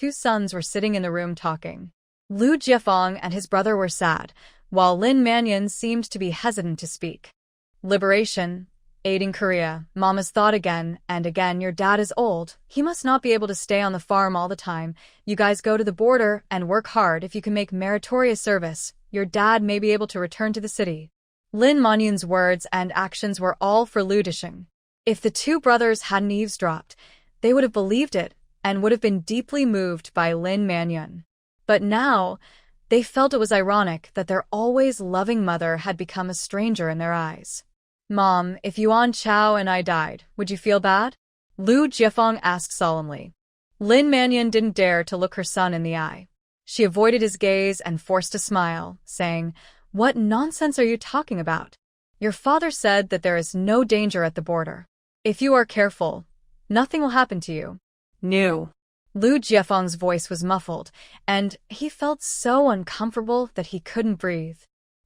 Two sons were sitting in the room talking. Lu Jiefeng and his brother were sad, while Lin Mannion seemed to be hesitant to speak. Liberation, aiding Korea. Mama's thought again and again, your dad is old. He must not be able to stay on the farm all the time. You guys go to the border and work hard. If you can make meritorious service, your dad may be able to return to the city. Lin Mannion's words and actions were all for Lu Disheng. If the two brothers hadn't eavesdropped, they would have believed it and would have been deeply moved by Lin Mannion. But now, they felt it was ironic that their always loving mother had become a stranger in their eyes. Mom, if Yuan Chao and I died, would you feel bad? Lu Jiefeng asked solemnly. Lin Mannion didn't dare to look her son in the eye. She avoided his gaze and forced a smile, saying, "What nonsense are you talking about? Your father said that there is no danger at the border. If you are careful, nothing will happen to you." No. Lu Jiefeng's voice was muffled, and he felt so uncomfortable that he couldn't breathe.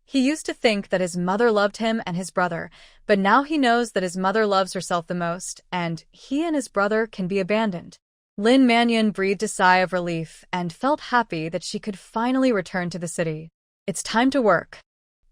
He used to think that his mother loved him and his brother, but now he knows that his mother loves herself the most, and he and his brother can be abandoned. Lin Mannion breathed a sigh of relief and felt happy that she could finally return to the city. It's time to work.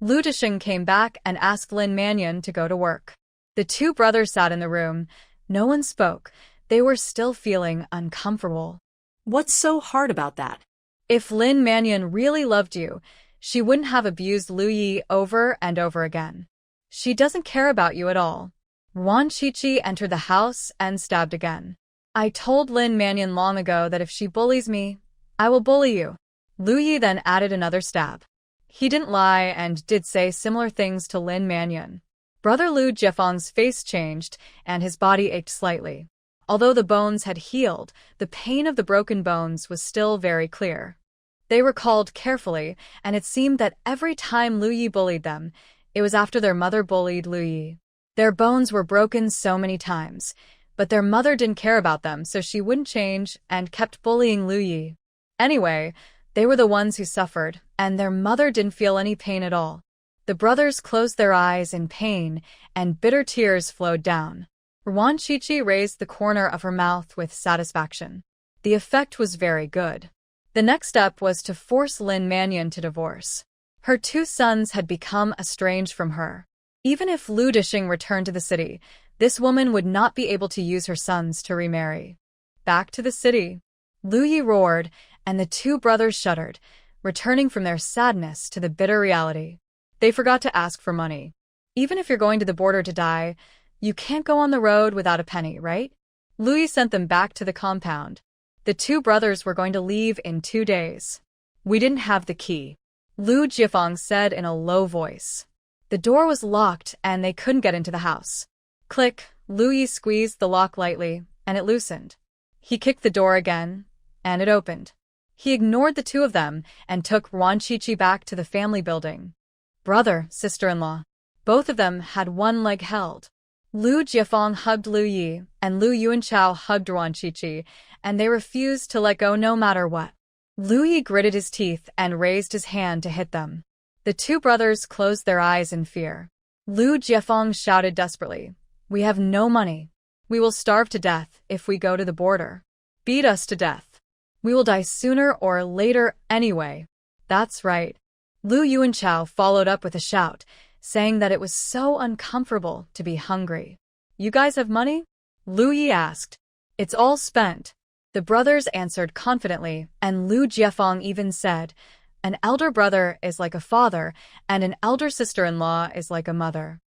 Lu Disheng came back and asked Lin Mannion to go to work. The two brothers sat in the room. No one spoke. They were still feeling uncomfortable. What's so hard about that? If Lin Mannion really loved you, she wouldn't have abused Lu Yi over and over again. She doesn't care about you at all. Wan Qiqi entered the house and stabbed again. I told Lin Mannion long ago that if she bullies me, I will bully you. Lu Yi then added another stab. He didn't lie and did say similar things to Lin Mannion. Brother Lu Jiefeng's face changed and his body ached slightly. Although the bones had healed, the pain of the broken bones was still very clear. They were called carefully, and it seemed that every time Lu Yi bullied them, it was after their mother bullied Lu Yi. Their bones were broken so many times, but their mother didn't care about them, so she wouldn't change and kept bullying Lu Yi. Anyway, they were the ones who suffered, and their mother didn't feel any pain at all. The brothers closed their eyes in pain, and bitter tears flowed down. Wan Qiqi raised the corner of her mouth with satisfaction. The effect was very good. The next step was to force Lin Mannion to divorce. Her two sons had become estranged from her. Even if Lu Disheng returned to the city, this woman would not be able to use her sons to remarry. Back to the city. Lu Yi roared, and the two brothers shuddered, returning from their sadness to the bitter reality. They forgot to ask for money. Even if you're going to the border to die, you can't go on the road without a penny, right? Lu Yi sent them back to the compound. The two brothers were going to leave in 2 days. We didn't have the key, Lu Jiefeng said in a low voice. The door was locked and they couldn't get into the house. Click, Lu Yi squeezed the lock lightly, and it loosened. He kicked the door again, and it opened. He ignored the two of them and took Wan Qiqi back to the family building. Brother, sister-in-law. Both of them had one leg held. Lu Jiefeng hugged Lu Yi, and Lu Yuanchao hugged Wan Qiqi, and they refused to let go no matter what. Lu Yi gritted his teeth and raised his hand to hit them. The two brothers closed their eyes in fear. Lu Jiefeng shouted desperately, "We have no money. We will starve to death if we go to the border. Beat us to death. We will die sooner or later anyway." That's right. Lu Yuanchao followed up with a shout, saying that it was so uncomfortable to be hungry. You guys have money? Lu Yi asked. It's all spent. The brothers answered confidently, and Lu Jiefeng even said, an elder brother is like a father, and an elder sister-in-law is like a mother.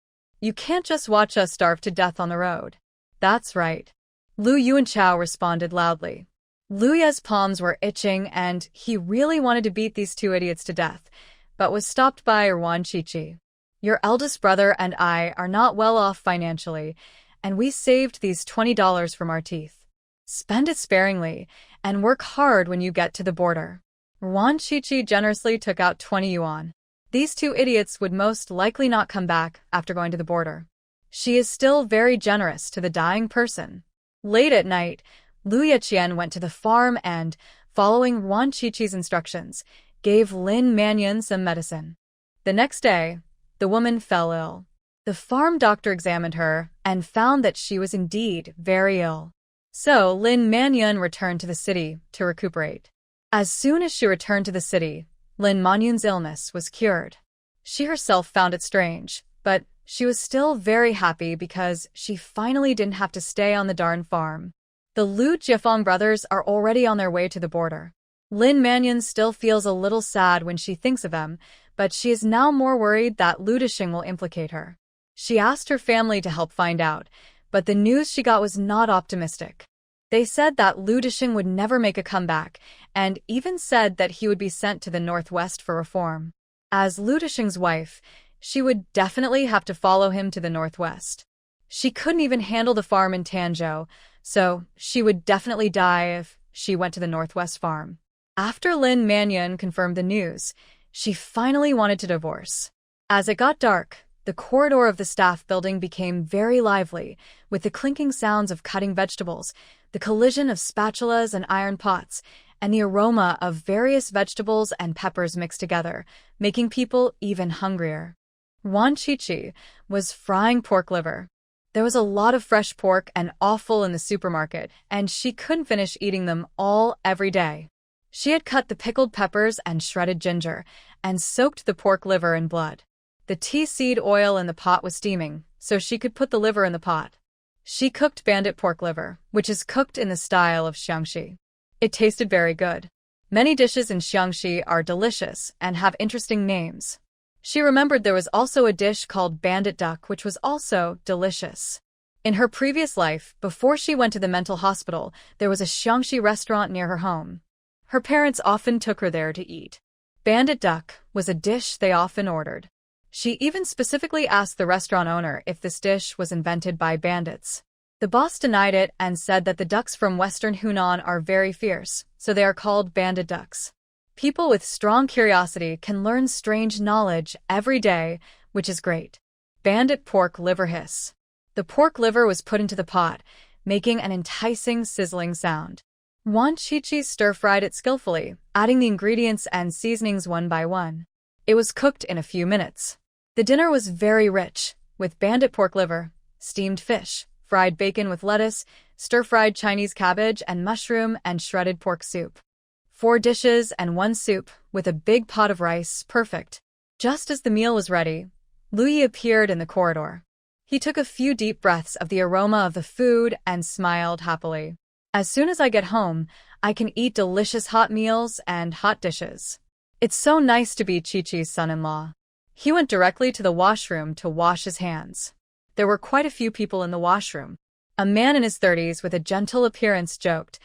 You can't just watch us starve to death on the road. That's right. Lu Yuanchao responded loudly. Lu Ye's palms were itching, and he really wanted to beat these two idiots to death, but was stopped by Wan Qiqi. Your eldest brother and I are not well off financially, and we saved these $20 from our teeth. Spend it sparingly, and work hard when you get to the border. Wan Qiqi generously took out 20 yuan. These two idiots would most likely not come back after going to the border. She is still very generous to the dying person. Late at night, Lu Yeqian went to the farm and, following Wan Qiqi's instructions, gave Lin Mannion some medicine. The next day, the woman fell ill. The farm doctor examined her and found that she was indeed very ill. So Lin Manyun returned to the city to recuperate. As soon as she returned to the city, Lin Manyun's illness was cured. She herself found it strange, but she was still very happy because she finally didn't have to stay on the darn farm. The Lu Jiafeng brothers are already on their way to the border. Lin Manyun still feels a little sad when she thinks of them, but she is now more worried that Lu Disheng will implicate her. She asked her family to help find out, but the news she got was not optimistic. They said that Lu Disheng would never make a comeback, and even said that he would be sent to the northwest for reform. As Lu Disheng's wife, she would definitely have to follow him to the northwest. She couldn't even handle the farm in Tanzhou, so she would definitely die if she went to the northwest farm. After Lin Manyun confirmed the news, she finally wanted to divorce. As it got dark, the corridor of the staff building became very lively, with the clinking sounds of cutting vegetables, the collision of spatulas and iron pots, and the aroma of various vegetables and peppers mixed together, making people even hungrier. Wan Qiqi was frying pork liver. There was a lot of fresh pork and offal in the supermarket, and she couldn't finish eating them all every day. She had cut the pickled peppers and shredded ginger, and soaked the pork liver in blood. The tea seed oil in the pot was steaming, so she could put the liver in the pot. She cooked bandit pork liver, which is cooked in the style of Xiangxi. It tasted very good. Many dishes in Xiangxi are delicious and have interesting names. She remembered there was also a dish called bandit duck, which was also delicious. In her previous life, before she went to the mental hospital, there was a Xiangxi restaurant near her home. Her parents often took her there to eat. Bandit duck was a dish they often ordered. She even specifically asked the restaurant owner if this dish was invented by bandits. The boss denied it and said that the ducks from western Hunan are very fierce, so they are called bandit ducks. People with strong curiosity can learn strange knowledge every day, which is great. Bandit pork liver hiss. The pork liver was put into the pot, making an enticing sizzling sound. Wan Qiqi stir-fried it skillfully, adding the ingredients and seasonings one by one. It was cooked in a few minutes. The dinner was very rich, with bandit pork liver, steamed fish, fried bacon with lettuce, stir-fried Chinese cabbage and mushroom, and shredded pork soup. 4 dishes and 1 soup, with a big pot of rice, perfect. Just as the meal was ready, Lu Yi appeared in the corridor. He took a few deep breaths of the aroma of the food and smiled happily. As soon as I get home, I can eat delicious hot meals and hot dishes. It's so nice to be Qiqi's son-in-law. He went directly to the washroom to wash his hands. There were quite a few people in the washroom. A man in his 30s with a gentle appearance joked,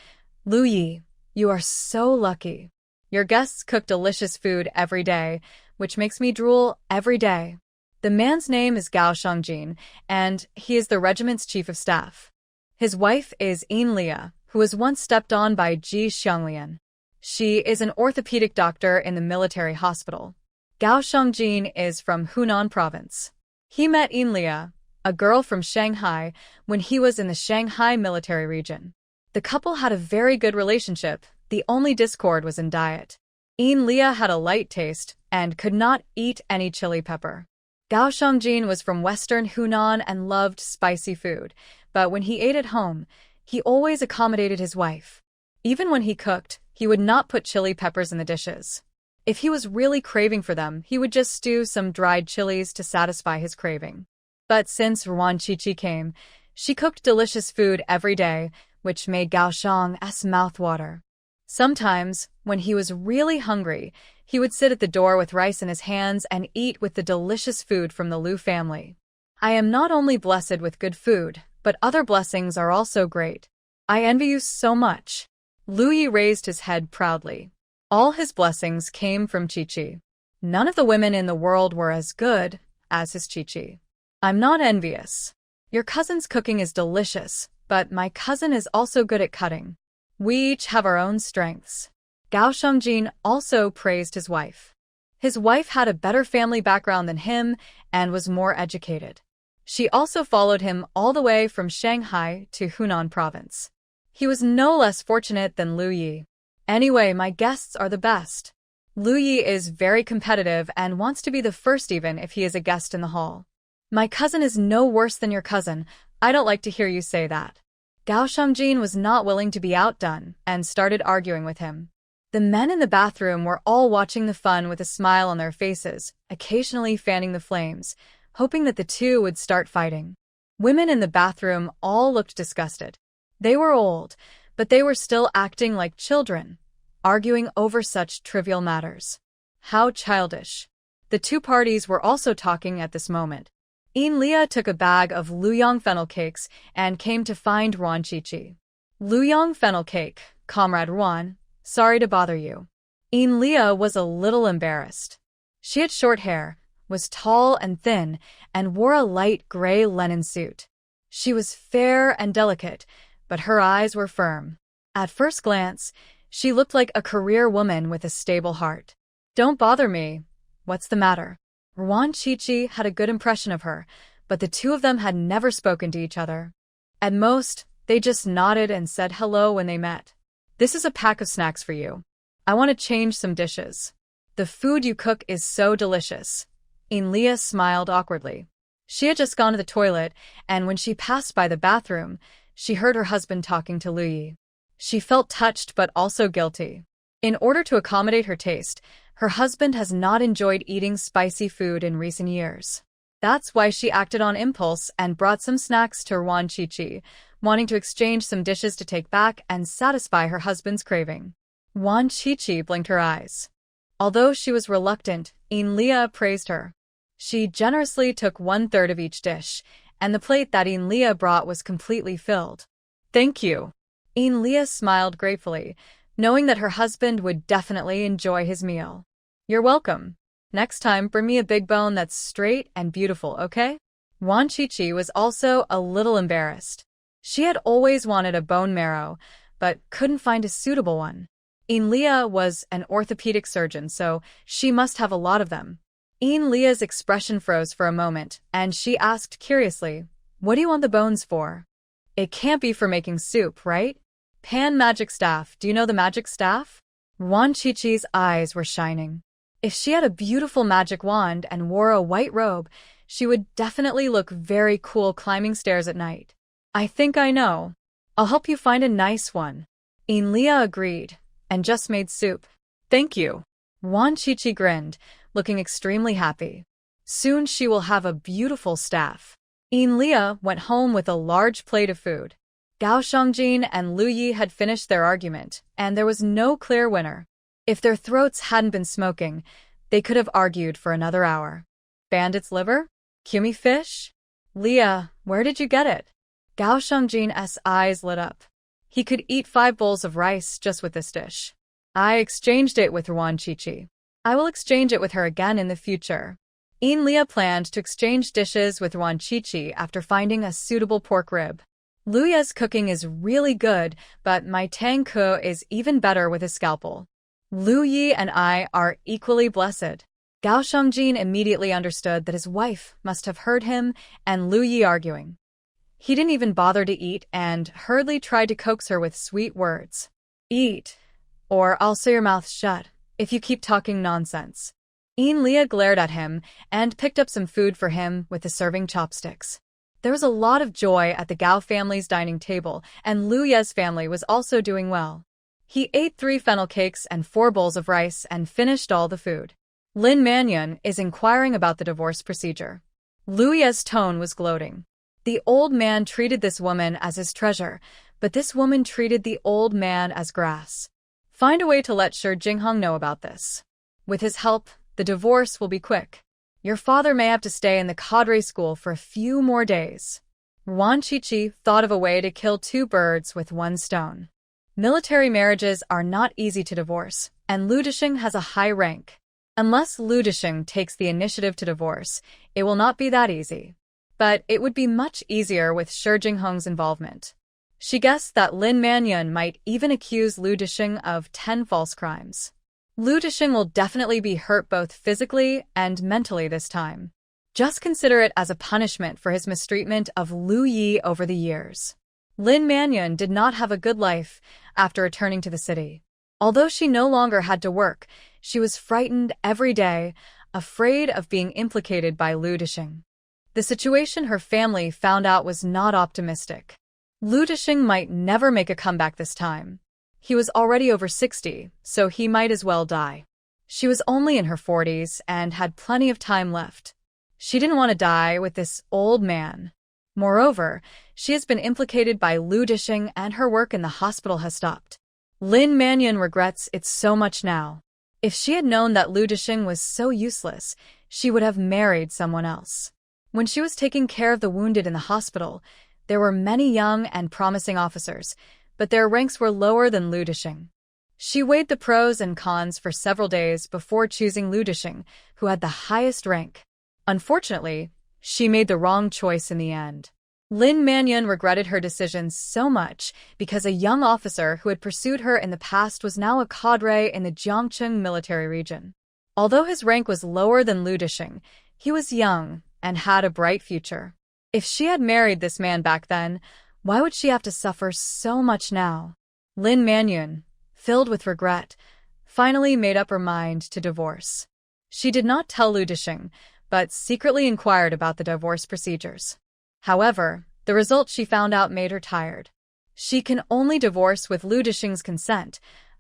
"Lu Yi, you are so lucky. Your guests cook delicious food every day, which makes me drool every day." The man's name is Gao Shangjin, and he is the regiment's chief of staff. His wife is Yin Lia, who was once stepped on by Ji Xianglian. She is an orthopedic doctor in the military hospital. Gao Shangjin is from Hunan province. He met Yin Lia, a girl from Shanghai, when he was in the Shanghai military region. The couple had a very good relationship, the only discord was in diet. Yin Lia had a light taste and could not eat any chili pepper. Gao Shangjin was from western Hunan and loved spicy food, but when he ate at home, he always accommodated his wife. Even when he cooked, he would not put chili peppers in the dishes. If he was really craving for them, he would just stew some dried chilies to satisfy his craving. But since Wan Qiqi came, she cooked delicious food every day, which made Gao Shang's mouth water. Sometimes, when he was really hungry, he would sit at the door with rice in his hands and eat with the delicious food from the Lu family. I am not only blessed with good food, but other blessings are also great. I envy you so much. Lu Yi raised his head proudly. All his blessings came from Qiqi. None of the women in the world were as good as his Qiqi. I'm not envious. Your cousin's cooking is delicious, but my cousin is also good at cutting. We each have our own strengths. Gao Shangjin also praised his wife. His wife had a better family background than him and was more educated. She also followed him all the way from Shanghai to Hunan province. He was no less fortunate than Lu Yi. Anyway, my guests are the best. Lu Yi is very competitive and wants to be the first even if he is a guest in the hall. My cousin is no worse than your cousin. I don't like to hear you say that. Gao Shangjin was not willing to be outdone and started arguing with him. The men in the bathroom were all watching the fun with a smile on their faces, occasionally fanning the flames, hoping that the two would start fighting. Women in the bathroom all looked disgusted. They were old, but they were still acting like children, arguing over such trivial matters. How childish. The two parties were also talking at this moment. Lia took a bag of Luyang fennel cakes and came to find Ruan Qiqi. Luyang fennel cake, Comrade Ruan, sorry to bother you. Lia was a little embarrassed. She had short hair, was tall and thin, and wore a light gray linen suit. She was fair and delicate, but her eyes were firm. At first glance, she looked like a career woman with a stable heart. Don't bother me. What's the matter? Ruan Qiqi had a good impression of her, but the two of them had never spoken to each other. At most, they just nodded and said hello when they met. This is a pack of snacks for you. I want to change some dishes. The food you cook is so delicious. Lia smiled awkwardly. She had just gone to the toilet, and when she passed by the bathroom, she heard her husband talking to Luyi. She felt touched but also guilty. In order to accommodate her taste, her husband has not enjoyed eating spicy food in recent years. That's why she acted on impulse and brought some snacks to Ruan Qiqi, wanting to exchange some dishes to take back and satisfy her husband's craving. Ruan Qiqi blinked her eyes. Although she was reluctant, Lia praised her. She generously took 1/3 of each dish, and the plate that Lia brought was completely filled. Thank you. Lia smiled gratefully, knowing that her husband would definitely enjoy his meal. You're welcome. Next time, bring me a big bone that's straight and beautiful, okay? Ruan Qiqi was also a little embarrassed. She had always wanted a bone marrow, but couldn't find a suitable one. Lia was an orthopedic surgeon, so she must have a lot of them. Lia's expression froze for a moment, and she asked curiously, "What do you want the bones for?" "It can't be for making soup, right?" "Pan magic staff. Do you know the magic staff?" Ruan Qiqi's eyes were shining. If she had a beautiful magic wand and wore a white robe, she would definitely look very cool climbing stairs at night. "I think I know. I'll help you find a nice one." Lia agreed, and just made soup. "Thank you." Ruan Qiqi grinned, looking extremely happy. Soon she will have a beautiful staff. Lia went home with a large plate of food. Gao Shangjin and Luyi had finished their argument, and there was no clear winner. If their throats hadn't been smoking, they could have argued for another hour. Bandit's liver? Cumi fish? Lia, where did you get it? Gao Shangjin's eyes lit up. He could eat 5 bowls of rice just with this dish. I exchanged it with Ruan Qiqi. I will exchange it with her again in the future. Lia planned to exchange dishes with Ruan Qiqi after finding a suitable pork rib. Luya's cooking is really good, but my Tang Ke is even better with a scalpel. Lu Yi and I are equally blessed. Gao Shangjin immediately understood that his wife must have heard him and Lu Yi arguing. He didn't even bother to eat and hurriedly tried to coax her with sweet words. "Eat, or I'll sew your mouth shut if you keep talking nonsense." Lia glared at him and picked up some food for him with the serving chopsticks. There was a lot of joy at the Gao family's dining table, and Lu Ye's family was also doing well. He ate 3 fennel cakes and 4 bowls of rice and finished all the food. Lin Mannion is inquiring about the divorce procedure. Lu Ye's tone was gloating. The old man treated this woman as his treasure, but this woman treated the old man as grass. Find a way to let Shi Jinghong know about this. With his help, the divorce will be quick. Your father may have to stay in the cadre school for a few more days. Ruan Qiqi thought of a way to kill 2 birds with 1 stone. Military marriages are not easy to divorce, and Lu Disheng has a high rank. Unless Lu Disheng takes the initiative to divorce, it will not be that easy. But it would be much easier with Shi Jinghong's involvement. She guessed that Lin Mannion might even accuse Lu Disheng of 10 false crimes. Lu Disheng will definitely be hurt both physically and mentally this time. Just consider it as a punishment for his mistreatment of Lu Yi over the years. Lin Mannion did not have a good life after returning to the city. Although she no longer had to work, she was frightened every day, afraid of being implicated by Lu Disheng. The situation her family found out was not optimistic. Lu Disheng might never make a comeback this time. He was already over 60, so he might as well die. She was only in her 40s and had plenty of time left. She didn't want to die with this old man. Moreover, she has been implicated by Lu Disheng and her work in the hospital has stopped. Lin Mannion regrets it so much now. If she had known that Lu Disheng was so useless, she would have married someone else. When she was taking care of the wounded in the hospital, there were many young and promising officers, but their ranks were lower than Lu Disheng. She weighed the pros and cons for several days before choosing Lu Disheng, who had the highest rank. Unfortunately, she made the wrong choice in the end. Lin Mannion regretted her decision so much because a young officer who had pursued her in the past was now a cadre in the Jiangcheng military region. Although his rank was lower than Lu Disheng, he was young and had a bright future. If she had married this man back then, why would she have to suffer so much now? Lin Mannion, filled with regret, finally made up her mind to divorce. She did not tell Lu Disheng, but secretly inquired about the divorce procedures. However, the result she found out made her tired. She can only divorce with Lu Disheng's consent,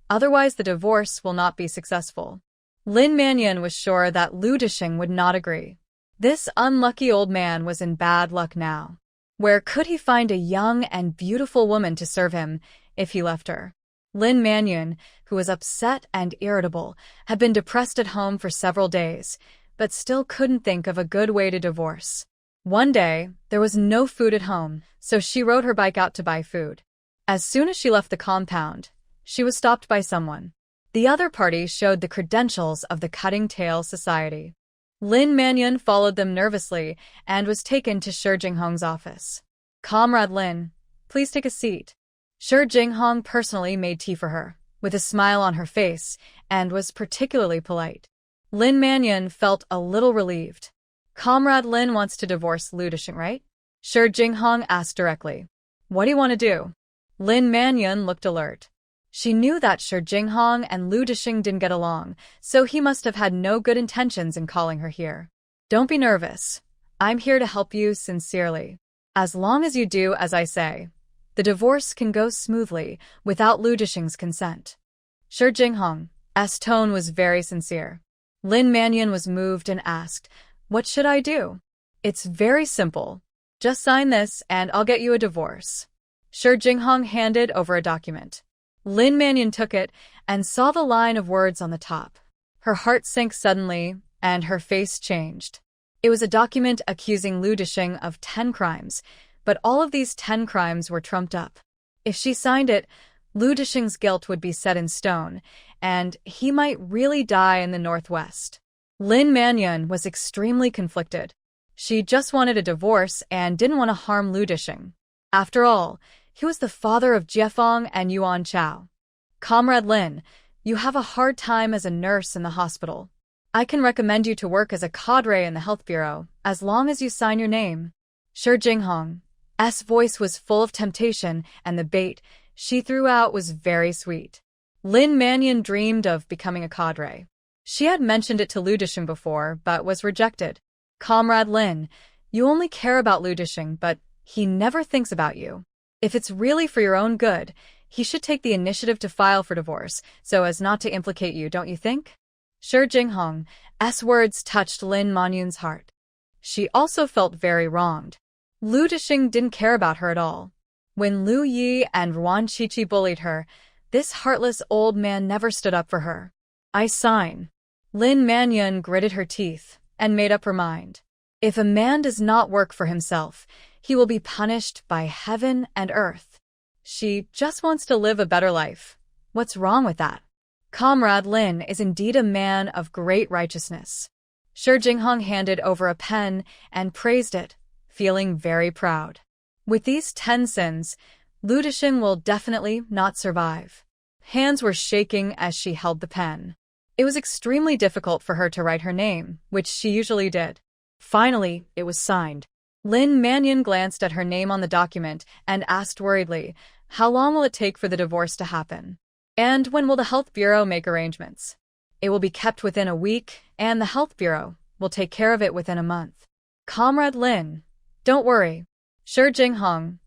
otherwise the divorce will not be successful. Lin Mannion was sure that Lu Disheng would not agree. This unlucky old man was in bad luck now. Where could he find a young and beautiful woman to serve him if he left her? Lin Mannion, who was upset and irritable, had been depressed at home for several days, but still couldn't think of a good way to divorce. One day, there was no food at home, so she rode her bike out to buy food. As soon as she left the compound, she was stopped by someone. The other party showed the credentials of the Cutting Tail Society. Lin Mannion followed them nervously and was taken to Shi Jinghong's office. "Comrade Lin, please take a seat." Shi Jinghong personally made tea for her, with a smile on her face, and was particularly polite. Lin Mannion felt a little relieved. "Comrade Lin wants to divorce Lu Disheng, right?" Shi Jinghong asked directly. "What do you want to do?" Lin Mannion looked alert. She knew that Shi Jinghong and Lu Disheng didn't get along, so he must have had no good intentions in calling her here. "Don't be nervous. I'm here to help you sincerely. As long as you do as I say, the divorce can go smoothly without Lu Disheng's consent." Shi Jinghong's tone was very sincere. Lin Mannion was moved and asked, "What should I do?" "It's very simple. Just sign this and I'll get you a divorce." Shi Jinghong handed over a document. Lin Mannion took it and saw the line of words on the top. Her heart sank suddenly, and her face changed. It was a document accusing Lu Disheng of 10 crimes, but all of these 10 crimes were trumped up. If she signed it, Lu Disheng's guilt would be set in stone, and he might really die in the Northwest. Lin Mannion was extremely conflicted. She just wanted a divorce and didn't want to harm Lu Disheng. After all, he was the father of Jiefeng and Yuan Chao. "Comrade Lin, you have a hard time as a nurse in the hospital. I can recommend you to work as a cadre in the health bureau, as long as you sign your name." Shi Jinghong's voice was full of temptation, and the bait she threw out was very sweet. Lin Mannion dreamed of becoming a cadre. She had mentioned it to Lu Disheng before, but was rejected. "Comrade Lin, you only care about Lu Disheng, but he never thinks about you. If it's really for your own good, he should take the initiative to file for divorce, so as not to implicate you, don't you think?" Shi Jinghong's words touched Lin Manyun's heart. She also felt very wronged. Lu Disheng didn't care about her at all. When Lu Yi and Ruan Qiqi bullied her, this heartless old man never stood up for her. "I sign." Lin Mannion gritted her teeth and made up her mind. If a man does not work for himself, he will be punished by heaven and earth. She just wants to live a better life. What's wrong with that? Comrade Lin is indeed a man of great righteousness. Shi Jinghong handed over a pen and praised it, feeling very proud. With these 10 sins, Lu Disheng will definitely not survive. Hands were shaking as she held the pen. It was extremely difficult for her to write her name, which she usually did. Finally, it was signed. Lin Mannion glanced at her name on the document and asked worriedly, "How long will it take for the divorce to happen? And when will the health bureau make arrangements?" "It will be kept within a week, and the health bureau will take care of it within a month." "Comrade Lin, don't worry." Shi Jinghong's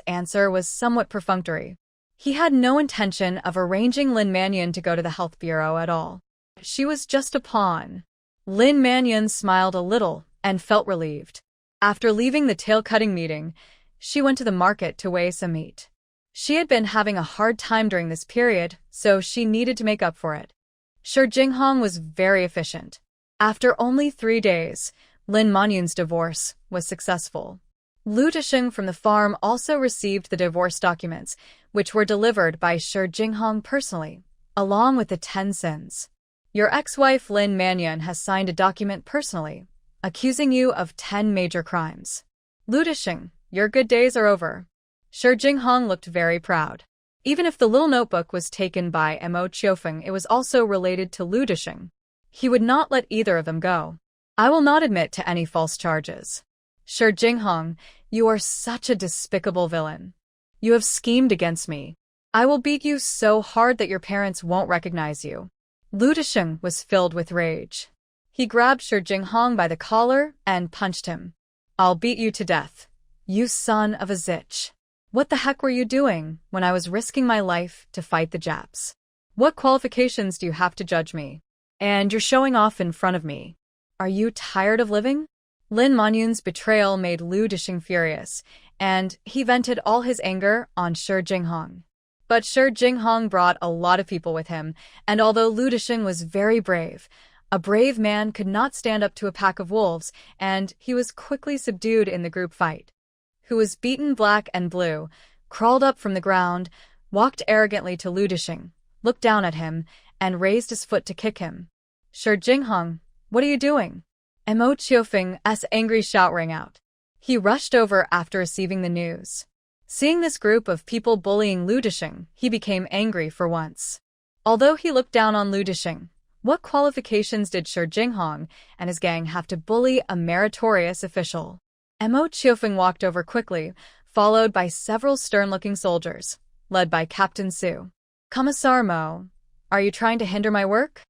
answer was somewhat perfunctory. He had no intention of arranging Lin Mannion to go to the health bureau at all. She was just a pawn. Lin Mannion smiled a little and felt relieved. After leaving the tail-cutting meeting, she went to the market to weigh some meat. She had been having a hard time during this period, so she needed to make up for it. Shi Jinghong was very efficient. After only 3 days, Lin Manyun's divorce was successful. Lu Disheng from the farm also received the divorce documents, which were delivered by Shi Jinghong personally, along with the 10 sins. Your ex-wife Lin Mannion has signed a document personally, accusing you of 10 major crimes. Lu Disheng, your good days are over. Shi Jinghong looked very proud. Even if the little notebook was taken by Mo Qiufeng, it was also related to Lu Disheng. He would not let either of them go. I will not admit to any false charges. Shi Jinghong, you are such a despicable villain. You have schemed against me. I will beat you so hard that your parents won't recognize you. Lu Disheng was filled with rage. He grabbed Shi Jinghong by the collar and punched him. I'll beat you to death. You son of a zitch. What the heck were you doing when I was risking my life to fight the Japs? What qualifications do you have to judge me? And you're showing off in front of me. Are you tired of living? Lin Manyun's betrayal made Lu Disheng furious, and he vented all his anger on Shi Jinghong. But Shi Jinghong brought a lot of people with him, and although Lu Disheng was very brave, a brave man could not stand up to a pack of wolves, and he was quickly subdued in the group fight. Who was beaten black and blue, crawled up from the ground, walked arrogantly to Lu Disheng, looked down at him, and raised his foot to kick him. Shi Jinghong, what are you doing? Mo Qiufeng's angry shout rang out. He rushed over after receiving the news. Seeing this group of people bullying Lu Disheng, he became angry for once. Although he looked down on Lu Disheng, what qualifications did Shi Jinghong and his gang have to bully a meritorious official? Mo Qiufeng walked over quickly, followed by several stern-looking soldiers, led by Captain Su. Commissar Mo, are you trying to hinder my work?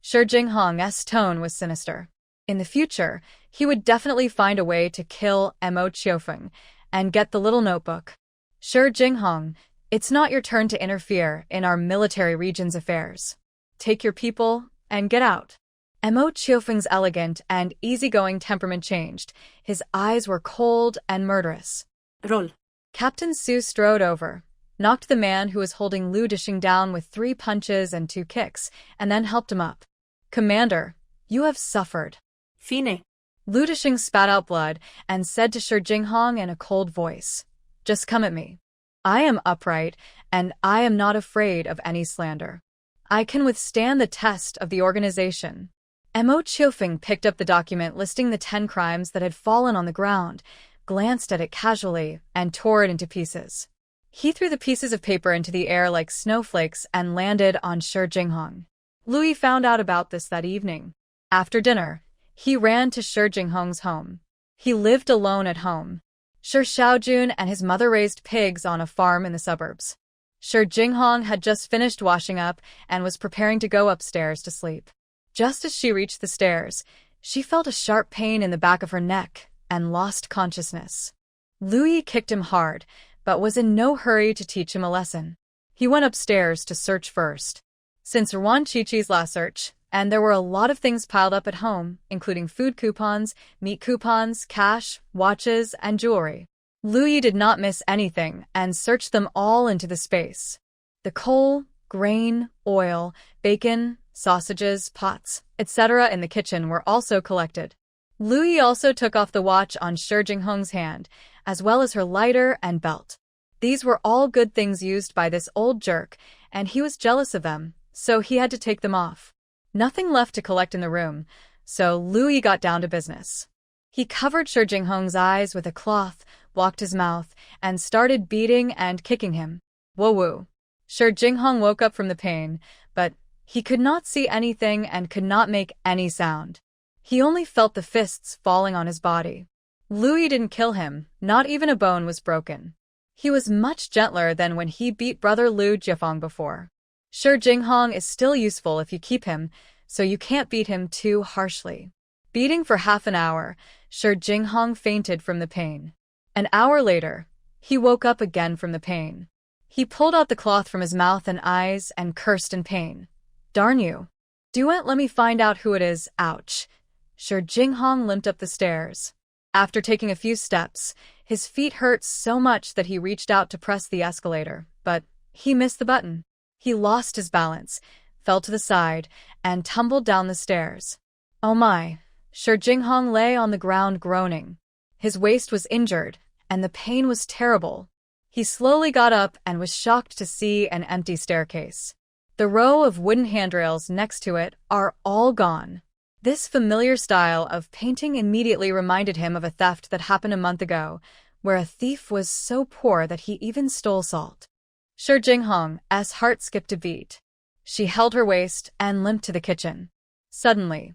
Shi Jinghong's tone was sinister. In the future, he would definitely find a way to kill Mo Qiufeng and get the little notebook. Shi Jinghong, it's not your turn to interfere in our military region's affairs. Take your people and get out. Mo Qiufeng's elegant and easygoing temperament changed. His eyes were cold and murderous. Roll. Captain Su strode over, knocked the man who was holding Lu Disheng down with 3 punches and 2 kicks, and then helped him up. Commander, you have suffered. Fine. Lu Disheng spat out blood and said to Shi Jinghong in a cold voice, just come at me. I am upright, and I am not afraid of any slander. I can withstand the test of the organization. Mo Qiufeng picked up the document listing the 10 crimes that had fallen on the ground, glanced at it casually, and tore it into pieces. He threw the pieces of paper into the air like snowflakes and landed on Shi Jinghong. Louis found out about this that evening. After dinner, he ran to Shi Jinghong's home. He lived alone at home. Shi Xiaojun and his mother raised pigs on a farm in the suburbs. Shi Jinghong had just finished washing up and was preparing to go upstairs to sleep. Just as she reached the stairs, she felt a sharp pain in the back of her neck and lost consciousness. Louis kicked him hard, but was in no hurry to teach him a lesson. He went upstairs to search first. Since Wan Chi-Chi's last search, and there were a lot of things piled up at home, including food coupons, meat coupons, cash, watches, and jewelry. Louis did not miss anything and searched them all into the space. The coal, grain, oil, bacon, sausages, pots, etc. in the kitchen were also collected. Louis also took off the watch on Shi Jinghong's hand, as well as her lighter and belt. These were all good things used by this old jerk, and he was jealous of them, so he had to take them off. Nothing left to collect in the room, so Louis got down to business. He covered Shi Jinghong's eyes with a cloth, blocked his mouth, and started beating and kicking him. Woo-woo. Shi Jinghong woke up from the pain, but he could not see anything and could not make any sound. He only felt the fists falling on his body. Louis didn't kill him, not even a bone was broken. He was much gentler than when he beat brother Lu Jiafeng before. Shi Jinghong is still useful if you keep him, so you can't beat him too harshly. Beating for half an hour, Shi Jinghong fainted from the pain. An hour later, He woke up again from the pain. He pulled out the cloth from his mouth and eyes and cursed in pain. Darn you. Do it, let me find out who it is, ouch. Sure Jinghong limped up the stairs. After taking a few steps, his feet hurt so much that he reached out to press the escalator, but he missed the button. He lost his balance, fell to the side, and tumbled down the stairs. Oh my. Sure Jinghong lay on the ground groaning. His waist was injured, and the pain was terrible. He slowly got up and was shocked to see an empty staircase. The row of wooden handrails next to it are all gone. This familiar style of painting immediately reminded him of a theft that happened a month ago, where a thief was so poor that he even stole salt. Sure Jinghong's heart skipped a beat. She held her waist and limped to the kitchen. Suddenly,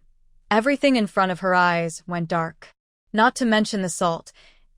everything in front of her eyes went dark. Not to mention the salt,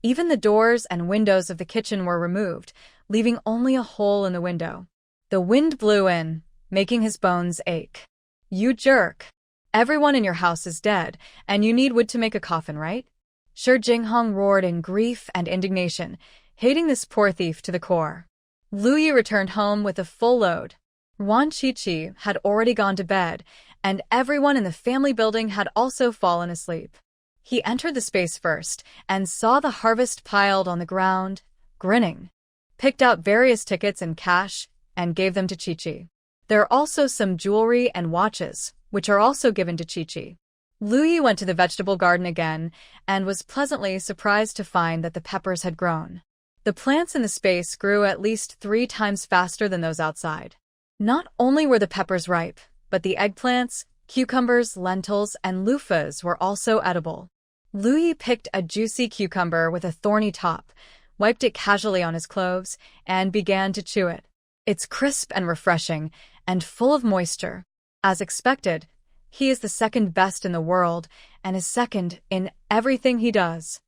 even the doors and windows of the kitchen were removed, leaving only a hole in the window. The wind blew in, making his bones ache. You jerk. Everyone in your house is dead, and you need wood to make a coffin, right? Sure Jinghong roared in grief and indignation, hating this poor thief to the core. Lu Yi returned home with a full load. Wan Qiqi had already gone to bed, and everyone in the family building had also fallen asleep. He entered the space first and saw the harvest piled on the ground, grinning, picked out various tickets and cash, and gave them to Qiqi. There are also some jewelry and watches, which are also given to Qiqi. Lu Yi went to the vegetable garden again and was pleasantly surprised to find that the peppers had grown. The plants in the space grew at least 3 times faster than those outside. Not only were the peppers ripe, but the eggplants, cucumbers, lentils, and loofahs were also edible. Lu Yi picked a juicy cucumber with a thorny top, wiped it casually on his clothes, and began to chew it. It's crisp and refreshing, and full of moisture. As expected, he is the second best in the world, and is second in everything he does.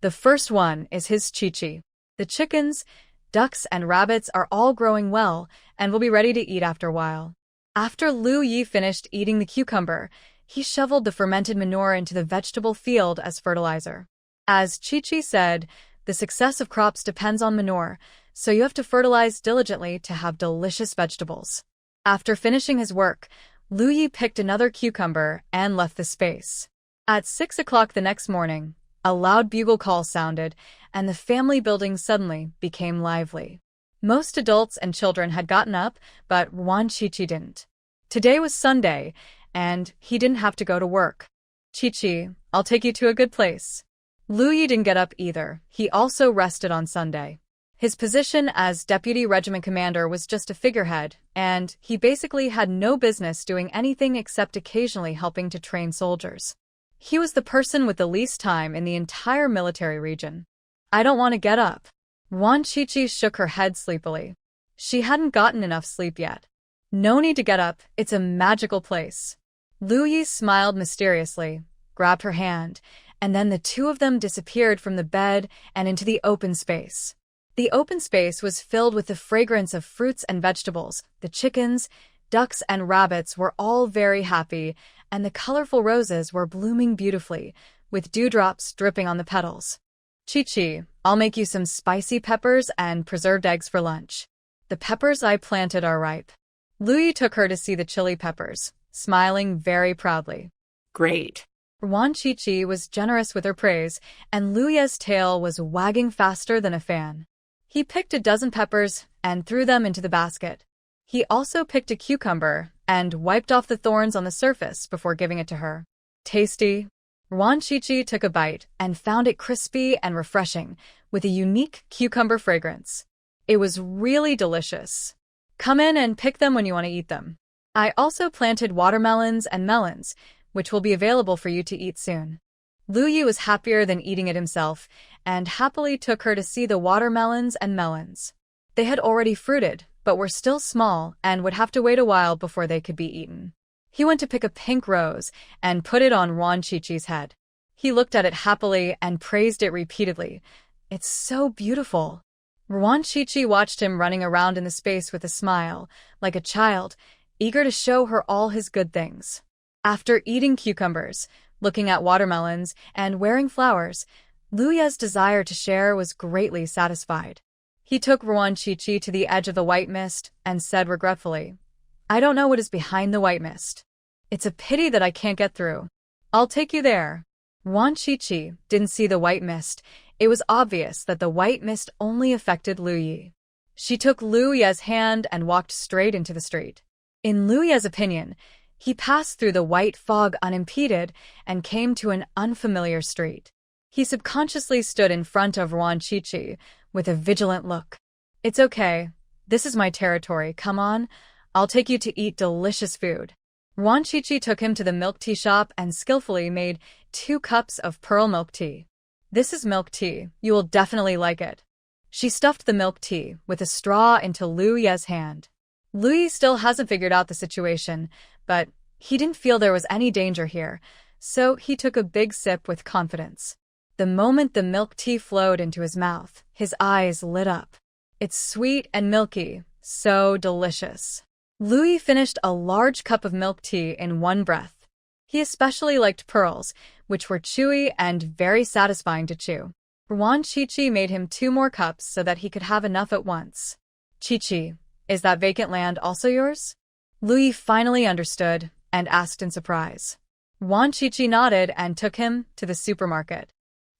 The first one is his Qiqi. The chickens, ducks, and rabbits are all growing well, and will be ready to eat after a while. After Lu Yi finished eating the cucumber, he shoveled the fermented manure into the vegetable field as fertilizer. As Qiqi said, the success of crops depends on manure, so you have to fertilize diligently to have delicious vegetables. After finishing his work, Lu Yi picked another cucumber and left the space. At 6 o'clock the next morning, a loud bugle call sounded, and the family building suddenly became lively. Most adults and children had gotten up, but Wan Qiqi didn't. Today was Sunday, and he didn't have to go to work. Qiqi, I'll take you to a good place. Lu Yi didn't get up either. He also rested on Sunday. His position as deputy regiment commander was just a figurehead, and he basically had no business doing anything except occasionally helping to train soldiers. He was the person with the least time in the entire military region. I don't want to get up. Wan Qiqi shook her head sleepily. She hadn't gotten enough sleep yet. No need to get up, it's a magical place. Lu Yi smiled mysteriously, grabbed her hand, and then the two of them disappeared from the bed and into the open space. The open space was filled with the fragrance of fruits and vegetables. The chickens, ducks, and rabbits were all very happy, and the colorful roses were blooming beautifully, with dewdrops dripping on the petals. Qiqi, I'll make you some spicy peppers and preserved eggs for lunch. The peppers I planted are ripe. Lu Yi took her to see the chili peppers, smiling very proudly. Great. Wan Qiqi was generous with her praise, and Lu Yi's tail was wagging faster than a fan. He picked a dozen peppers and threw them into the basket. He also picked a cucumber and wiped off the thorns on the surface before giving it to her. Tasty. Wan Qiqi took a bite and found it crispy and refreshing, with a unique cucumber fragrance. It was really delicious. Come in and pick them when you want to eat them. I also planted watermelons and melons, which will be available for you to eat soon. Lu Yi was happier than eating it himself, and happily took her to see the watermelons and melons. They had already fruited, but were still small and would have to wait a while before they could be eaten. He went to pick a pink rose and put it on Wan Qiqi's head. He looked at it happily and praised it repeatedly. It's so beautiful. Wan Qiqi watched him running around in the space with a smile, like a child, eager to show her all his good things. After eating cucumbers, looking at watermelons, and wearing flowers, Lu Yi's desire to share was greatly satisfied. He took Ruan Chi-Chi to the edge of the white mist and said regretfully, I don't know what is behind the white mist. It's a pity that I can't get through. I'll take you there. Ruan Chi-Chi didn't see the white mist. It was obvious that the white mist only affected Lu Yi. She took Lu Ye's hand and walked straight into the street. In Lu Ye's opinion, he passed through the white fog unimpeded and came to an unfamiliar street. He subconsciously stood in front of Ruan Chi-Chi with a vigilant look. It's okay. This is my territory. Come on. I'll take you to eat delicious food. Ruan Chi-Chi took him to the milk tea shop and skillfully made 2 cups of pearl milk tea. This is milk tea. You will definitely like it. She stuffed the milk tea with a straw into Lu Ye's hand. Lu Yi still hasn't figured out the situation, but he didn't feel there was any danger here, so he took a big sip with confidence. The moment the milk tea flowed into his mouth, his eyes lit up. It's sweet and milky, so delicious. Lu Yi finished a large cup of milk tea in one breath. He especially liked pearls, which were chewy and very satisfying to chew. Ruan Chi-Chi made him 2 more cups so that he could have enough at once. Chi-Chi, is that vacant land also yours? Lu Yi finally understood and asked in surprise. Ruan Chi-Chi nodded and took him to the supermarket.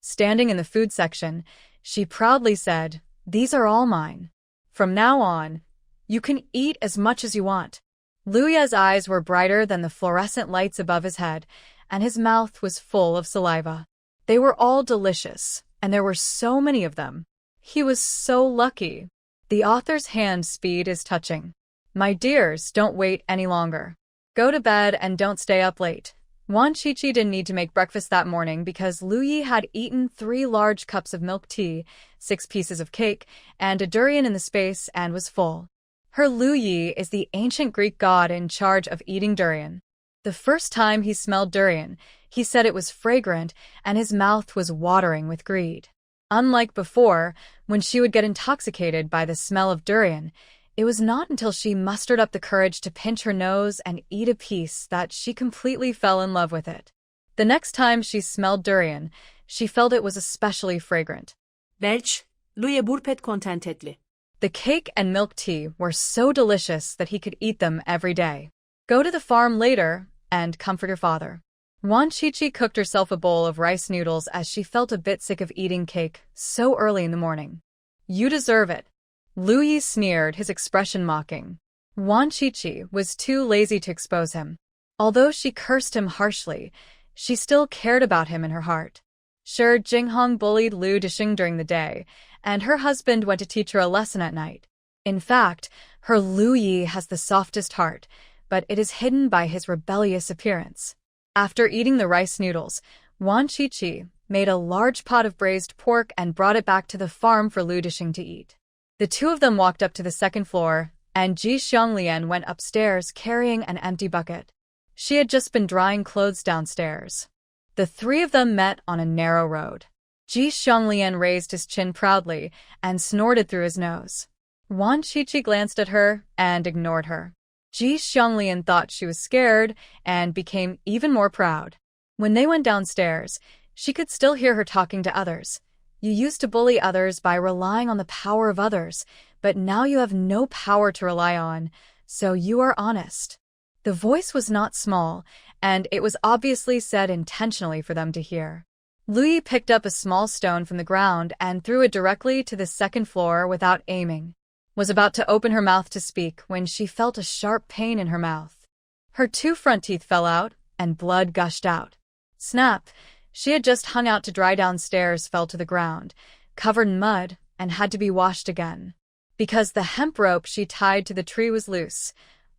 Standing in the food section, she proudly said, These are all mine. From now on, you can eat as much as you want. Lu Ye's eyes were brighter than the fluorescent lights above his head, and his mouth was full of saliva. They were all delicious, and there were so many of them. He was so lucky. The author's hand speed is touching. My dears, don't wait any longer. Go to bed and don't stay up late. Ruan Chi-Chi didn't need to make breakfast that morning because Lu Yi had eaten 3 large cups of milk tea, 6 pieces of cake, and a durian in the space and was full. Her Lu Yi is the ancient Greek god in charge of eating durian. The first time he smelled durian, he said it was fragrant and his mouth was watering with greed. Unlike before, when she would get intoxicated by the smell of durian, it was not until she mustered up the courage to pinch her nose and eat a piece that she completely fell in love with it. The next time she smelled durian, she felt it was especially fragrant. Belch, Luye burpet contentetli. The cake and milk tea were so delicious that he could eat them every day. Go to the farm later and comfort your father. Ruan Chi-Chi cooked herself a bowl of rice noodles as she felt a bit sick of eating cake so early in the morning. You deserve it. Lu Yi sneered, his expression mocking. Ruan Chi-Chi was too lazy to expose him. Although she cursed him harshly, she still cared about him in her heart. Sure, Jinghong bullied Lu Dixing during the day, and her husband went to teach her a lesson at night. In fact, her Lu Yi has the softest heart, but it is hidden by his rebellious appearance. After eating the rice noodles, Ruan Chi-Chi made a large pot of braised pork and brought it back to the farm for Lu Dixing to eat. The 2 of them walked up to the 2nd floor, and Ji Xianglian went upstairs carrying an empty bucket. She had just been drying clothes downstairs. The 3 of them met on a narrow road. Ji Xianglian raised his chin proudly and snorted through his nose. Ruan Chi-Chi glanced at her and ignored her. Ji Xianglian thought she was scared and became even more proud. When they went downstairs, she could still hear her talking to others. You used to bully others by relying on the power of others, but now you have no power to rely on, so you are honest. The voice was not small, and it was obviously said intentionally for them to hear. Lu Yi picked up a small stone from the ground and threw it directly to the 2nd floor without aiming. Was about to open her mouth to speak when she felt a sharp pain in her mouth. Her 2 front teeth fell out, and blood gushed out. Snap! She had just hung out to dry downstairs fell to the ground, covered in mud, and had to be washed again. Because the hemp rope she tied to the tree was loose,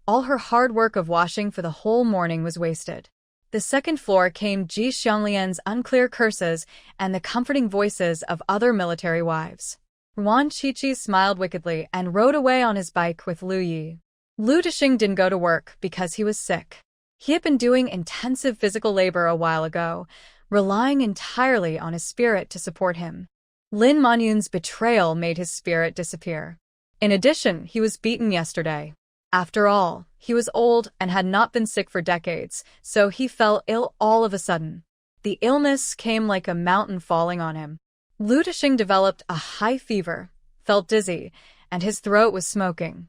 all her hard work of washing for the whole morning was wasted. The 2nd floor came Ji Xianglian's unclear curses and the comforting voices of other military wives. Ruan Chi-Chi smiled wickedly and rode away on his bike with Lu Yi. Lu Dixing didn't go to work because he was sick. He had been doing intensive physical labor a while ago, relying entirely on his spirit to support him. Lin Manyun's betrayal made his spirit disappear. In addition, he was beaten yesterday. After all, he was old and had not been sick for decades, so he fell ill all of a sudden. The illness came like a mountain falling on him. Lu Dixing developed a high fever, felt dizzy, and his throat was smoking.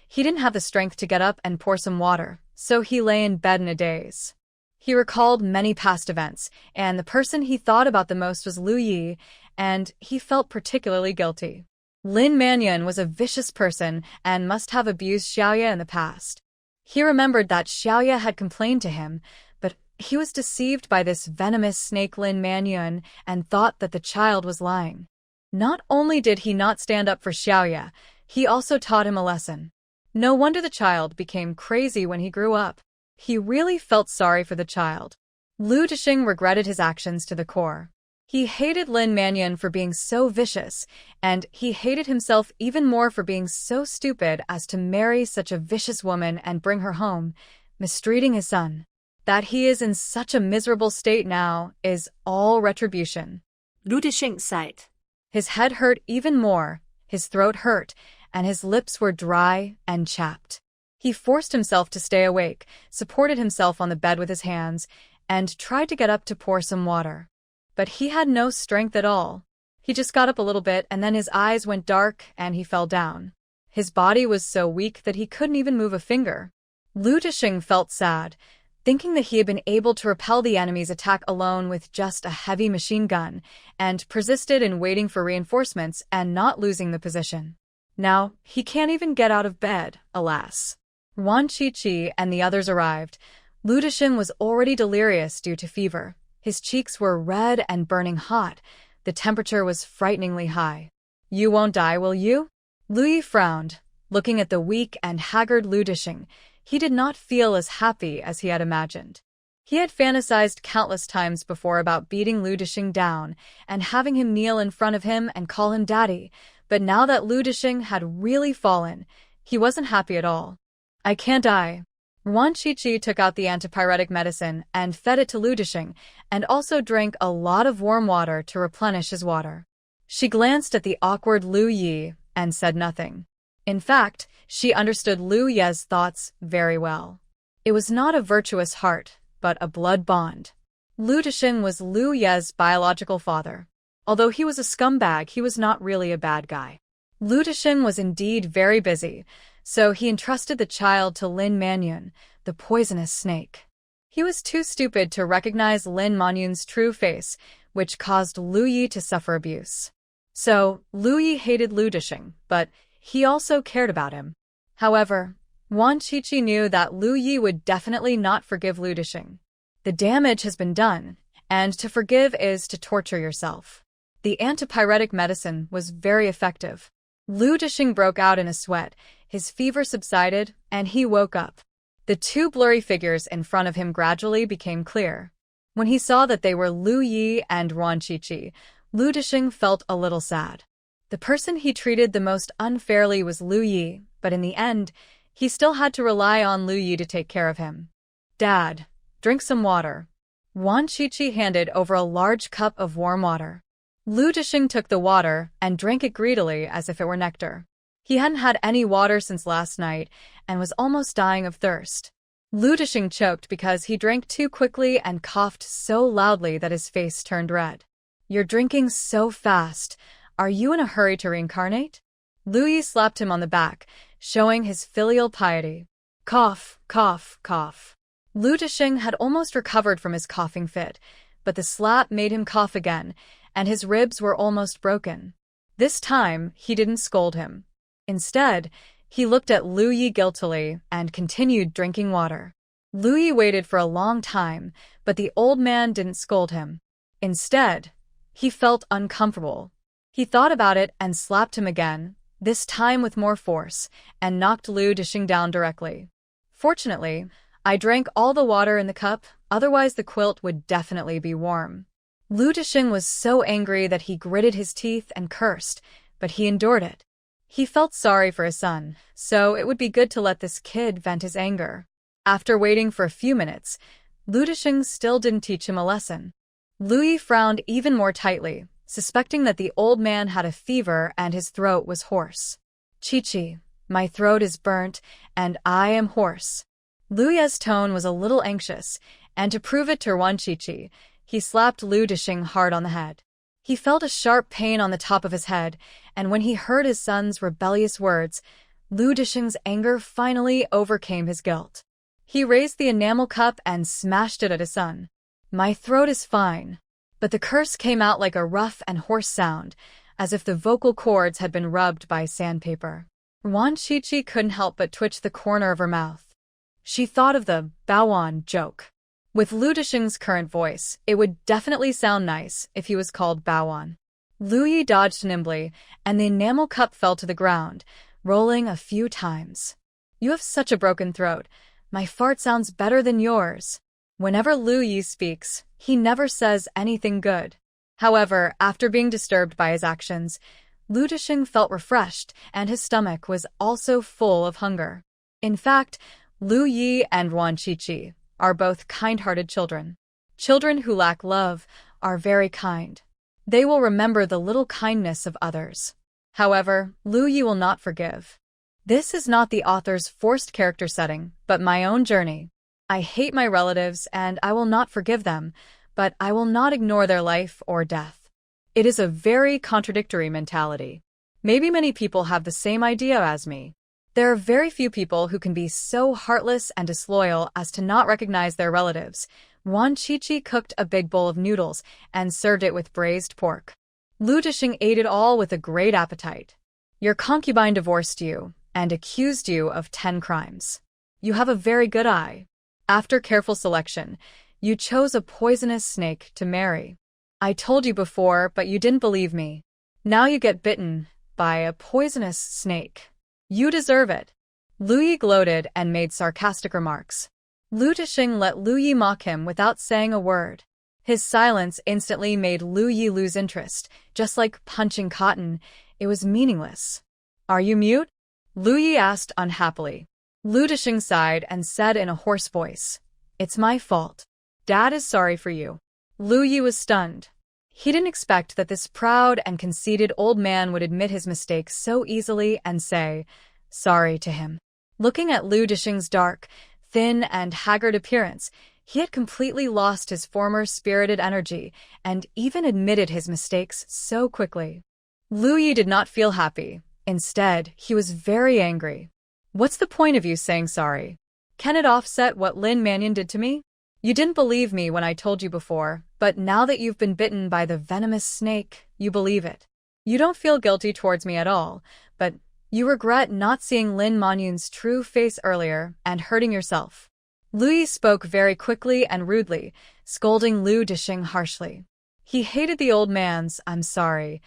He didn't have the strength to get up and pour some water, so he lay in bed in a daze. He recalled many past events, and the person he thought about the most was Lu Yi, and he felt particularly guilty. Lin Manyun was a vicious person and must have abused Xiaoye in the past. He remembered that Xiaoye had complained to him, but he was deceived by this venomous snake Lin Manyun and thought that the child was lying. Not only did he not stand up for Xiaoye, he also taught him a lesson. No wonder the child became crazy when he grew up. He really felt sorry for the child. Lu Dishing regretted his actions to the core. He hated Lin Manyun for being so vicious, and he hated himself even more for being so stupid as to marry such a vicious woman and bring her home, mistreating his son. That he is in such a miserable state now is all retribution. Lu Dishing sighed. His head hurt even more, his throat hurt, and his lips were dry and chapped. He forced himself to stay awake, supported himself on the bed with his hands, and tried to get up to pour some water. But he had no strength at all. He just got up a little bit and then his eyes went dark and he fell down. His body was so weak that he couldn't even move a finger. Lu Dishing felt sad, thinking that he had been able to repel the enemy's attack alone with just a heavy machine gun, and persisted in waiting for reinforcements and not losing the position. Now, he can't even get out of bed, alas. Wan Qiqi and the others arrived. Lu Dishing was already delirious due to fever. His cheeks were red and burning hot. The temperature was frighteningly high. "You won't die, will you?" Lu Yi frowned, looking at the weak and haggard Lu Dishing. He did not feel as happy as he had imagined. He had fantasized countless times before about beating Lu Dishing down and having him kneel in front of him and call him daddy, but now that Lu Dishing had really fallen, he wasn't happy at all. "I can't die." Wan Qiqi took out the antipyretic medicine and fed it to Lu Dishing, and also drank a lot of warm water to replenish his water. She glanced at the awkward Lu Yi and said nothing. In fact, she understood Lu Ye's thoughts very well. It was not a virtuous heart, but a blood bond. Lu Dishing was Lu Ye's biological father. Although he was a scumbag, he was not really a bad guy. Lu Dishing was indeed very busy, so he entrusted the child to Lin Manyun, the poisonous snake. He was too stupid to recognize Lin Manyun's true face, which caused Lu Yi to suffer abuse. So, Lu Yi hated Lu Dishing, but he also cared about him. However, Wan Qiqi knew that Lu Yi would definitely not forgive Lu Dishing. The damage has been done, and to forgive is to torture yourself. The antipyretic medicine was very effective. Lu Dishing broke out in a sweat, his fever subsided, and he woke up. The two blurry figures in front of him gradually became clear. When he saw that they were Lu Yi and Wan Qiqi, Lu Dishing felt a little sad. The person he treated the most unfairly was Lu Yi, but in the end, he still had to rely on Lu Yi to take care of him. "Dad, drink some water." Wan Qiqi handed over a large cup of warm water. Lu Dishing took the water and drank it greedily as if it were nectar. He hadn't had any water since last night and was almost dying of thirst. Lu Dishing choked because he drank too quickly and coughed so loudly that his face turned red. "You're drinking so fast. Are you in a hurry to reincarnate?" Lu Yi slapped him on the back, showing his filial piety. Cough, cough, cough. Lu Dishing had almost recovered from his coughing fit, but the slap made him cough again, and his ribs were almost broken. This time, he didn't scold him. Instead, he looked at Lu Yi guiltily and continued drinking water. Lu Yi waited for a long time, but the old man didn't scold him. Instead, he felt uncomfortable. He thought about it and slapped him again, this time with more force, and knocked Lu Dishing down directly. "Fortunately, I drank all the water in the cup, otherwise the quilt would definitely be warm." Lu Dishing was so angry that he gritted his teeth and cursed, but he endured it. He felt sorry for his son, so it would be good to let this kid vent his anger. After waiting for a few minutes, Lu Dishing still didn't teach him a lesson. Lu Yi frowned even more tightly, suspecting that the old man had a fever and his throat was hoarse. "Qiqi, my throat is burnt, and I am hoarse." Lu Ye's tone was a little anxious, and to prove it to Wan Qiqi, he slapped Lu Dishing hard on the head. He felt a sharp pain on the top of his head, and when he heard his son's rebellious words, Lu Disheng's anger finally overcame his guilt. He raised the enamel cup and smashed it at his son. "My throat is fine." But the curse came out like a rough and hoarse sound, as if the vocal cords had been rubbed by sandpaper. Wan Qiqi couldn't help but twitch the corner of her mouth. She thought of the Baowan joke. With Lu Disheng's current voice, it would definitely sound nice if he was called Baowan. Lu Yi dodged nimbly, and the enamel cup fell to the ground, rolling a few times. "You have such a broken throat. My fart sounds better than yours." Whenever Lu Yi speaks, he never says anything good. However, after being disturbed by his actions, Lu Disheng felt refreshed, and his stomach was also full of hunger. In fact, Lu Yi and Wan Qiqi are both kind-hearted children. Children who lack love are very kind. They will remember the little kindness of others. However, Lu Yi will not forgive. This is not the author's forced character setting, but my own journey. I hate my relatives and I will not forgive them, but I will not ignore their life or death. It is a very contradictory mentality. Maybe many people have the same idea as me. There are very few people who can be so heartless and disloyal as to not recognize their relatives. Wan Qiqi cooked a big bowl of noodles and served it with braised pork. Lu Disheng ate it all with a great appetite. "Your concubine divorced you and accused you of 10 crimes. You have a very good eye. After careful selection, you chose a poisonous snake to marry. I told you before, but you didn't believe me. Now you get bitten by a poisonous snake. You deserve it." Lu Yi gloated and made sarcastic remarks. Lu Disheng let Lu Yi mock him without saying a word. His silence instantly made Lu Yi lose interest. Just like punching cotton, it was meaningless. "Are you mute?" Lu Yi asked unhappily. Lu Disheng sighed and said in a hoarse voice, "It's my fault. Dad is sorry for you." Lu Yi was stunned. He didn't expect that this proud and conceited old man would admit his mistake so easily and say sorry to him. Looking at Lu Disheng's dark, thin, and haggard appearance, he had completely lost his former spirited energy and even admitted his mistakes so quickly. Lu Yi did not feel happy. Instead, he was very angry. "What's the point of you saying sorry? Can it offset what Lin Mannion did to me? You didn't believe me when I told you before, but now that you've been bitten by the venomous snake, you believe it. You don't feel guilty towards me at all, but you regret not seeing Lin Manyun's true face earlier and hurting yourself." Lu Yi spoke very quickly and rudely, scolding Lu Disheng harshly. He hated the old man's "I'm sorry."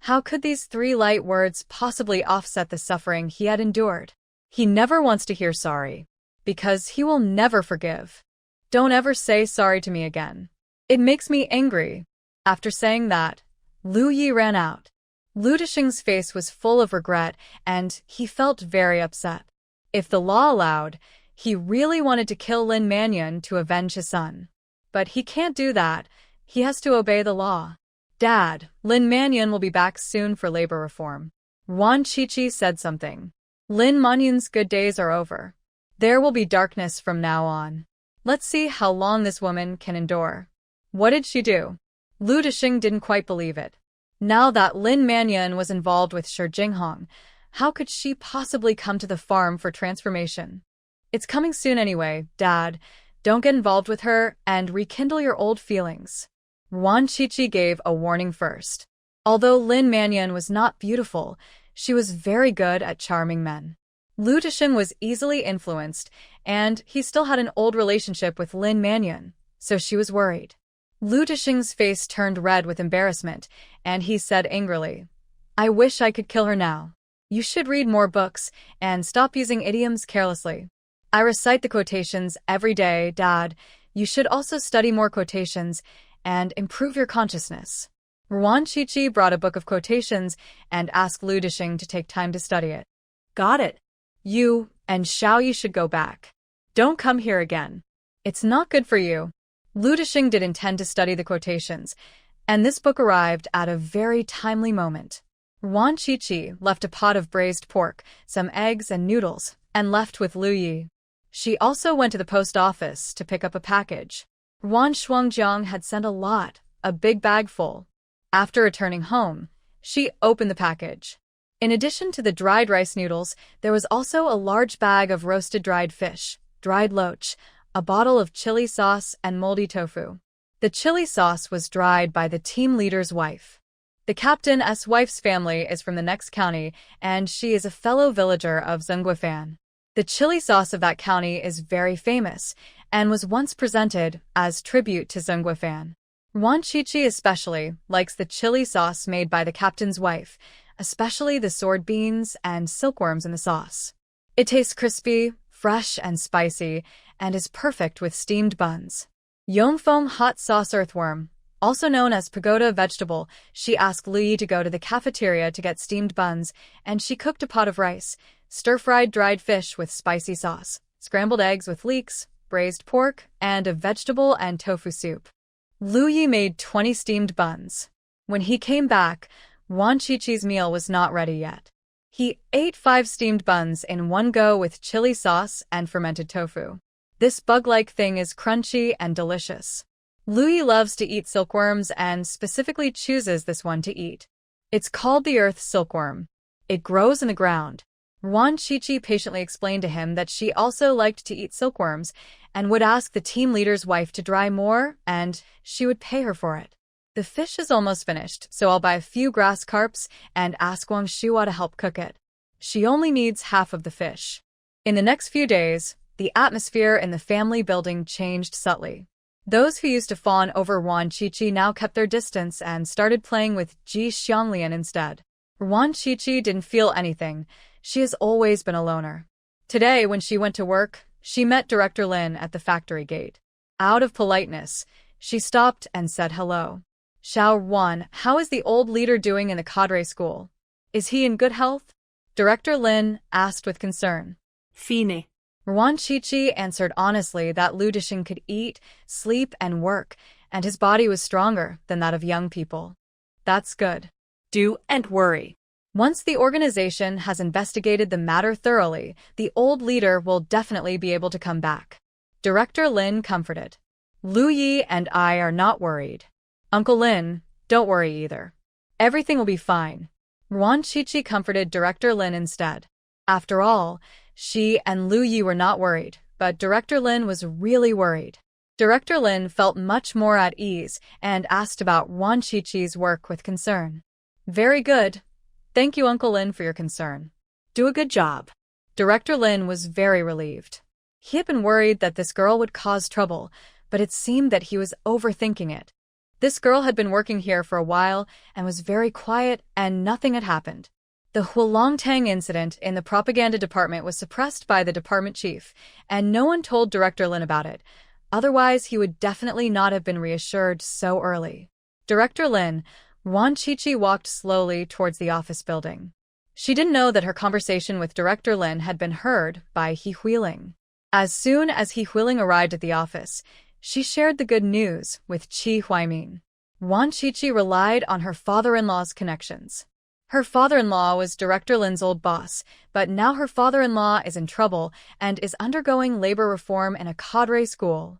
How could these 3 light words possibly offset the suffering he had endured? He never wants to hear sorry, because he will never forgive. "Don't ever say sorry to me again. It makes me angry." After saying that, Lu Yi ran out. Lu Disheng's face was full of regret, and he felt very upset. If the law allowed, he really wanted to kill Lin Mannion to avenge his son. But he can't do that. He has to obey the law. "Dad, Lin Mannion will be back soon for labor reform." Wan Qiqi said something. "Lin Manyun's good days are over. There will be darkness from now on. Let's see how long this woman can endure." What did she do? Lu Disheng didn't quite believe it. Now that Lin Mannion was involved with Shi Jinghong, how could she possibly come to the farm for transformation? "It's coming soon anyway, Dad. Don't get involved with her and rekindle your old feelings." Wan Qiqi gave a warning first. Although Lin Mannion was not beautiful, she was very good at charming men. Lu Disheng was easily influenced, and he still had an old relationship with Lin Mannion, so she was worried. Lu Disheng's face turned red with embarrassment, and he said angrily, "I wish I could kill her now. You should read more books and stop using idioms carelessly." "I recite the quotations every day, Dad. You should also study more quotations and improve your consciousness." Wan Qiqi brought a book of quotations and asked Lu Disheng to take time to study it. "Got it. You and Xiao Yi should go back. Don't come here again. It's not good for you." Lu Disheng did intend to study the quotations, and this book arrived at a very timely moment. Wan Qiqi left a pot of braised pork, some eggs and noodles, and left with Lu Yi. She also went to the post office to pick up a package. Wan Shuangjiang had sent a lot, a big bag full. After returning home, she opened the package. In addition to the dried rice noodles, there was also a large bag of roasted dried fish, dried loach, a bottle of chili sauce, and moldy tofu. The chili sauce was dried by the team leader's wife. The captain's wife's family is from the next county, and she is a fellow villager of Zhengguifan. The chili sauce of that county is very famous, and was once presented as tribute to Zhengguifan. Wan Qiqi especially likes the chili sauce made by the captain's wife, especially the sword beans and silkworms in the sauce. It tastes crispy, fresh, and spicy, and is perfect with steamed buns. Yongfeng hot sauce earthworm, also known as pagoda vegetable, she asked Lu Yi to go to the cafeteria to get steamed buns, and she cooked a pot of rice, stir-fried dried fish with spicy sauce, scrambled eggs with leeks, braised pork, and a vegetable and tofu soup. Lu Yi made 20 steamed buns. When he came back, Wan Qiqi's meal was not ready yet. He ate 5 steamed buns in one go with chili sauce and fermented tofu. This bug-like thing is crunchy and delicious. Lu Yi loves to eat silkworms and specifically chooses this one to eat. It's called the earth silkworm. It grows in the ground. Wan Qiqi patiently explained to him that she also liked to eat silkworms and would ask the team leader's wife to dry more, and she would pay her for it. The fish is almost finished, so I'll buy a few grass carps and ask Wang Shua to help cook it. She only needs half of the fish. In the next few days, the atmosphere in the family building changed subtly. Those who used to fawn over Wan Qiqi now kept their distance and started playing with Ji Xianglian instead. Wan Qiqi didn't feel anything. She has always been a loner. Today, when she went to work, she met Director Lin at the factory gate. Out of politeness, she stopped and said hello. Xiao Wan, how is the old leader doing in the cadre school? Is he in good health? Director Lin asked with concern. Fine. Wan Qiqi answered honestly that Lu Dixing could eat, sleep, and work, and his body was stronger than that of young people. That's good. Don't worry. Once the organization has investigated the matter thoroughly, the old leader will definitely be able to come back. Director Lin comforted. Lu Yi and I are not worried. Uncle Lin, don't worry either. Everything will be fine. Wan Qiqi comforted Director Lin instead. After all, she and Lu Yi were not worried, but Director Lin was really worried. Director Lin felt much more at ease and asked about Wan Qiqi's work with concern. Very good. Thank you, Uncle Lin, for your concern. Do a good job. Director Lin was very relieved. He had been worried that this girl would cause trouble, but it seemed that he was overthinking it. This girl had been working here for a while and was very quiet, and nothing had happened. The Huolongtang incident in the propaganda department was suppressed by the department chief, and no one told Director Lin about it. Otherwise, he would definitely not have been reassured so early. Director Lin, Wan Qiqi walked slowly towards the office building. She didn't know that her conversation with Director Lin had been heard by He Huiling. As soon as He Huiling arrived at the office, she shared the good news with Qi Huaimin. Wan Qiqi relied on her father-in-law's connections. Her father-in-law was Director Lin's old boss, but now her father-in-law is in trouble and is undergoing labor reform in a cadre school.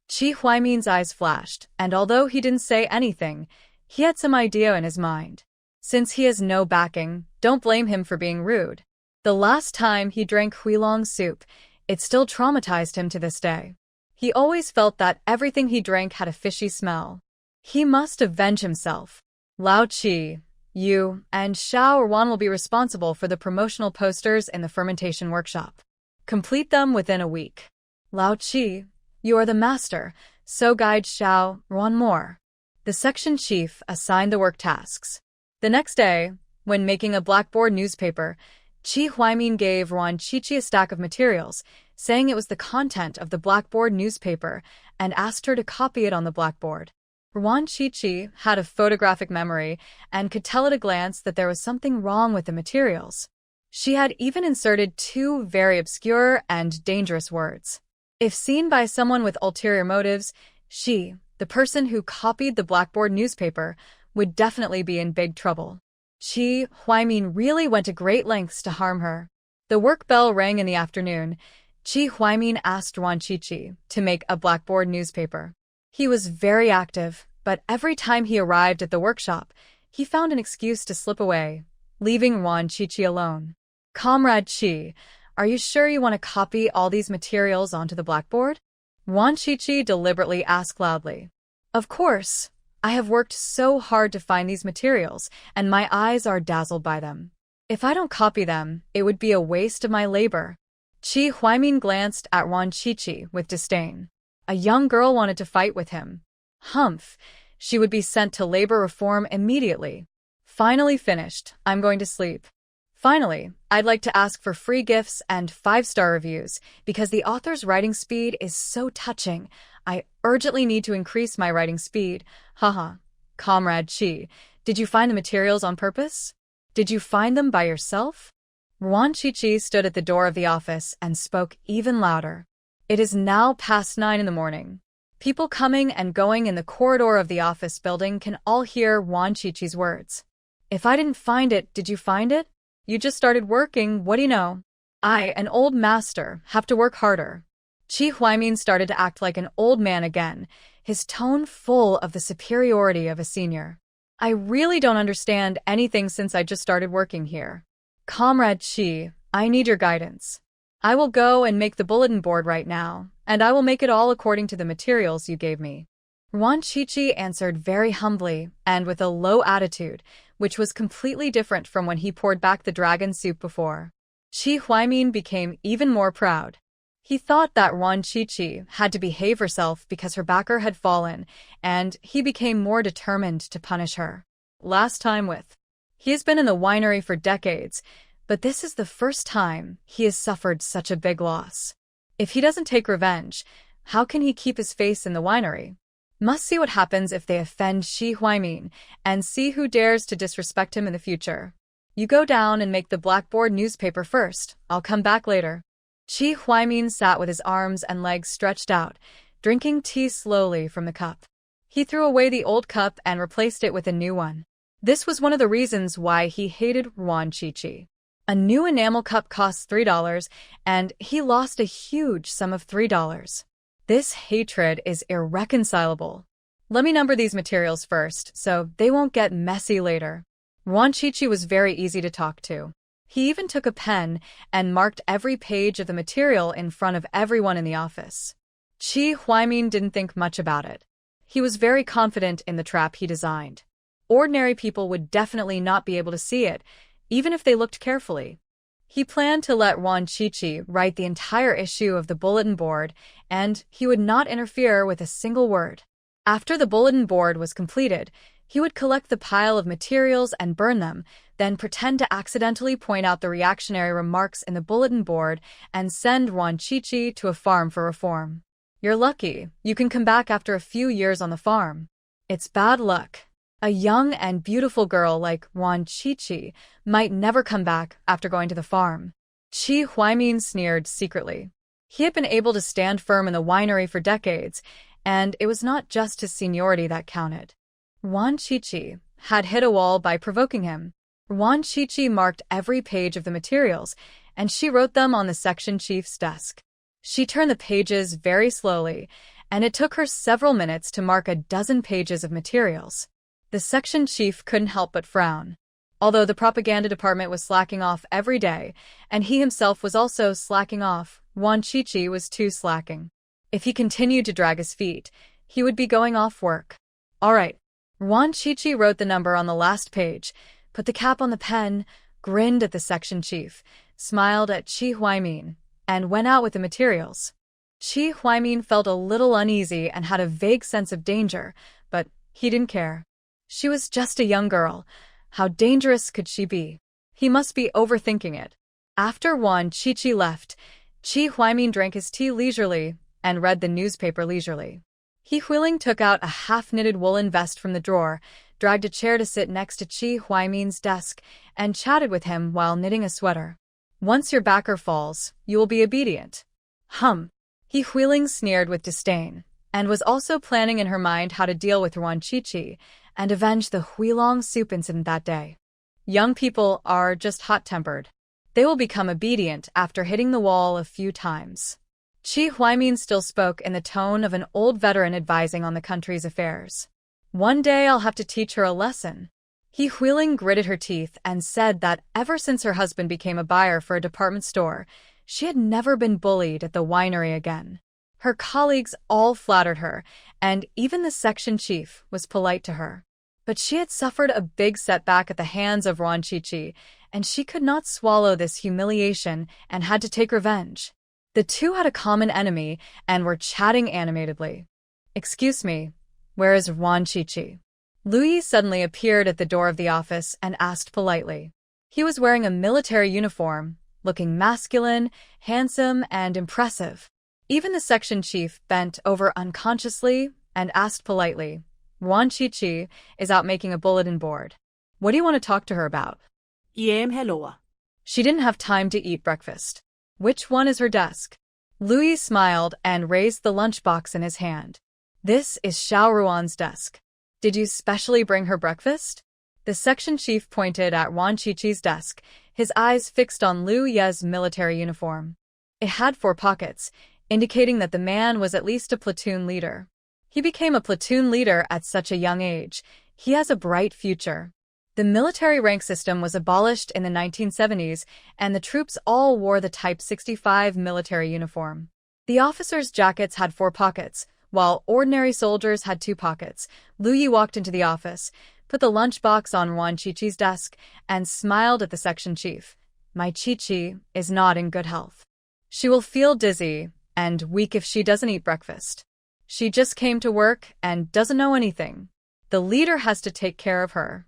Qi Huaimin's eyes flashed, and although he didn't say anything, he had some idea in his mind. Since he has no backing, don't blame him for being rude. The last time he drank huilong soup, it still traumatized him to this day. He always felt that everything he drank had a fishy smell. He must avenge himself. Lao Qi, you and Xiao Wan will be responsible for the promotional posters in the fermentation workshop. Complete them within a week. Lao Qi, you are the master, so guide Xiao Wan more. The section chief assigned the work tasks. The next day, when making a blackboard newspaper, Qi Huaimin gave Wan Qiqi a stack of materials, saying it was the content of the blackboard newspaper, and asked her to copy it on the blackboard. Wan Qiqi had a photographic memory and could tell at a glance that there was something wrong with the materials. She had even inserted 2 very obscure and dangerous words. If seen by someone with ulterior motives, she, the person who copied the blackboard newspaper, would definitely be in big trouble. Qi Huaimin really went to great lengths to harm her. The work bell rang in the afternoon. Qi Huaimin asked Wan Qiqi to make a blackboard newspaper. He was very active, But every time he arrived at the workshop, he found an excuse to slip away, leaving Wan Qiqi alone. Comrade Qi, are you sure you want to copy all these materials onto the blackboard? Wan Qiqi deliberately asked loudly. Of course. I have worked so hard to find these materials, and my eyes are dazzled by them. If I don't copy them, it would be a waste of my labor. Qi Huaimin glanced at Wan Qiqi with disdain. A young girl wanted to fight with him. Humph, she would be sent to labor reform immediately. Finally finished, I'm going to sleep. Finally, I'd like to ask for free gifts and 5-star reviews, because the author's writing speed is so touching. I urgently need to increase my writing speed. Haha. Comrade Qi, did you find the materials on purpose? Did you find them by yourself? Wan Qiqi stood at the door of the office and spoke even louder. It is now past 9 in the morning. People coming and going in the corridor of the office building can all hear Wan Qiqi's words. If I didn't find it, did you find it? You just started working, what do you know? I, an old master, have to work harder. Qi Huaimin started to act like an old man again, his tone full of the superiority of a senior. I really don't understand anything since I just started working here. Comrade Qi, I need your guidance. I will go and make the bulletin board right now, and I will make it all according to the materials you gave me. Wan Qiqi answered very humbly and with a low attitude, which was completely different from when he poured back the dragon soup before. Qi Huaimin became even more proud. He thought that Wan Qiqi had to behave herself because her backer had fallen, and he became more determined to punish her. Last time with. He has been in the winery for decades, but this is the first time he has suffered such a big loss. If he doesn't take revenge, how can he keep his face in the winery? Must see what happens if they offend Qi Huaimin, and see who dares to disrespect him in the future. You go down and make the blackboard newspaper first. I'll come back later. Qi Huaimin sat with his arms and legs stretched out, drinking tea slowly from the cup. He threw away the old cup and replaced it with a new one. This was one of the reasons why he hated Wan Qiqi. A new enamel cup costs $3, and he lost a huge sum of $3. This hatred is irreconcilable. Let me number these materials first, so they won't get messy later. Wan Qiqi was very easy to talk to. He even took a pen and marked every page of the material in front of everyone in the office. Qi Huaimin didn't think much about it. He was very confident in the trap he designed. Ordinary people would definitely not be able to see it, even if they looked carefully. He planned to let Wan Qiqi write the entire issue of the bulletin board, and he would not interfere with a single word. After the bulletin board was completed, he would collect the pile of materials and burn them, then pretend to accidentally point out the reactionary remarks in the bulletin board and send Wan Qiqi to a farm for reform. You're lucky. You can come back after a few years on the farm. It's bad luck. A young and beautiful girl like Wan Qiqi might never come back after going to the farm. Qi Huaimin sneered secretly. He had been able to stand firm in the winery for decades, and it was not just his seniority that counted. Wan Qiqi had hit a wall by provoking him. Wan Qiqi marked every page of the materials, and she wrote them on the section chief's desk. She turned the pages very slowly, and it took her several minutes to mark a dozen pages of materials. The section chief couldn't help but frown. Although the propaganda department was slacking off every day, and he himself was also slacking off, Wan Qiqi was too slacking. If he continued to drag his feet, he would be going off work. All right. Wan Qiqi wrote the number on the last page, put the cap on the pen, grinned at the section chief, smiled at Qi Huaimin, and went out with the materials. Qi Huaimin felt a little uneasy and had a vague sense of danger, but he didn't care. She was just a young girl. How dangerous could she be? He must be overthinking it. After Wan Qiqi left, Qi Huaimin drank his tea leisurely and read the newspaper leisurely. He Huiling took out a half-knitted woolen vest from the drawer, dragged a chair to sit next to Qi Huaimin's desk, and chatted with him while knitting a sweater. Once your backer falls, you will be obedient. He Huiling sneered with disdain, and was also planning in her mind how to deal with Wan Qiqi and avenge the Huilong soup incident that day. Young people are just hot-tempered. They will become obedient after hitting the wall a few times. Qi Huaimin still spoke in the tone of an old veteran advising on the country's affairs. One day I'll have to teach her a lesson. He Huiling gritted her teeth and said that ever since her husband became a buyer for a department store, she had never been bullied at the winery again. Her colleagues all flattered her, and even the section chief was polite to her. But she had suffered a big setback at the hands of Ron Chi-Chi, and she could not swallow this humiliation and had to take revenge. The two had a common enemy and were chatting animatedly. "Excuse me, where is Ron Chi-Chi?" Louis suddenly appeared at the door of the office and asked politely. He was wearing a military uniform, looking masculine, handsome, and impressive. Even the section chief bent over unconsciously and asked politely, "Ron Chi-Chi is out making a bulletin board. What do you want to talk to her about?" Hello. She didn't have time to eat breakfast. Which one is her desk? Louis smiled and raised the lunchbox in his hand. This is Xiao Ruan's desk. Did you specially bring her breakfast? The section chief pointed at Wan Chi-Chi's desk, his eyes fixed on Liu Ye's military uniform. It had 4 pockets, indicating that the man was at least a platoon leader. He became a platoon leader at such a young age. He has a bright future. The military rank system was abolished in the 1970s, and the troops all wore the Type 65 military uniform. The officers' jackets had 4 pockets, while ordinary soldiers had 2 pockets. Liu Yi walked into the office, put the lunchbox on Wan Chi-Chi's desk, and smiled at the section chief. "My Chi-Chi is not in good health. She will feel dizzy and weak if she doesn't eat breakfast. She just came to work and doesn't know anything. The leader has to take care of her.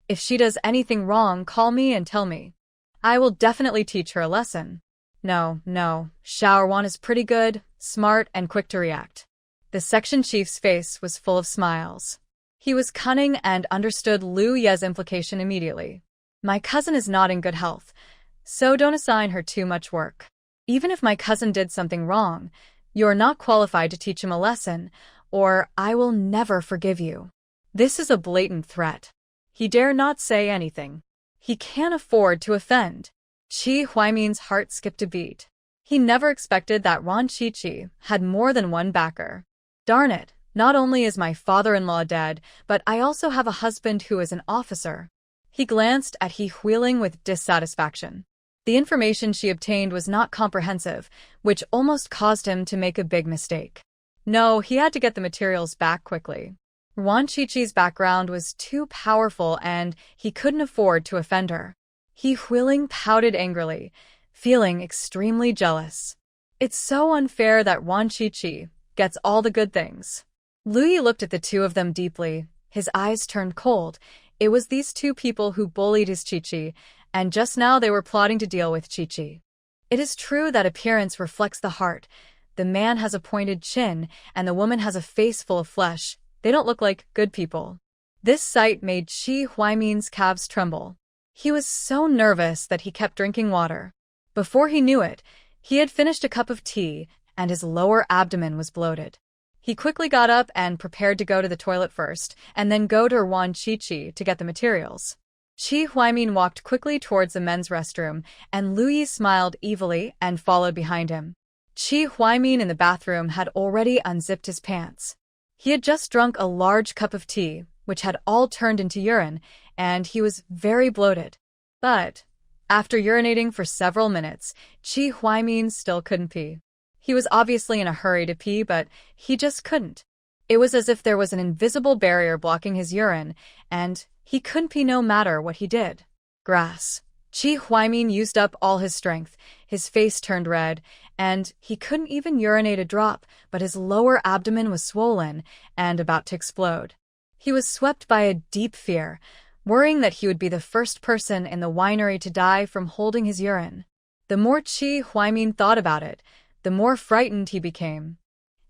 If she does anything wrong, call me and tell me. I will definitely teach her a lesson." No, Xiao Ruan is pretty good, smart, and quick to react. The section chief's face was full of smiles. He was cunning and understood Liu Ye's implication immediately. "My cousin is not in good health, so don't assign her too much work. Even if my cousin did something wrong, you're not qualified to teach him a lesson, or I will never forgive you." This is a blatant threat. He dare not say anything. He can't afford to offend. Qi Huaimin's heart skipped a beat. He never expected that Ron Chi-Chi had more than one backer. Darn it, not only is my father-in-law dead, but I also have a husband who is an officer. He glanced at He Huiling with dissatisfaction. The information she obtained was not comprehensive, which almost caused him to make a big mistake. No, he had to get the materials back quickly. Wan Chi-Chi's background was too powerful and he couldn't afford to offend her. He Huiling pouted angrily, feeling extremely jealous. It's so unfair that Wan Chi-Chi gets all the good things. Liu Yi looked at the two of them deeply, his eyes turned cold. It was these 2 people who bullied his Chi-Chi, and just now they were plotting to deal with Chi-Chi. It is true that appearance reflects the heart. The man has a pointed chin, and the woman has a face full of flesh. They don't look like good people. This sight made Qi Huaimin's calves tremble. He was so nervous that he kept drinking water. Before he knew it, he had finished a cup of tea, and his lower abdomen was bloated. He quickly got up and prepared to go to the toilet first, and then go to Wan Chi-Chi to get the materials. Qi Huaimin walked quickly towards the men's restroom, and Liu Yi smiled evilly and followed behind him. Qi Huaimin in the bathroom had already unzipped his pants. He had just drunk a large cup of tea, which had all turned into urine, and he was very bloated. But after urinating for several minutes, Qi Huaimin still couldn't pee. He was obviously in a hurry to pee, but he just couldn't. It was as if there was an invisible barrier blocking his urine, and he couldn't pee no matter what he did. Grass. Qi Huaimin used up all his strength, his face turned red, and he couldn't even urinate a drop, but his lower abdomen was swollen and about to explode. He was swept by a deep fear, worrying that he would be the first person in the winery to die from holding his urine. The more Qi Huaimin thought about it, the more frightened he became.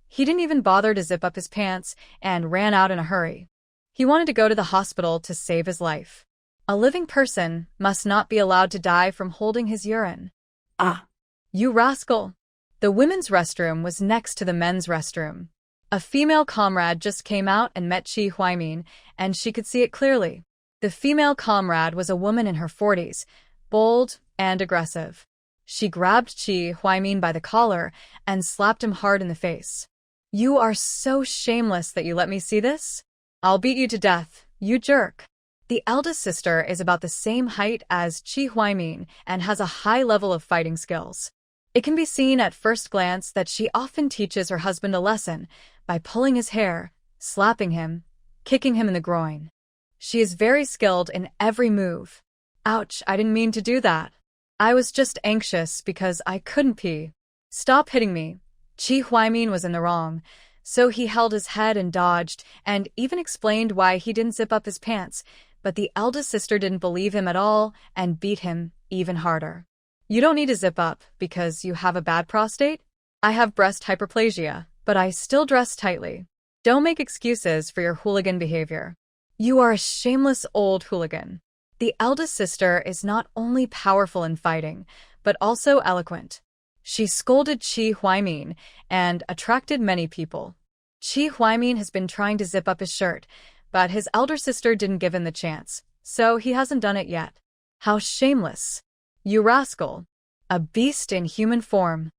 He didn't even bother to zip up his pants and ran out in a hurry. He wanted to go to the hospital to save his life. A living person must not be allowed to die from holding his urine. Ah. You rascal! The women's restroom was next to the men's restroom. A female comrade just came out and met Qi Huaimin, and she could see it clearly. The female comrade was a woman in her 40s, bold and aggressive. She grabbed Qi Huaimin by the collar and slapped him hard in the face. "You are so shameless that you let me see this? I'll beat you to death, you jerk. The eldest sister is about the same height as Chi Huaimin and has a high level of fighting skills. It can be seen at first glance that she often teaches her husband a lesson by pulling his hair, slapping him, kicking him in the groin. She is very skilled in every move. Ouch, I didn't mean to do that. I was just anxious because I couldn't pee. Stop hitting me. Chi Huaimin was in the wrong, so he held his head and dodged, and even explained why he didn't zip up his pants, but the eldest sister didn't believe him at all and beat him even harder. You don't need to zip up because you have a bad prostate? I have breast hyperplasia, but I still dress tightly. Don't make excuses for your hooligan behavior. You are a shameless old hooligan. The eldest sister is not only powerful in fighting, but also eloquent. She scolded Chi Huaimin and attracted many people. Chi Huaimin has been trying to zip up his shirt, but his elder sister didn't give him the chance, so he hasn't done it yet. How shameless. You rascal. A beast in human form.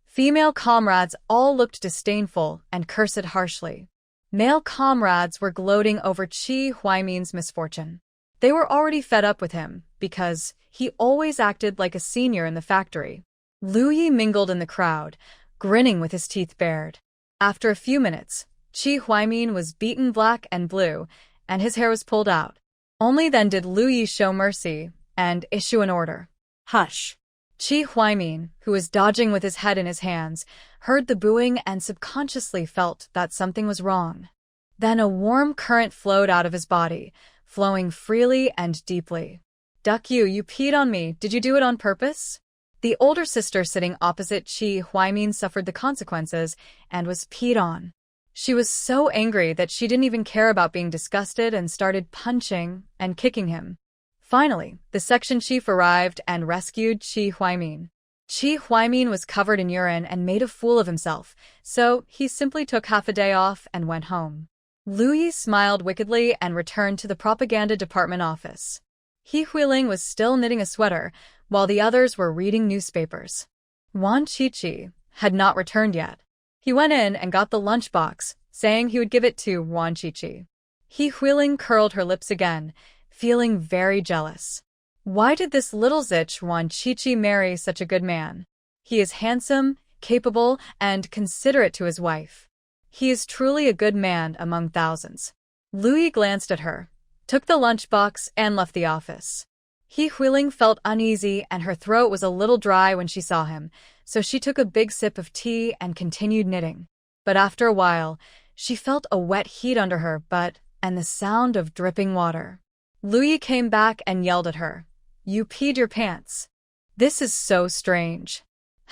Female comrades all looked disdainful and cursed harshly. Male comrades were gloating over Chi Huaimin's misfortune. They were already fed up with him because he always acted like a senior in the factory. Lu Yi mingled in the crowd, grinning with his teeth bared. After a few minutes, Chi Huaimin was beaten black and blue, and his hair was pulled out. Only then did Lu Yi show mercy and issue an order. Hush. Chi Huaimin, who was dodging with his head in his hands, heard the booing and subconsciously felt that something was wrong. Then a warm current flowed out of his body, flowing freely and deeply. Duck you peed on me. Did you do it on purpose? The older sister sitting opposite Chi Huaimin suffered the consequences and was peed on. She was so angry that she didn't even care about being disgusted and started punching and kicking him. Finally, the section chief arrived and rescued Chi Huaimin. Chi Huaimin was covered in urine and made a fool of himself, so he simply took half a day off and went home. Lu Yi smiled wickedly and returned to the propaganda department office. He Huiling was still knitting a sweater, while the others were reading newspapers. Wan Qiqi had not returned yet. He went in and got the lunchbox, saying he would give it to Wan Qiqi. He Huiling curled her lips again, feeling very jealous. Why did this little zitch Wan Qiqi marry such a good man? He is handsome, capable, and considerate to his wife. He is truly a good man among thousands. Lu Yi glanced at her, took the lunchbox, and left the office. He Huiling felt uneasy and her throat was a little dry when she saw him, so she took a big sip of tea and continued knitting. But after a while, she felt a wet heat under her butt and the sound of dripping water. Lu Yi came back and yelled at her. You peed your pants. This is so strange.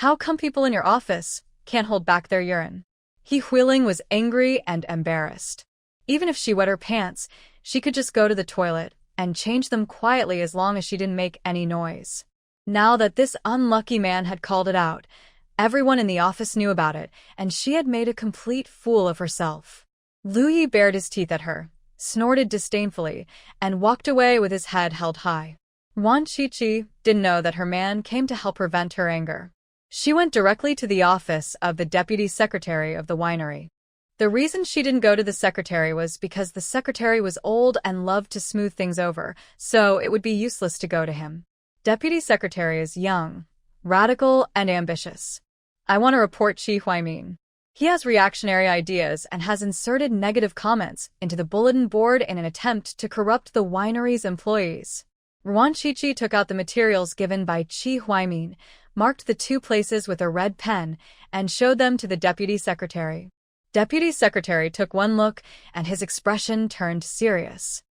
How come people in your office can't hold back their urine? He Huiling was angry and embarrassed. Even if she wet her pants, she could just go to the toilet and change them quietly as long as she didn't make any noise. Now that this unlucky man had called it out, everyone in the office knew about it, and she had made a complete fool of herself. Lu Yi bared his teeth at her, snorted disdainfully, and walked away with his head held high. Wan Qiqi didn't know that her man came to help her vent her anger. She went directly to the office of the deputy secretary of the winery. The reason she didn't go to the secretary was because the secretary was old and loved to smooth things over, so it would be useless to go to him. Deputy secretary is young, radical, and ambitious. I want to report Chi Huaimin. He has reactionary ideas and has inserted negative comments into the bulletin board in an attempt to corrupt the winery's employees. Wan Qiqi took out the materials given by Chi Huaimin, marked the two places with a red pen, and showed them to the deputy secretary. Deputy secretary took one look, and his expression turned serious.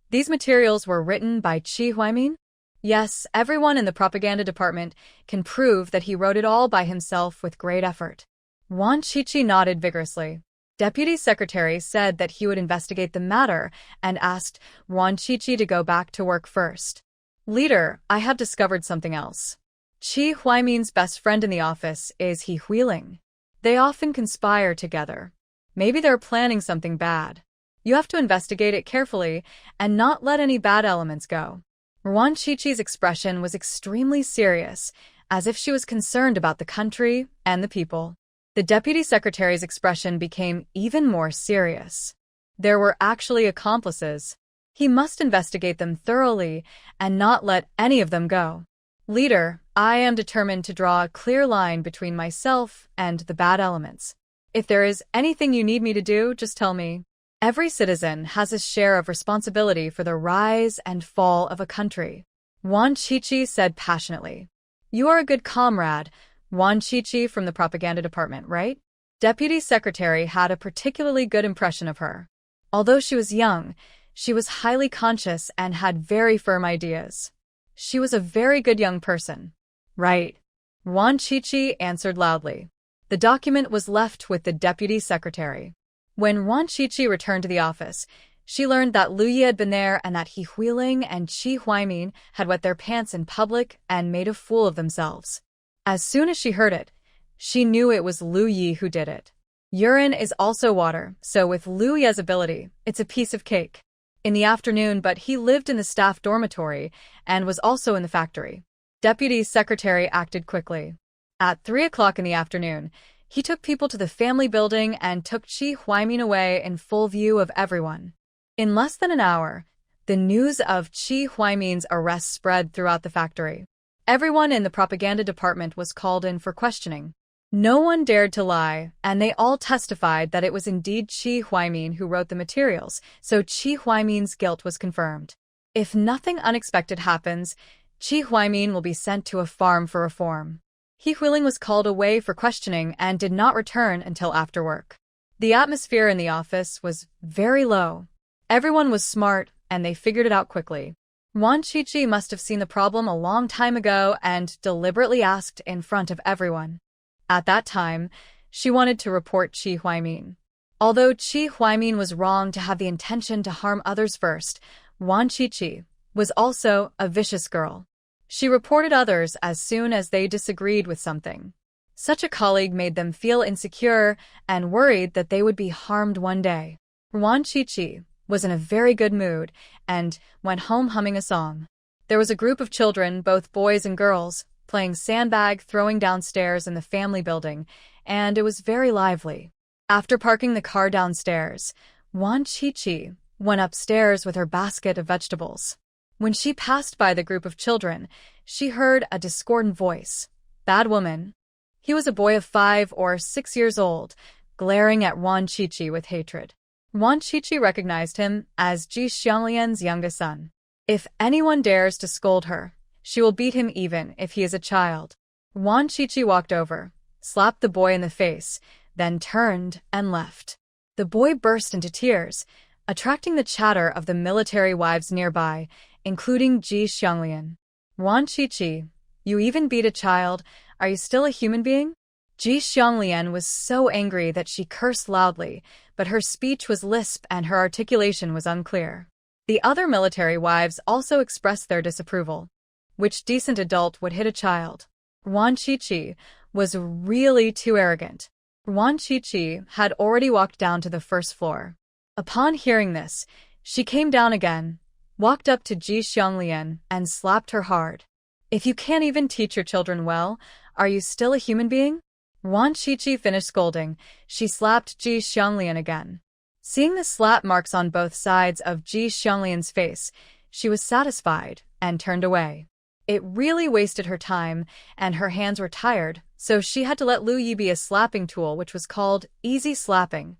These materials were written by Chi Huaimin? Yes, everyone in the propaganda department can prove that he wrote it all by himself with great effort. Wan Qiqi nodded vigorously. Deputy secretary said that he would investigate the matter and asked Wan Qiqi to go back to work first. Leader, I have discovered something else. Chi Huaimin's best friend in the office is He Huiling. They often conspire together. Maybe they're planning something bad. You have to investigate it carefully and not let any bad elements go. Wan Qiqi's expression was extremely serious, as if she was concerned about the country and the people. The deputy secretary's expression became even more serious. There were actually accomplices. He must investigate them thoroughly and not let any of them go. Leader, I am determined to draw a clear line between myself and the bad elements. If there is anything you need me to do, just tell me. Every citizen has his share of responsibility for the rise and fall of a country. Wan Chichi said passionately. You are a good comrade, Wan Chichi from the propaganda department, right? Deputy Secretary had a particularly good impression of her. Although she was young, she was highly conscious and had very firm ideas. She was a very good young person. Right. Wan Chichi answered loudly. The document was left with the Deputy Secretary. When Wan Chichi returned to the office, she learned that Lu Yi had been there and that He Huiling and Qi Huaimin had wet their pants in public and made a fool of themselves. As soon as she heard it, she knew it was Lu Yi who did it. Urine is also water, so with Lu Yi's ability, it's a piece of cake. In the afternoon, but he lived in the staff dormitory and was also in the factory. Deputy Secretary acted quickly. At 3 o'clock in the afternoon, he took people to the family building and took Qi Huaimin away in full view of everyone. In less than an hour, the news of Qi Huaimin's arrest spread throughout the factory. Everyone in the propaganda department was called in for questioning. No one dared to lie, and they all testified that it was indeed Qi Huaimin who wrote the materials, so Qi Huaimin's guilt was confirmed. If nothing unexpected happens, Qi Huaimin will be sent to a farm for reform. He Huiling was called away for questioning and did not return until after work. The atmosphere in the office was very low. Everyone was smart, and they figured it out quickly. Wan Chichi must have seen the problem a long time ago and deliberately asked in front of everyone. At that time, she wanted to report Qi Huaimin. Although Qi Huaimin was wrong to have the intention to harm others first, Wan Chichi was also a vicious girl. She reported others as soon as they disagreed with something. Such a colleague made them feel insecure and worried that they would be harmed one day. Wan Chichi was in a very good mood and went home humming a song. There was a group of children, both boys and girls, playing sandbag throwing downstairs in the family building, and it was very lively. After parking the car downstairs, Wan Chichi went upstairs with her basket of vegetables. When she passed by the group of children, she heard a discordant voice. Bad woman. He was a boy of 5 or 6 years old, glaring at Wan Chichi with hatred. Wan Chichi recognized him as Ji Xianglian's youngest son. If anyone dares to scold her, she will beat him even if he is a child. Wan Chichi walked over, slapped the boy in the face, then turned and left. The boy burst into tears, attracting the chatter of the military wives nearby, including Ji Xianglian. Wan Chichi, you even beat a child, are you still a human being? Ji Xianglian was so angry that she cursed loudly, but her speech was lisp and her articulation was unclear. The other military wives also expressed their disapproval. Which decent adult would hit a child? Wan Chichi was really too arrogant. Wan Chichi had already walked down to the first floor. Upon hearing this, she came down again, walked up to Ji Xianglian, and slapped her hard. If you can't even teach your children well, are you still a human being? Wan Chichi finished scolding. She slapped Ji Xianglian again. Seeing the slap marks on both sides of Ji Xianglian's face, she was satisfied and turned away. It really wasted her time, and her hands were tired, so she had to let Lu Yi be a slapping tool which was called easy slapping.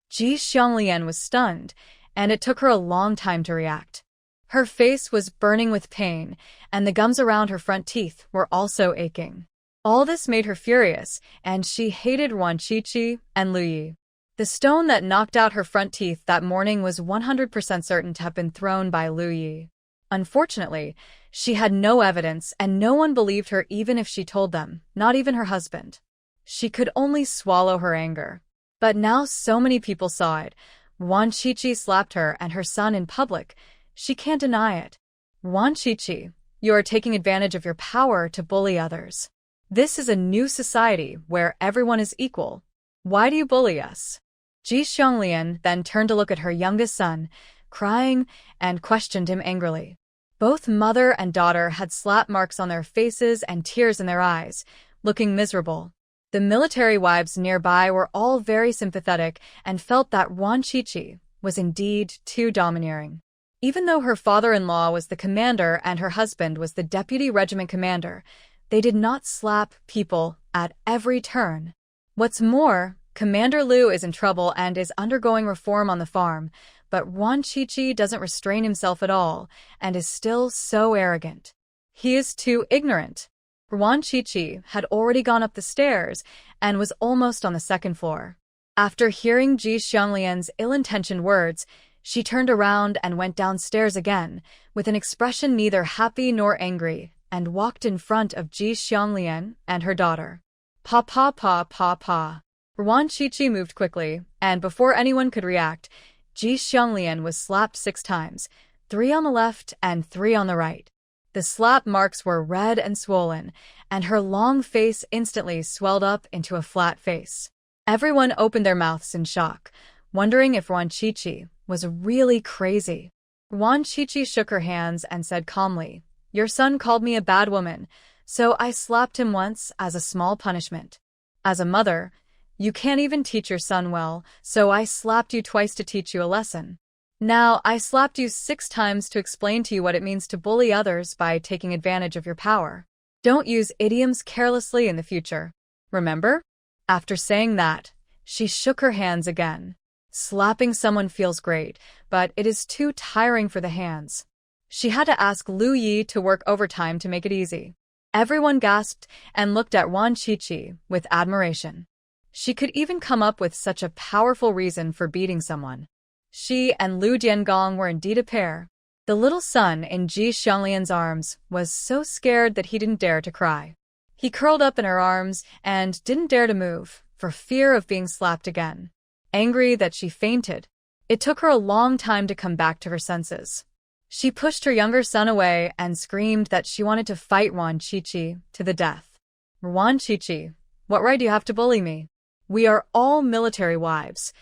Ji Xianglian was stunned, and it took her a long time to react. Her face was burning with pain, and the gums around her front teeth were also aching. All this made her furious, and she hated Wan Chichi and Lu Yi. The stone that knocked out her front teeth that morning was 100% certain to have been thrown by Lu Yi. Unfortunately, she had no evidence and no one believed her even if she told them, not even her husband. She could only swallow her anger. But now so many people saw it. Wan Chichi slapped her and her son in public. She can't deny it. Wan Chichi, you are taking advantage of your power to bully others. This is a new society where everyone is equal. Why do you bully us? Ji Xianglian then turned to look at her youngest son, crying, and questioned him angrily. Both mother and daughter had slap marks on their faces and tears in their eyes, looking miserable. The military wives nearby were all very sympathetic and felt that Wan Chichi was indeed too domineering. Even though her father-in-law was the commander and her husband was the deputy regiment commander, they did not slap people at every turn. What's more, Commander Lu is in trouble and is undergoing reform on the farm, but Wan Chi doesn't restrain himself at all and is still so arrogant. He is too ignorant. Wan Chi had already gone up the stairs and was almost on the second floor. After hearing Ji Xianglian's ill-intentioned words, she turned around and went downstairs again, with an expression neither happy nor angry, and walked in front of Ji Xianglian and her daughter. Pa pa pa pa pa. Wan Chi moved quickly, and before anyone could react, Ji Xianglian was slapped 6 times, 3 on the left and 3 on the right. The slap marks were red and swollen, and her long face instantly swelled up into a flat face. Everyone opened their mouths in shock, wondering if Wan Chi was really crazy. Wan Chi shook her hands and said calmly, "Your son called me a bad woman, so I slapped him once as a small punishment. As a mother, you can't even teach your son well, so I slapped you twice to teach you a lesson. Now, I slapped you 6 times to explain to you what it means to bully others by taking advantage of your power. Don't use idioms carelessly in the future. Remember?" After saying that, she shook her hands again. Slapping someone feels great, but it is too tiring for the hands. She had to ask Lu Yi to work overtime to make it easy. Everyone gasped and looked at Wan Chi with admiration. She could even come up with such a powerful reason for beating someone. She and Lu Jiangong were indeed a pair. The little son in Ji Xianglian's arms was so scared that he didn't dare to cry. He curled up in her arms and didn't dare to move, for fear of being slapped again. Angry that she fainted, it took her a long time to come back to her senses. She pushed her younger son away and screamed that she wanted to fight Wan Chi to the death. "Wan Chi, what right do you have to bully me? We are all military wives.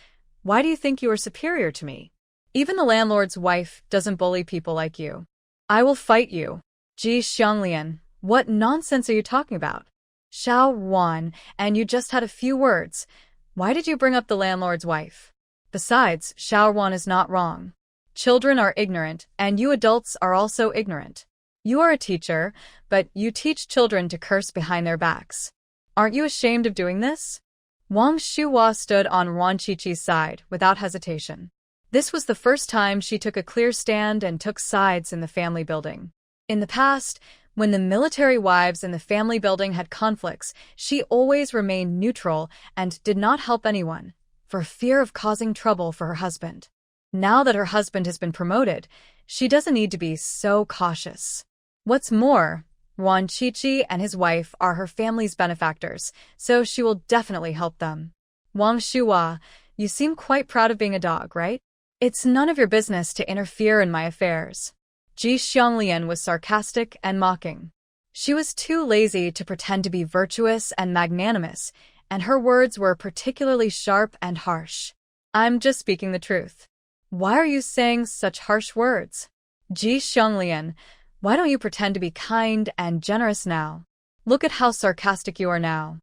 Why do you think you are superior to me? Even the landlord's wife doesn't bully people like you. I will fight you." "Ji Xianglian, what nonsense are you talking about? Xiao Wan, and you just had a few words. Why did you bring up the landlord's wife? Besides, Xiao Wan is not wrong. Children are ignorant, and you adults are also ignorant. You are a teacher, but you teach children to curse behind their backs. Aren't you ashamed of doing this?" Wang Shuhua stood on Wan Chi's side without hesitation. This was the first time she took a clear stand and took sides in the family building. In the past, when the military wives in the family building had conflicts, she always remained neutral and did not help anyone, for fear of causing trouble for her husband. Now that her husband has been promoted, she doesn't need to be so cautious. What's more, Wan Chi and his wife are her family's benefactors, so she will definitely help them. "Wang Shuhua, you seem quite proud of being a dog, right? It's none of your business to interfere in my affairs." Ji Xianglian was sarcastic and mocking. She was too lazy to pretend to be virtuous and magnanimous, and her words were particularly sharp and harsh. "I'm just speaking the truth. Why are you saying such harsh words? Ji Xianglian, why don't you pretend to be kind and generous now? Look at how sarcastic you are now.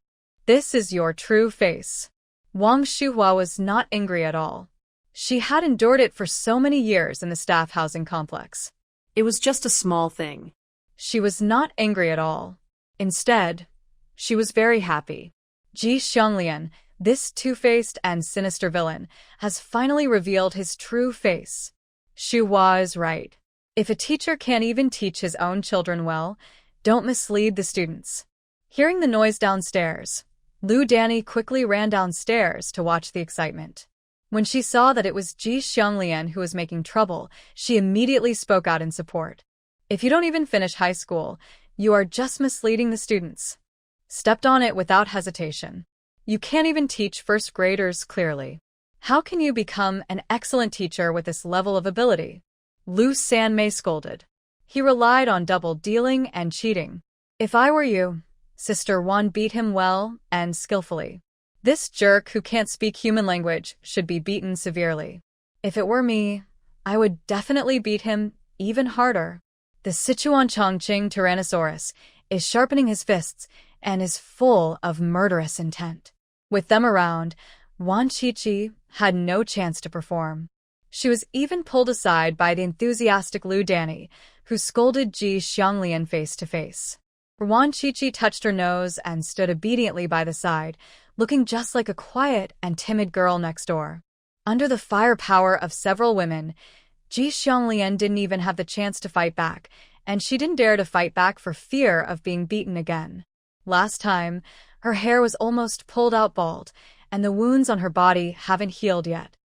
This is your true face." Wang Shuhua was not angry at all. She had endured it for so many years in the staff housing complex. It was just a small thing. She was not angry at all. Instead, she was very happy. Ji Xianglian, this two-faced and sinister villain, has finally revealed his true face. Shuhua is right. If a teacher can't even teach his own children well, don't mislead the students. Hearing the noise downstairs, Lu Danny quickly ran downstairs to watch the excitement. When she saw that it was Ji Xianglian who was making trouble, she immediately spoke out in support. "If you don't even finish high school, you are just misleading the students." Stepped on it without hesitation. "You can't even teach first graders clearly. How can you become an excellent teacher with this level of ability?" Lu Sanmei scolded. "He relied on double-dealing and cheating. If I were you, Sister Wan beat him well and skillfully. This jerk who can't speak human language should be beaten severely. If it were me, I would definitely beat him even harder." The Sichuan Chongqing Tyrannosaurus is sharpening his fists and is full of murderous intent. With them around, Wan Chi had no chance to perform. She was even pulled aside by the enthusiastic Lu Danny, who scolded Ji Xianglian face to face. Wan Qiqi touched her nose and stood obediently by the side, looking just like a quiet and timid girl next door. Under the firepower of several women, Ji Xianglian didn't even have the chance to fight back, and she didn't dare to fight back for fear of being beaten again. Last time, her hair was almost pulled out bald, and the wounds on her body haven't healed yet.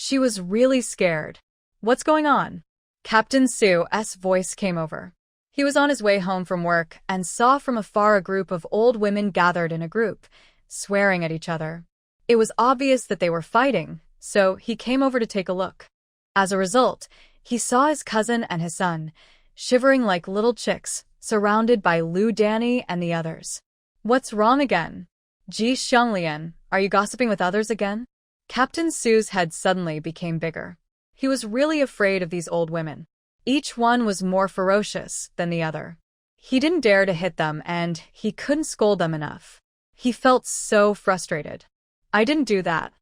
She was really scared. "What's going on?" Captain Su's voice came over. He was on his way home from work and saw from afar a group of old women gathered in a group, swearing at each other. It was obvious that they were fighting, so he came over to take a look. As a result, he saw his cousin and his son, shivering like little chicks, surrounded by Lu Danny and the others. "What's wrong again? Ji Xianglian, are you gossiping with others again?" Captain Su's head suddenly became bigger. He was really afraid of these old women. Each one was more ferocious than the other. He didn't dare to hit them, and he couldn't scold them enough. He felt so frustrated. "I didn't do that.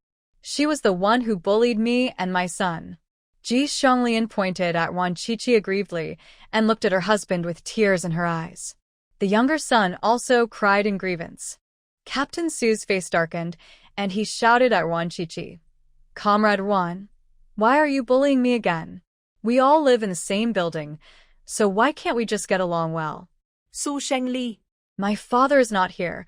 She was the one who bullied me and my son." Ji Xianglian pointed at Wan Qiqi aggrievedly and looked at her husband with tears in her eyes. The younger son also cried in grievance. Captain Su's face darkened, and he shouted at Wan Qiqi, "Comrade Wan, why are you bullying me again? We all live in the same building, so why can't we just get along well?" Su Shengli. "My father is not here.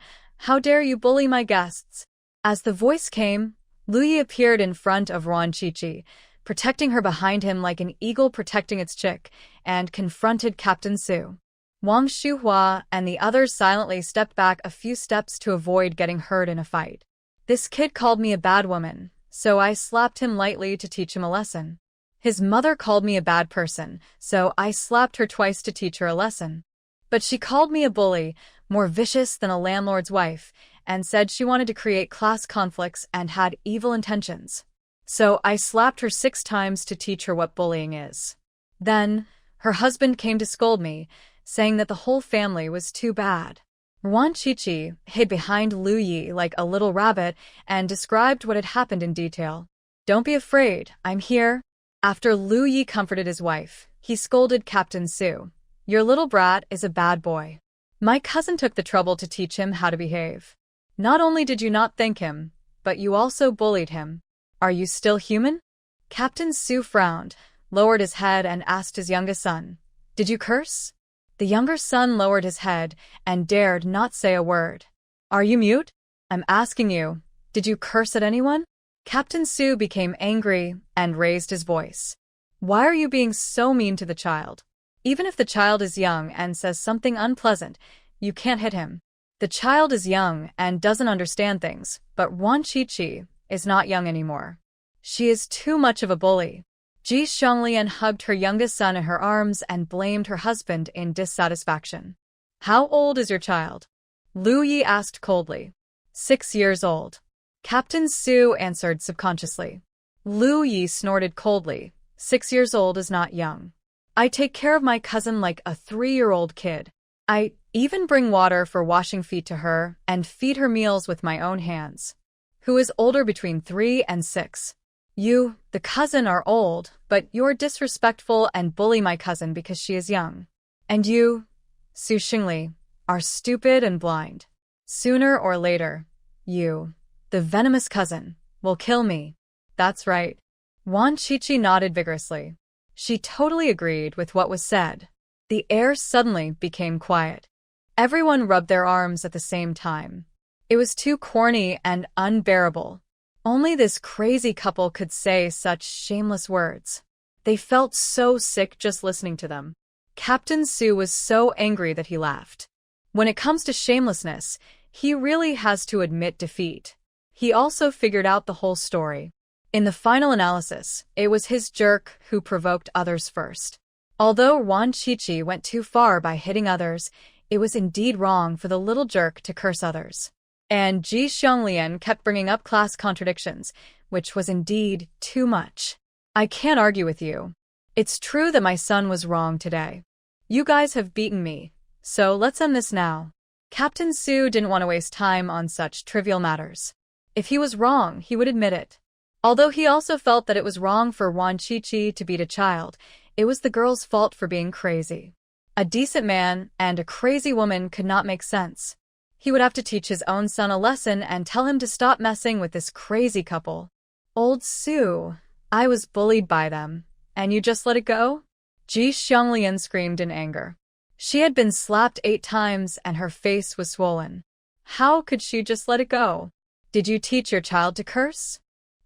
How dare you bully my guests?" As the voice came, Lu Yi appeared in front of Wan Qiqi, protecting her behind him like an eagle protecting its chick, and confronted Captain Su. Wang Shuhua and the others silently stepped back a few steps to avoid getting hurt in a fight. "This kid called me a bad woman, so I slapped him lightly to teach him a lesson. His mother called me a bad person, so I slapped her twice to teach her a lesson. But she called me a bully, more vicious than a landlord's wife, and said she wanted to create class conflicts and had evil intentions. So I slapped her 6 times to teach her what bullying is. Then, her husband came to scold me, saying that the whole family was too bad." Wan Qiqi hid behind Lu Yi like a little rabbit and described what had happened in detail. "Don't be afraid, I'm here." After Lu Yi comforted his wife, he scolded Captain Su. "Your little brat is a bad boy. My cousin took the trouble to teach him how to behave. Not only did you not thank him, but you also bullied him. Are you still human?" Captain Su frowned, lowered his head and asked his youngest son, "Did you curse?" The younger son lowered his head and dared not say a word. "Are you mute? I'm asking you, did you curse at anyone?" Captain Su became angry and raised his voice. "Why are you being so mean to the child? Even if the child is young and says something unpleasant, you can't hit him. The child is young and doesn't understand things, but Wan Qiqi is not young anymore. She is too much of a bully." Ji Xianglian hugged her youngest son in her arms and blamed her husband in dissatisfaction. "How old is your child?" Lu Yi asked coldly. 6 years old. Captain Su answered subconsciously. Lu Yi snorted coldly. 6 years old is not young. I take care of my cousin like a 3-year-old kid. I even bring water for washing feet to her and feed her meals with my own hands. Who is older between 3 and 6? You, the cousin, are old, but you're disrespectful and bully my cousin because she is young. And you, Su Xingli, are stupid and blind. Sooner or later, you, the venomous cousin, will kill me. That's right. Wan Qiqi nodded vigorously. She totally agreed with what was said. The air suddenly became quiet. Everyone rubbed their arms at the same time. It was too corny and unbearable. Only this crazy couple could say such shameless words. They felt so sick just listening to them. Captain Su was so angry that he laughed. When it comes to shamelessness, he really has to admit defeat. He also figured out the whole story. In the final analysis, it was his jerk who provoked others first. Although Wan Qiqi went too far by hitting others, it was indeed wrong for the little jerk to curse others. And Ji Xianglian kept bringing up class contradictions, which was indeed too much. I can't argue with you. It's true that my son was wrong today. You guys have beaten me, so let's end this now. Captain Su didn't want to waste time on such trivial matters. If he was wrong, he would admit it. Although he also felt that it was wrong for Wan Qiqi to beat a child, it was the girl's fault for being crazy. A decent man and a crazy woman could not make sense. He would have to teach his own son a lesson and tell him to stop messing with this crazy couple. Old Sue, I was bullied by them, and you just let it go? Ji Xianglian screamed in anger. She had been slapped 8 times and her face was swollen. How could she just let it go? Did you teach your child to curse?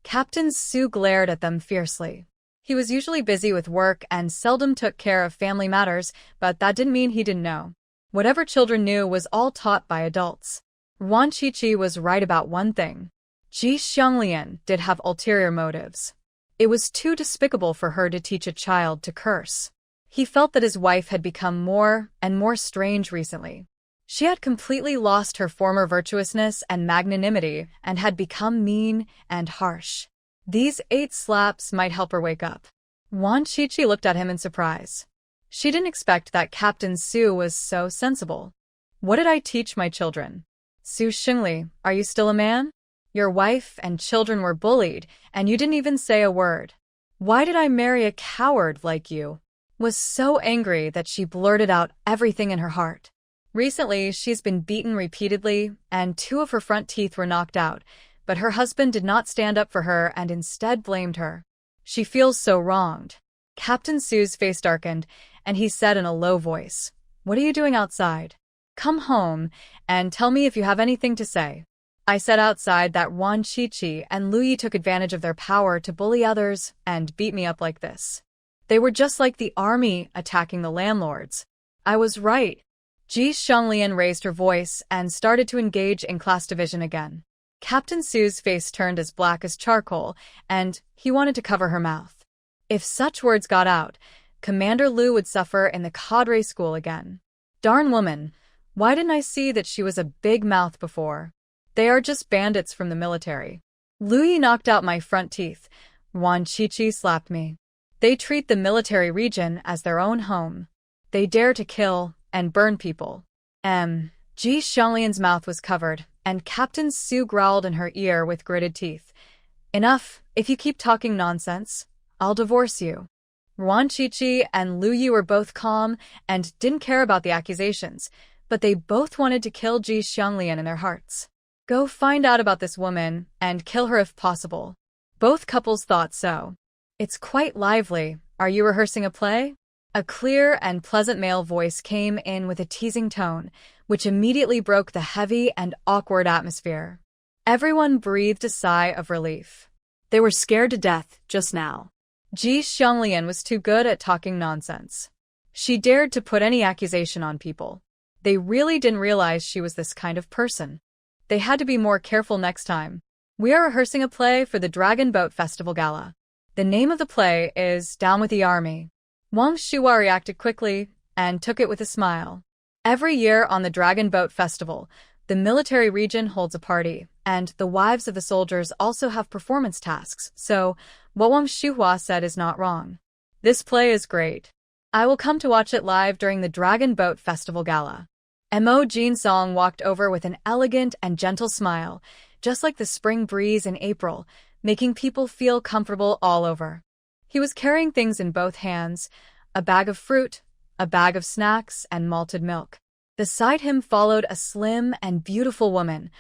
Captain Sue glared at them fiercely. He was usually busy with work and seldom took care of family matters, but that didn't mean he didn't know. Whatever children knew was all taught by adults. Wan Qiqi was right about one thing. Ji Xianglian did have ulterior motives. It was too despicable for her to teach a child to curse. He felt that his wife had become more and more strange recently. She had completely lost her former virtuousness and magnanimity and had become mean and harsh. These 8 slaps might help her wake up. Wan Qiqi looked at him in surprise. She didn't expect that Captain Sue was so sensible. What did I teach my children? Su Xingli, are you still a man? Your wife and children were bullied, and you didn't even say a word. Why did I marry a coward like you? Was so angry that she blurted out everything in her heart. Recently, she's been beaten repeatedly, and 2 of her front teeth were knocked out, but her husband did not stand up for her and instead blamed her. She feels so wronged. Captain Sue's face darkened, and he said in a low voice, "What are you doing outside? Come home and tell me if you have anything to say." I said outside that Wan Qiqi and Lu Yi took advantage of their power to bully others and beat me up like this. They were just like the army attacking the landlords. I was right. Ji Xianglian raised her voice and started to engage in class division again. Captain Sue's face turned as black as charcoal, and he wanted to cover her mouth. If such words got out, Commander Lu would suffer in the cadre school again. Darn woman, why didn't I see that she was a big mouth before? They are just bandits from the military. Lu Yi knocked out my front teeth. Wan Qiqi slapped me. They treat the military region as their own home. They dare to kill and burn people. Ji Xianglian's mouth was covered, and Captain Sue growled in her ear with gritted teeth. Enough, if you keep talking nonsense, I'll divorce you. Wan Qiqi and Lu Yi were both calm and didn't care about the accusations, but they both wanted to kill Ji Xianglian in their hearts. Go find out about this woman and kill her if possible. Both couples thought so. It's quite lively. Are you rehearsing a play? A clear and pleasant male voice came in with a teasing tone, which immediately broke the heavy and awkward atmosphere. Everyone breathed a sigh of relief. They were scared to death just now. Ji Xianglian was too good at talking nonsense. She dared to put any accusation on people. They really didn't realize she was this kind of person. They had to be more careful next time. We are rehearsing a play for the Dragon Boat Festival Gala. The name of the play is Down with the Army. Wang Shuhua reacted quickly and took it with a smile. Every year on the Dragon Boat Festival, the military region holds a party, and the wives of the soldiers also have performance tasks, so what Wang Shuhua said is not wrong. This play is great. I will come to watch it live during the Dragon Boat Festival Gala. Mo Jinsong walked over with an elegant and gentle smile, just like the spring breeze in April, making people feel comfortable all over. He was carrying things in both hands, a bag of fruit, a bag of snacks, and malted milk. Beside him followed a slim and beautiful woman,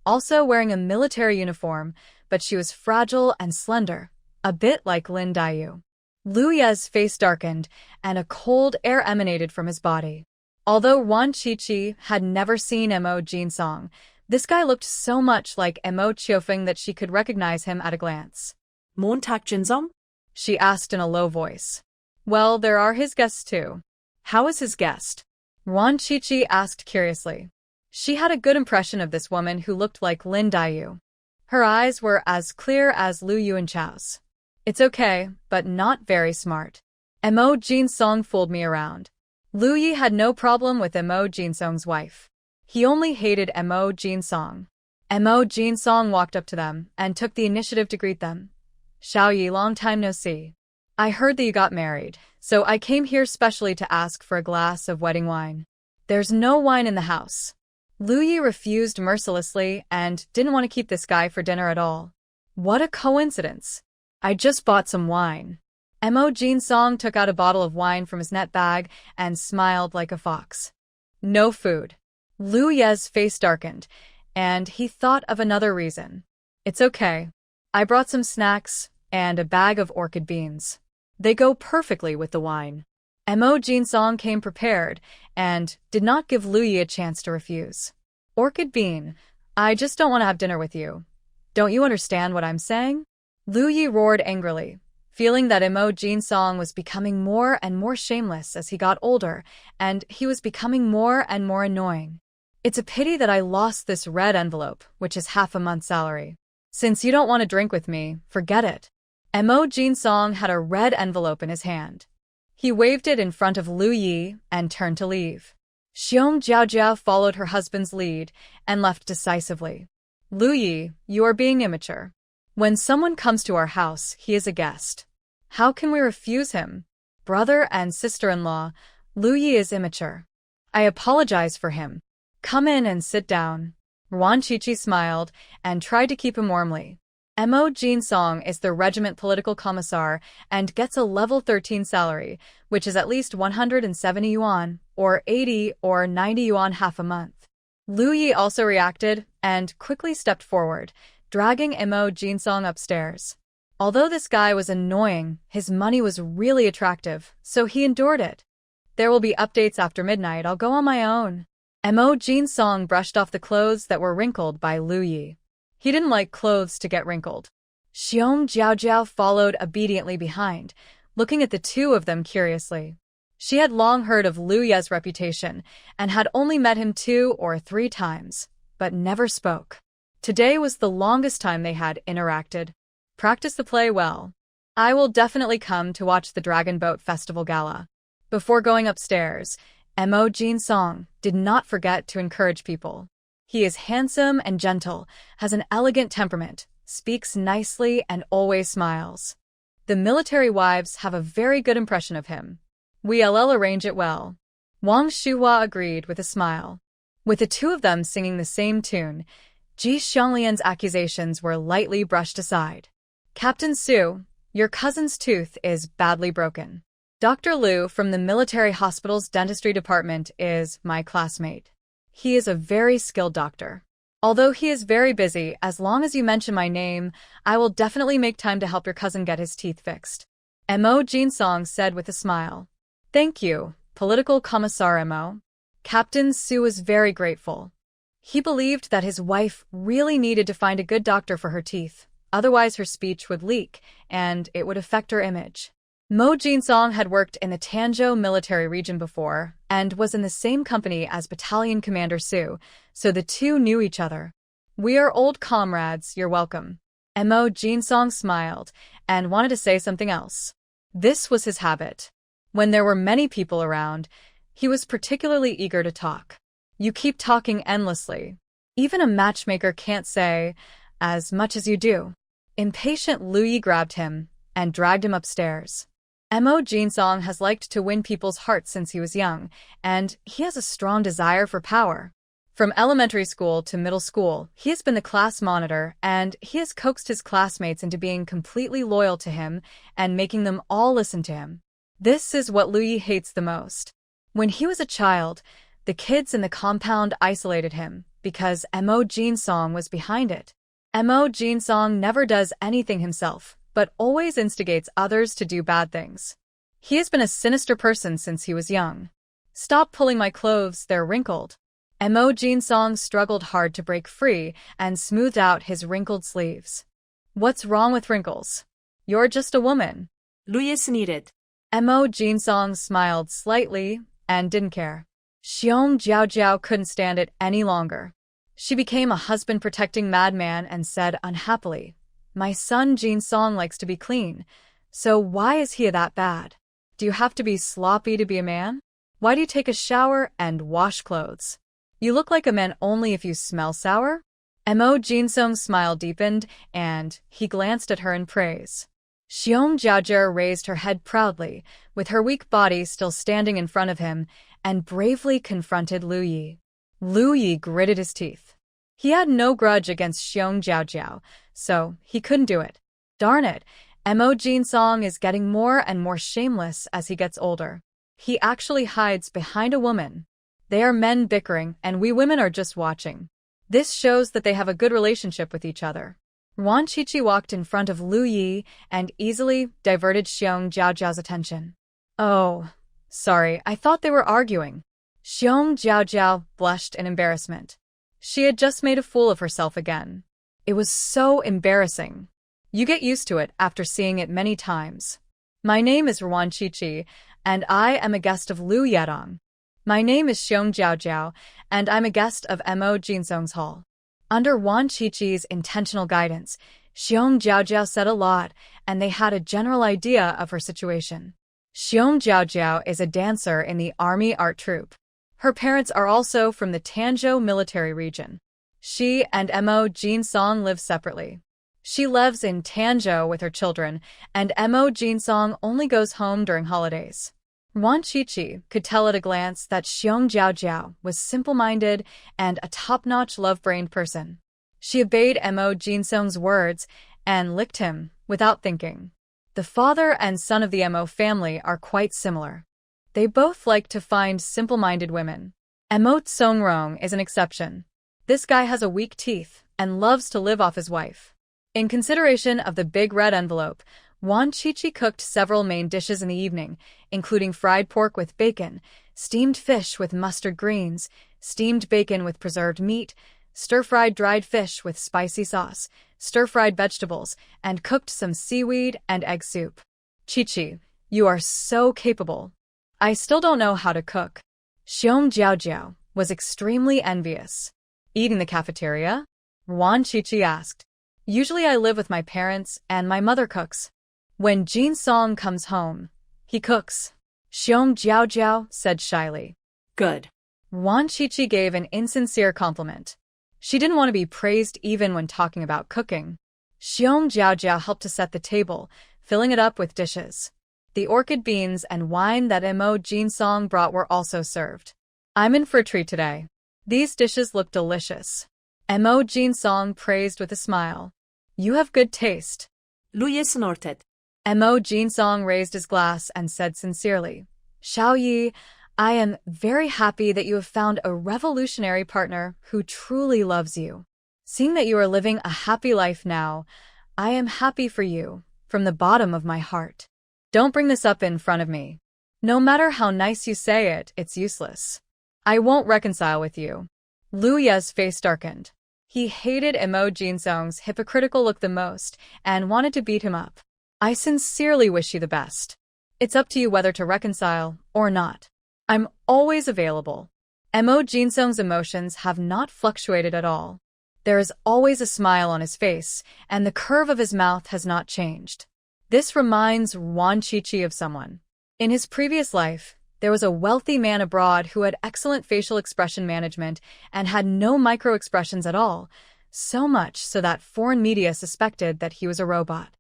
also wearing a military uniform, but she was fragile and slender, a bit like Lin Daiyu. Lu Ye's face darkened, and a cold air emanated from his body. Although Wan Qiqi had never seen Mo Jinsong, this guy looked so much like Mo Qiufeng that she could recognize him at a glance. Montak Jinsong? She asked in a low voice. Well, there are his guests too. How is his guest? Wan Qiqi asked curiously. She had a good impression of this woman who looked like Lin Daiyu. Her eyes were as clear as Lu Yuanchao's. It's okay, but not very smart. Mo Jinsong fooled me around. Lu Yi had no problem with Mo Jinsong's wife. He only hated Mo Jinsong. Mo Jinsong walked up to them and took the initiative to greet them. Xiao Yi, long time no see. I heard that you got married, so I came here specially to ask for a glass of wedding wine. There's no wine in the house. Lu Yi refused mercilessly and didn't want to keep this guy for dinner at all. What a coincidence. I just bought some wine. Mo Jin-song took out a bottle of wine from his net bag and smiled like a fox. No food. Lu Ye's face darkened, and he thought of another reason. It's okay. I brought some snacks and a bag of orchid beans. They go perfectly with the wine. Mo Jin-song came prepared and did not give Lu Yi a chance to refuse. Orchid bean, I just don't want to have dinner with you. Don't you understand what I'm saying? Lu Yi roared angrily, feeling that Mo Jin-song was becoming more and more shameless as he got older, and he was becoming more and more annoying. It's a pity that I lost this red envelope, which is half a month's salary. Since you don't want to drink with me, forget it. Mo Jin-song had a red envelope in his hand. He waved it in front of Lu Yi and turned to leave. Xiong Jiaojia followed her husband's lead and left decisively. Lu Yi, you are being immature. When someone comes to our house, he is a guest. How can we refuse him? Brother and sister-in-law, Lu Yi is immature. I apologize for him. Come in and sit down. Wan Qiqi smiled and tried to keep him warmly. Mo Jin-song is the regiment political commissar and gets a level 13 salary, which is at least 170 yuan, or 80 or 90 yuan half a month. Lu Yi also reacted and quickly stepped forward, dragging Mo Jin-song upstairs. Although this guy was annoying, his money was really attractive, so he endured it. There will be updates after midnight. I'll go on my own. Mo Jin-song brushed off the clothes that were wrinkled by Lu Yi. He didn't like clothes to get wrinkled. Xiong Jiaojiao followed obediently behind, looking at the two of them curiously. She had long heard of Lu Ye's reputation and had only met him 2 or 3 times, but never spoke. Today was the longest time they had interacted. Practice the play well. I will definitely come to watch the Dragon Boat Festival Gala. Before going upstairs, Mo Jin-song did not forget to encourage people. He is handsome and gentle, has an elegant temperament, speaks nicely, and always smiles. The military wives have a very good impression of him. We'll arrange it well. Wang Shuhua agreed with a smile. With the two of them singing the same tune, Ji Xianglian's accusations were lightly brushed aside. Captain Su, your cousin's tooth is badly broken. Dr. Liu from the military hospital's dentistry department is my classmate. He is a very skilled doctor. Although he is very busy, as long as you mention my name, I will definitely make time to help your cousin get his teeth fixed. Mo Jin-song said with a smile. Thank you, Political Commissar Mo. Captain Su was very grateful. He believed that his wife really needed to find a good doctor for her teeth, otherwise her speech would leak, and it would affect her image. Mo Jin-song had worked in the Tanzhou military region before and was in the same company as Battalion Commander Su, so the two knew each other. We are old comrades, you're welcome. Mo Jin-song smiled and wanted to say something else. This was his habit. When there were many people around, he was particularly eager to talk. You keep talking endlessly. Even a matchmaker can't say as much as you do. Impatient Lu Yi grabbed him and dragged him upstairs. Mo Jin-song has liked to win people's hearts since he was young, and he has a strong desire for power. From elementary school to middle school, he has been the class monitor, and he has coaxed his classmates into being completely loyal to him and making them all listen to him. This is what Lu Yi hates the most. When he was a child, the kids in the compound isolated him because Mo Jin-song was behind it. Mo Jin-song never does anything himself, but always instigates others to do bad things. He has been a sinister person since he was young. Stop pulling my clothes, they're wrinkled. Mo Jin-song struggled hard to break free and smoothed out his wrinkled sleeves. What's wrong with wrinkles? You're just a woman. Lu Yi sneered. Mo Jin-song smiled slightly and didn't care. Xiong Jiaojiao couldn't stand it any longer. She became a husband-protecting madman and said unhappily, My son Jin-song likes to be clean, so why is he that bad? Do you have to be sloppy to be a man? Why do you take a shower and wash clothes? You look like a man only if you smell sour? Mo Jin-song's smile deepened, and he glanced at her in praise. Xiong Jiaojia raised her head proudly, with her weak body still standing in front of him, and bravely confronted Lu Yi. Lu Yi gritted his teeth. He had no grudge against Xiong Jiaojia, so he couldn't do it. Darn it, Mo Jin-song is getting more and more shameless as he gets older. He actually hides behind a woman. They are men bickering, and we women are just watching. This shows that they have a good relationship with each other. Wan Qiqi walked in front of Lu Yi and easily diverted Xiong Jiaojiao's attention. Oh, sorry, I thought they were arguing. Xiong Jiaojiao blushed in embarrassment. She had just made a fool of herself again. It was so embarrassing. You get used to it after seeing it many times. My name is Wan Qiqi, and I am a guest of Lu Yedong. My name is Xiong Jiaojiao, and I'm a guest of Mo Jinsong's hall. Under Wan Qiqi's intentional guidance, Xiong Jiaojiao said a lot, and they had a general idea of her situation. Xiong Jiaojiao is a dancer in the army art troupe. Her parents are also from the Tanzhou military region. She and Mo Jinsong live separately. She lives in Tanzhou with her children, and Mo Jinsong only goes home during holidays. Wan Qiqi could tell at a glance that Xiong Jiaojiao was simple-minded and a top-notch love-brained person. She obeyed Mo Jinsong's words and licked him without thinking. The father and son of the Mo family are quite similar. They both like to find simple-minded women. Mo Tsongrong is an exception. This guy has a weak teeth and loves to live off his wife. In consideration of the big red envelope, Wan Qiqi cooked several main dishes in the evening, including fried pork with bacon, steamed fish with mustard greens, steamed bacon with preserved meat, stir-fried dried fish with spicy sauce, stir-fried vegetables, and cooked some seaweed and egg soup. Qiqi, you are so capable. I still don't know how to cook. Xiong Jiaojiao was extremely envious. Eating the cafeteria? Wan Qiqi asked. Usually I live with my parents and my mother cooks. When Jinsong comes home, he cooks. Xiong Jiaojiao said shyly. Good. Wan Qiqi gave an insincere compliment. She didn't want to be praised even when talking about cooking. Xiong Jiaojiao helped to set the table, filling it up with dishes. The orchid beans and wine that Mo Jinsong brought were also served. I'm in for a treat today. These dishes look delicious. Mo Jinsong praised with a smile. You have good taste. Lu Yi snorted. Mo Jinsong raised his glass and said sincerely, Xiao Yi, I am very happy that you have found a revolutionary partner who truly loves you. Seeing that you are living a happy life now, I am happy for you, from the bottom of my heart. Don't bring this up in front of me. No matter how nice you say it, it's useless. I won't reconcile with you. Lu Ye's face darkened. He hated Mo Jinsong's hypocritical look the most and wanted to beat him up. I sincerely wish you the best. It's up to you whether to reconcile or not. I'm always available. Mo Jinsong's emotions have not fluctuated at all. There is always a smile on his face, and the curve of his mouth has not changed. This reminds Wan Qiqi of someone. In his previous life, there was a wealthy man abroad who had excellent facial expression management and had no micro-expressions at all, so much so that foreign media suspected that he was a robot.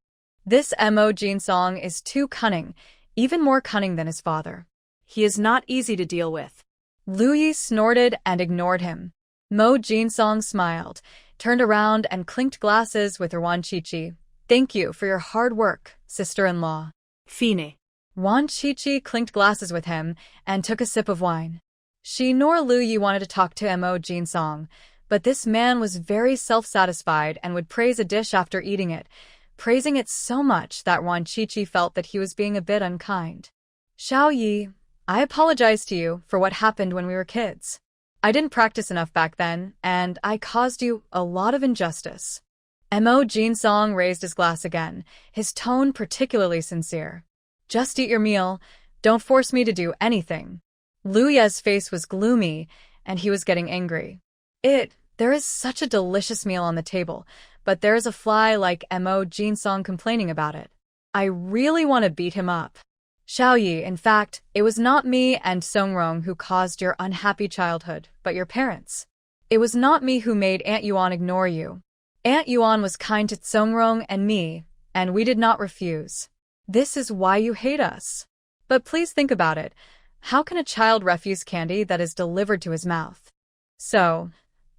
This Mo Jinsong is too cunning, even more cunning than his father. He is not easy to deal with. Lu Yi snorted and ignored him. Mo Jinsong smiled, turned around and clinked glasses with Wan Qiqi. Thank you for your hard work, sister-in-law. Fine. Wan Qiqi clinked glasses with him and took a sip of wine. She nor Lu Yi wanted to talk to Mo Jinsong, but this man was very self-satisfied and would praise a dish after eating it, praising it so much that Wan Qiqi felt that he was being a bit unkind. Xiao Yi, I apologize to you for what happened when we were kids. I didn't practice enough back then, and I caused you a lot of injustice. Mo Jinsong raised his glass again, his tone particularly sincere. Just eat your meal. Don't force me to do anything. Lu Ye's face was gloomy, and he was getting angry. There is such a delicious meal on the table, but there is a fly like Mo Jinsong complaining about it. I really want to beat him up. Xiao Yi, in fact, it was not me and Songrong who caused your unhappy childhood, but your parents. It was not me who made Aunt Yuan ignore you. Aunt Yuan was kind to Songrong and me, and we did not refuse. This is why you hate us. But please think about it. How can a child refuse candy that is delivered to his mouth? So,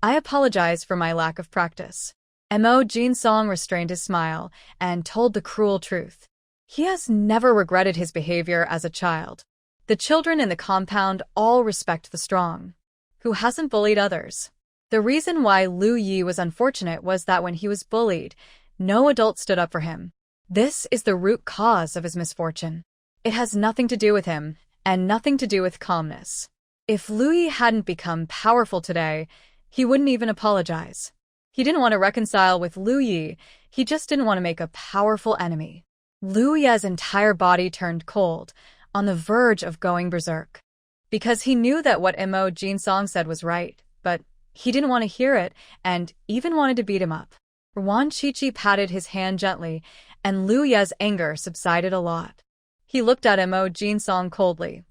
I apologize for my lack of practice. Mo Jinsong restrained his smile and told the cruel truth. He has never regretted his behavior as a child. The children in the compound all respect the strong. Who hasn't bullied others? The reason why Lu Yi was unfortunate was that when he was bullied, no adult stood up for him. This is the root cause of his misfortune. It has nothing to do with him, and nothing to do with calmness. If Lu Yi hadn't become powerful today, he wouldn't even apologize. He didn't want to reconcile with Lu Yi, he just didn't want to make a powerful enemy. Lu Yi's entire body turned cold, on the verge of going berserk. Because he knew that what Mo Jinsong said was right, but he didn't want to hear it, and even wanted to beat him up. Wan Qiqi patted his hand gently, and Lu Yi's anger subsided a lot. He looked at Mo Jinsong coldly.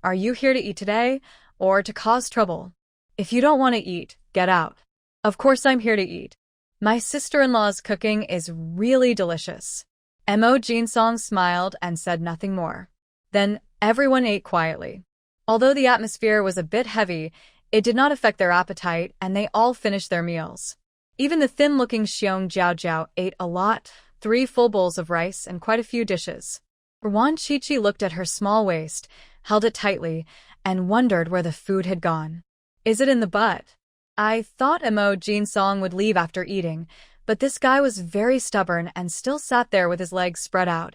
Are you here to eat today, or to cause trouble? If you don't want to eat, get out. Of course I'm here to eat. My sister-in-law's cooking is really delicious. Mo Jinsong smiled and said nothing more. Then everyone ate quietly. Although the atmosphere was a bit heavy, it did not affect their appetite, and they all finished their meals. Even the thin-looking Xiong Jiaojiao ate a lot, 3 full bowls of rice and quite a few dishes. Wan Qiqi looked at her small waist, held it tightly, and wondered where the food had gone. Is it in the butt? I thought Mo Jinsong would leave after eating, but this guy was very stubborn and still sat there with his legs spread out,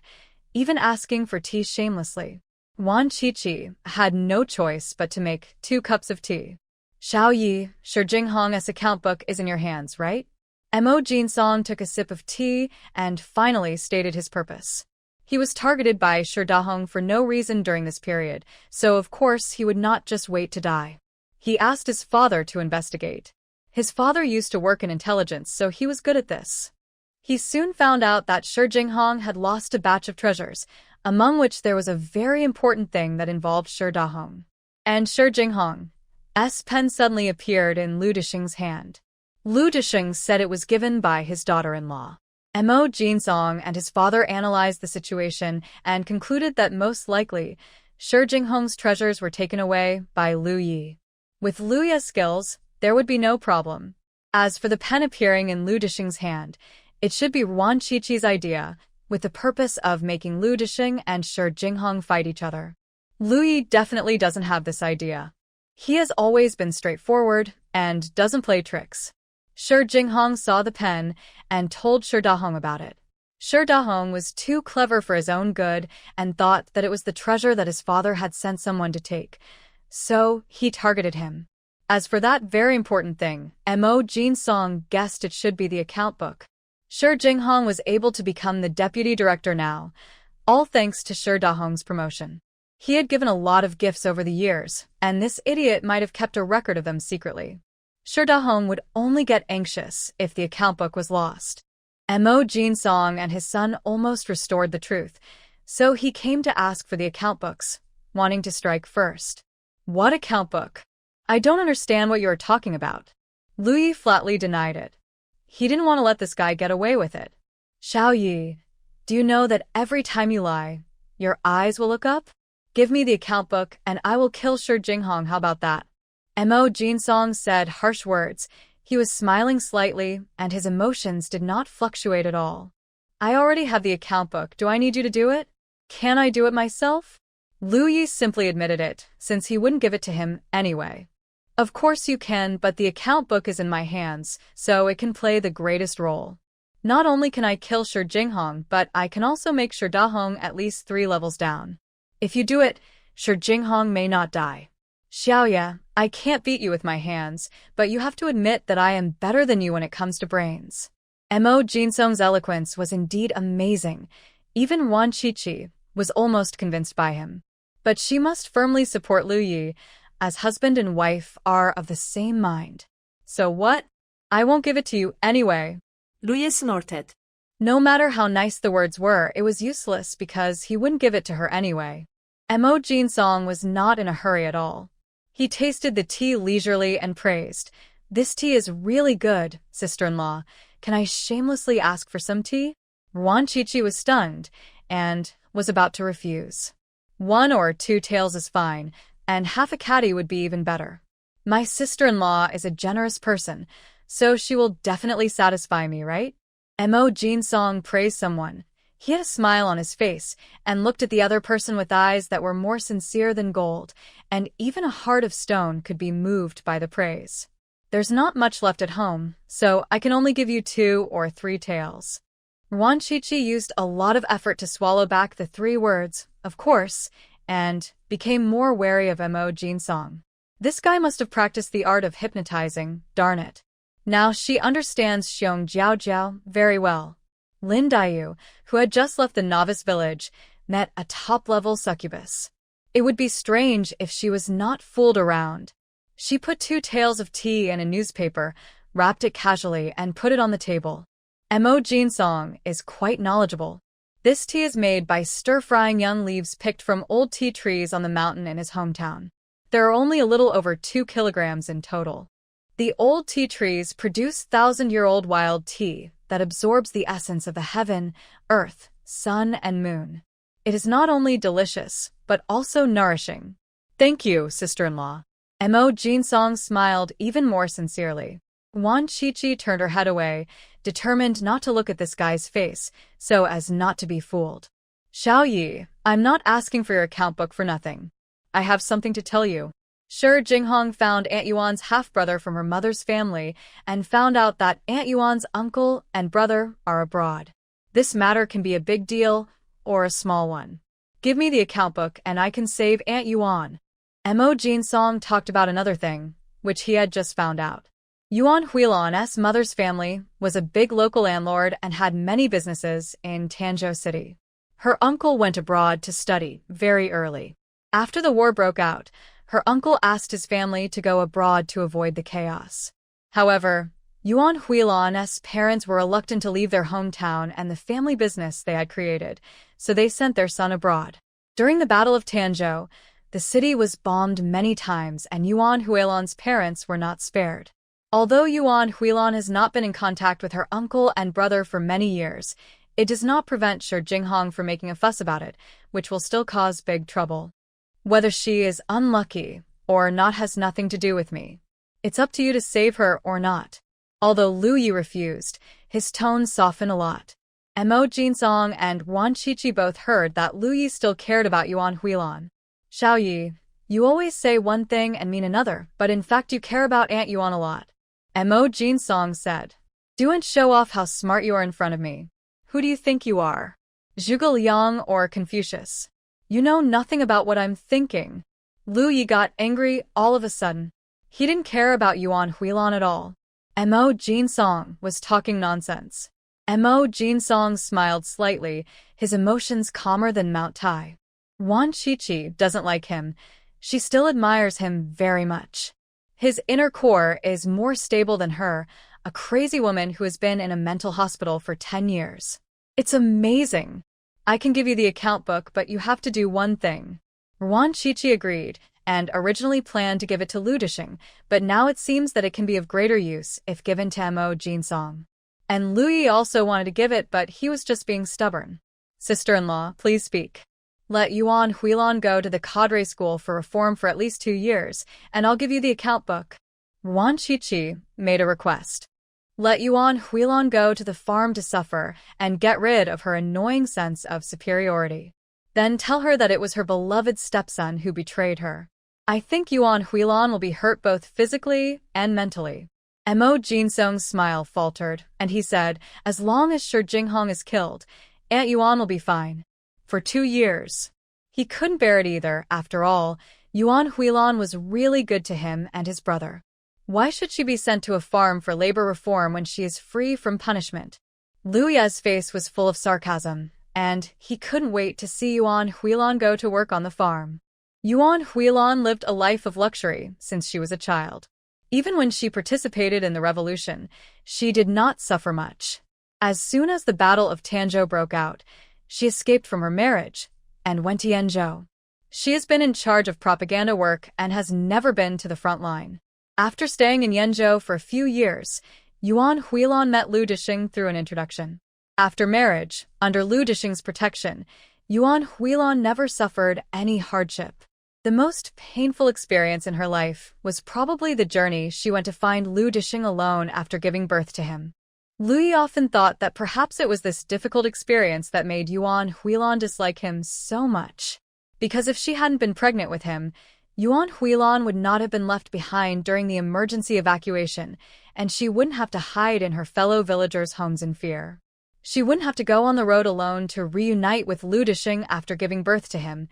even asking for tea shamelessly. Wan Qiqi had no choice but to make 2 cups of tea. Xiao Yi, Shi Jinghong's account book is in your hands, right? Mo Jinsong took a sip of tea and finally stated his purpose. He was targeted by Shi Dahong for no reason during this period, so of course he would not just wait to die. He asked his father to investigate. His father used to work in intelligence, so he was good at this. He soon found out that Shi Jinghong had lost a batch of treasures, among which there was a very important thing that involved Shi Dahong. And Shi Jinghong's pen suddenly appeared in Lu Disheng's hand. Lu Disheng said it was given by his daughter-in-law. Mo Jinsong and his father analyzed the situation and concluded that most likely, Shi Jinghong's treasures were taken away by Lu Yi. With Lu Yi's skills, there would be no problem. As for the pen appearing in Lu Disheng's hand, it should be Wan Qiqi's idea, with the purpose of making Lu Disheng and Shi Jinghong fight each other. Lu Yi definitely doesn't have this idea. He has always been straightforward and doesn't play tricks. Shi Jinghong saw the pen and told Shi Dahong about it. Shi Dahong was too clever for his own good and thought that it was the treasure that his father had sent someone to take. So he targeted him. As for that very important thing, Mo Jinsong guessed it should be the account book. Shi Jinghong was able to become the deputy director now, all thanks to Shi Dahong's promotion. He had given a lot of gifts over the years, and this idiot might have kept a record of them secretly. Shi Dahong would only get anxious if the account book was lost. Mo Jinsong and his son almost restored the truth, so he came to ask for the account books, wanting to strike first. What account book? I don't understand what you are talking about. Lu Yi flatly denied it. He didn't want to let this guy get away with it. Xiao Yi, do you know that every time you lie, your eyes will look up? Give me the account book and I will kill Shi Jinghong, how about that? Mo Jinsong said harsh words. He was smiling slightly, and his emotions did not fluctuate at all. I already have the account book, do I need you to do it? Can I do it myself? Lu Yi simply admitted it, since he wouldn't give it to him anyway. Of course you can, but the account book is in my hands, so it can play the greatest role. Not only can I kill Shi Jinghong, but I can also make Shi Dahong at least 3 levels down. If you do it, Shi Jinghong may not die. Xiaoya, I can't beat you with my hands, but you have to admit that I am better than you when it comes to brains. Mo Jinsong's eloquence was indeed amazing. Even Wan Qiqi was almost convinced by him. But she must firmly support Lu Yi, as husband and wife are of the same mind. So what? I won't give it to you anyway. Lu Yi snorted. No matter how nice the words were, it was useless because he wouldn't give it to her anyway. Mo Jinsong was not in a hurry at all. He tasted the tea leisurely and praised. This tea is really good, sister-in-law. Can I shamelessly ask for some tea? Wan Qiqi was stunned and was about to refuse. 1 or 2 taels is fine, and half a caddy would be even better. My sister-in-law is a generous person, so she will definitely satisfy me, right? Mo Jinsong praised someone. He had a smile on his face and looked at the other person with eyes that were more sincere than gold, and even a heart of stone could be moved by the praise. There's not much left at home, so I can only give you 2 or 3 taels. Wan Qiqi used a lot of effort to swallow back the 3 words, of course, and became more wary of Mo Jinsong. This guy must have practiced the art of hypnotizing, darn it. Now she understands Xiong Jiaojiao very well. Lin Daiyu, who had just left the novice village, met a top-level succubus. It would be strange if she was not fooled around. She put 2 taels of tea in a newspaper, wrapped it casually, and put it on the table. Mo Jinsong is quite knowledgeable. This tea is made by stir-frying young leaves picked from old tea trees on the mountain in his hometown. There are only a little over 2 kilograms in total. The old tea trees produce 1,000-year-old wild tea that absorbs the essence of the heaven, earth, sun, and moon. It is not only delicious, but also nourishing. Thank you, sister-in-law. Mo Jinsong smiled even more sincerely. Wan Qiqi turned her head away, determined not to look at this guy's face, so as not to be fooled. Xiao Yi, I'm not asking for your account book for nothing. I have something to tell you. Sure, Jinghong found Aunt Yuan's half-brother from her mother's family and found out that Aunt Yuan's uncle and brother are abroad. This matter can be a big deal or a small one. Give me the account book and I can save Aunt Yuan. Mo Jinsong talked about another thing, which he had just found out. Yuan Huilan's mother's family was a big local landlord and had many businesses in Tanzhou City. Her uncle went abroad to study very early. After the war broke out, her uncle asked his family to go abroad to avoid the chaos. However, Yuan Huilan's parents were reluctant to leave their hometown and the family business they had created, so they sent their son abroad. During the Battle of Tanzhou, the city was bombed many times and Yuan Huilan's parents were not spared. Although Yuan Huilan has not been in contact with her uncle and brother for many years, it does not prevent Shi Jinghong from making a fuss about it, which will still cause big trouble. Whether she is unlucky or not has nothing to do with me. It's up to you to save her or not. Although Lu Yi refused, his tone softened a lot. Mo Jinsong and Wan Qiqi both heard that Lu Yi still cared about Yuan Huilan. Xiao Yi, you always say one thing and mean another, but in fact you care about Aunt Yuan a lot. Mo Jinsong said. Don't show off how smart you are in front of me. Who do you think you are? Zhuge Liang or Confucius? You know nothing about what I'm thinking. Lu Yi got angry all of a sudden. He didn't care about Yuan Huilan at all. Mo Jinsong was talking nonsense. Mo Jinsong smiled slightly, his emotions calmer than Mount Tai. Wan Qiqi doesn't like him. She still admires him very much. His inner core is more stable than her, a crazy woman who has been in a mental hospital for 10 years. It's amazing. I can give you the account book, but you have to do one thing. Wan Qiqi agreed, and originally planned to give it to Lu Disheng, but now it seems that it can be of greater use if given to Mo Jinsong. And Lu Yi also wanted to give it, but he was just being stubborn. Sister-in-law, please speak. Let Yuan Huilan go to the cadre school for reform for at least 2 years, and I'll give you the account book. Wan Qiqi made a request. Let Yuan Huilan go to the farm to suffer and get rid of her annoying sense of superiority. Then tell her that it was her beloved stepson who betrayed her. I think Yuan Huilan will be hurt both physically and mentally. Mo Jinsong's smile faltered, and he said, as long as Shi Jinghong is killed, Aunt Yuan will be fine. For 2 years. He couldn't bear it either, after all. Yuan Huilan was really good to him and his brother. Why should she be sent to a farm for labor reform when she is free from punishment? Lu Ye's face was full of sarcasm, and he couldn't wait to see Yuan Huilan go to work on the farm. Yuan Huilan lived a life of luxury since she was a child. Even when she participated in the revolution, she did not suffer much. As soon as the Battle of Tanzhou broke out, she escaped from her marriage and went to Yenzhou. She has been in charge of propaganda work and has never been to the front line. After staying in Yenzhou for a few years, Yuan Huilan met Lu Disheng through an introduction. After marriage, under Lu Disheng's protection, Yuan Huilan never suffered any hardship. The most painful experience in her life was probably the journey she went to find Lu Dishing alone after giving birth to him. Lu Yi often thought that perhaps it was this difficult experience that made Yuan Huilan dislike him so much. Because if she hadn't been pregnant with him, Yuan Huilan would not have been left behind during the emergency evacuation, and she wouldn't have to hide in her fellow villagers' homes in fear. She wouldn't have to go on the road alone to reunite with Lu Dishing after giving birth to him,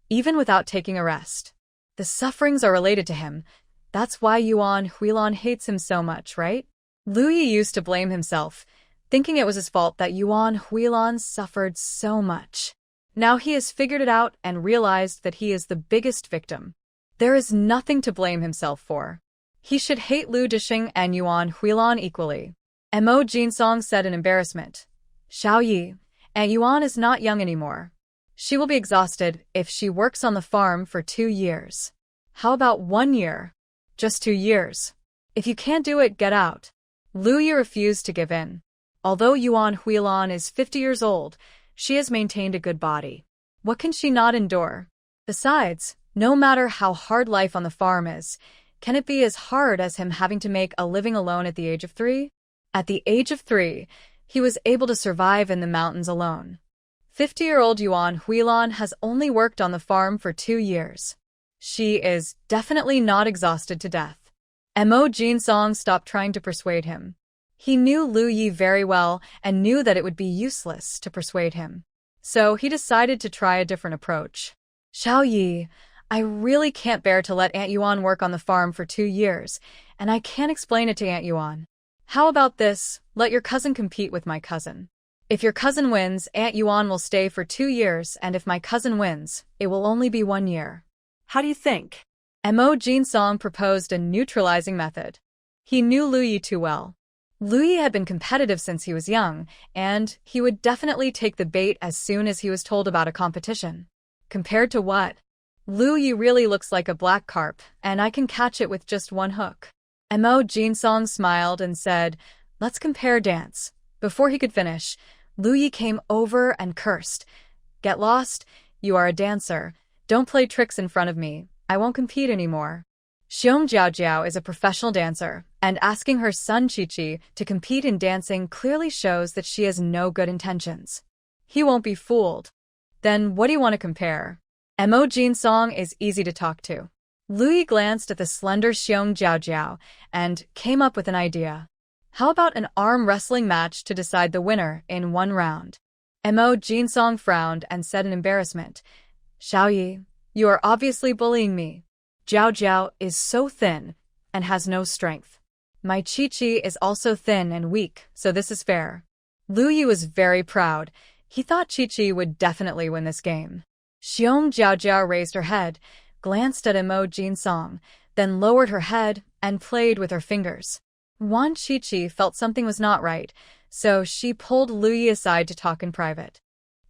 even without taking a rest. The sufferings are related to him. That's why Yuan Huilan hates him so much, right? Lu Yi used to blame himself, thinking it was his fault that Yuan Huilan suffered so much. Now he has figured it out and realized that he is the biggest victim. There is nothing to blame himself for. He should hate Lu Dishing and Yuan Huilan equally. Mo Jinsong said in embarrassment. Xiao Yi, Aunt Yuan is not young anymore. She will be exhausted if she works on the farm for 2 years. How about 1 year? Just 2 years. If you can't do it, get out. Lu Yi refused to give in. Although Yuan Huilan is 50 years old, she has maintained a good body. What can she not endure? Besides, no matter how hard life on the farm is, can it be as hard as him having to make a living alone at the age of 3? At the age of 3, he was able to survive in the mountains alone. 50-year-old Yuan Huilan has only worked on the farm for 2 years. She is definitely not exhausted to death. Mo Jinsong stopped trying to persuade him. He knew Lu Yi very well and knew that it would be useless to persuade him. So he decided to try a different approach. Xiao Yi, I really can't bear to let Aunt Yuan work on the farm for 2 years, and I can't explain it to Aunt Yuan. How about this? Let your cousin compete with my cousin. If your cousin wins, Aunt Yuan will stay for 2 years, and if my cousin wins, it will only be 1 year. How do you think? Mo Jinsong proposed a neutralizing method. He knew Lu Yi too well. Lu Yi had been competitive since he was young, and he would definitely take the bait as soon as he was told about a competition. Compared to what? Lu Yi really looks like a black carp, and I can catch it with just 1 hook. Mo Jinsong smiled and said, let's compare dance. Before he could finish, Lu Yi came over and cursed. Get lost? You are a dancer. Don't play tricks in front of me. I won't compete anymore. Xiong Jiaojiao is a professional dancer, and asking her son Qiqi to compete in dancing clearly shows that she has no good intentions. He won't be fooled. Then what do you want to compare? Mo Jinsong is easy to talk to. Lu Yi glanced at the slender Xiong Jiaojiao and came up with an idea. How about an arm wrestling match to decide the winner in 1 round? Mo Jinsong frowned and said in embarrassment, Xiao Yi, you are obviously bullying me. Jiao Jiao is so thin and has no strength. My Qiqi is also thin and weak, so this is fair. Lu Yi was very proud. He thought Qiqi would definitely win this game. Xiong Jiaojiao raised her head, glanced at Mo Jinsong, then lowered her head and played with her fingers. Wan Qiqi felt something was not right, so she pulled Lu Yi aside to talk in private.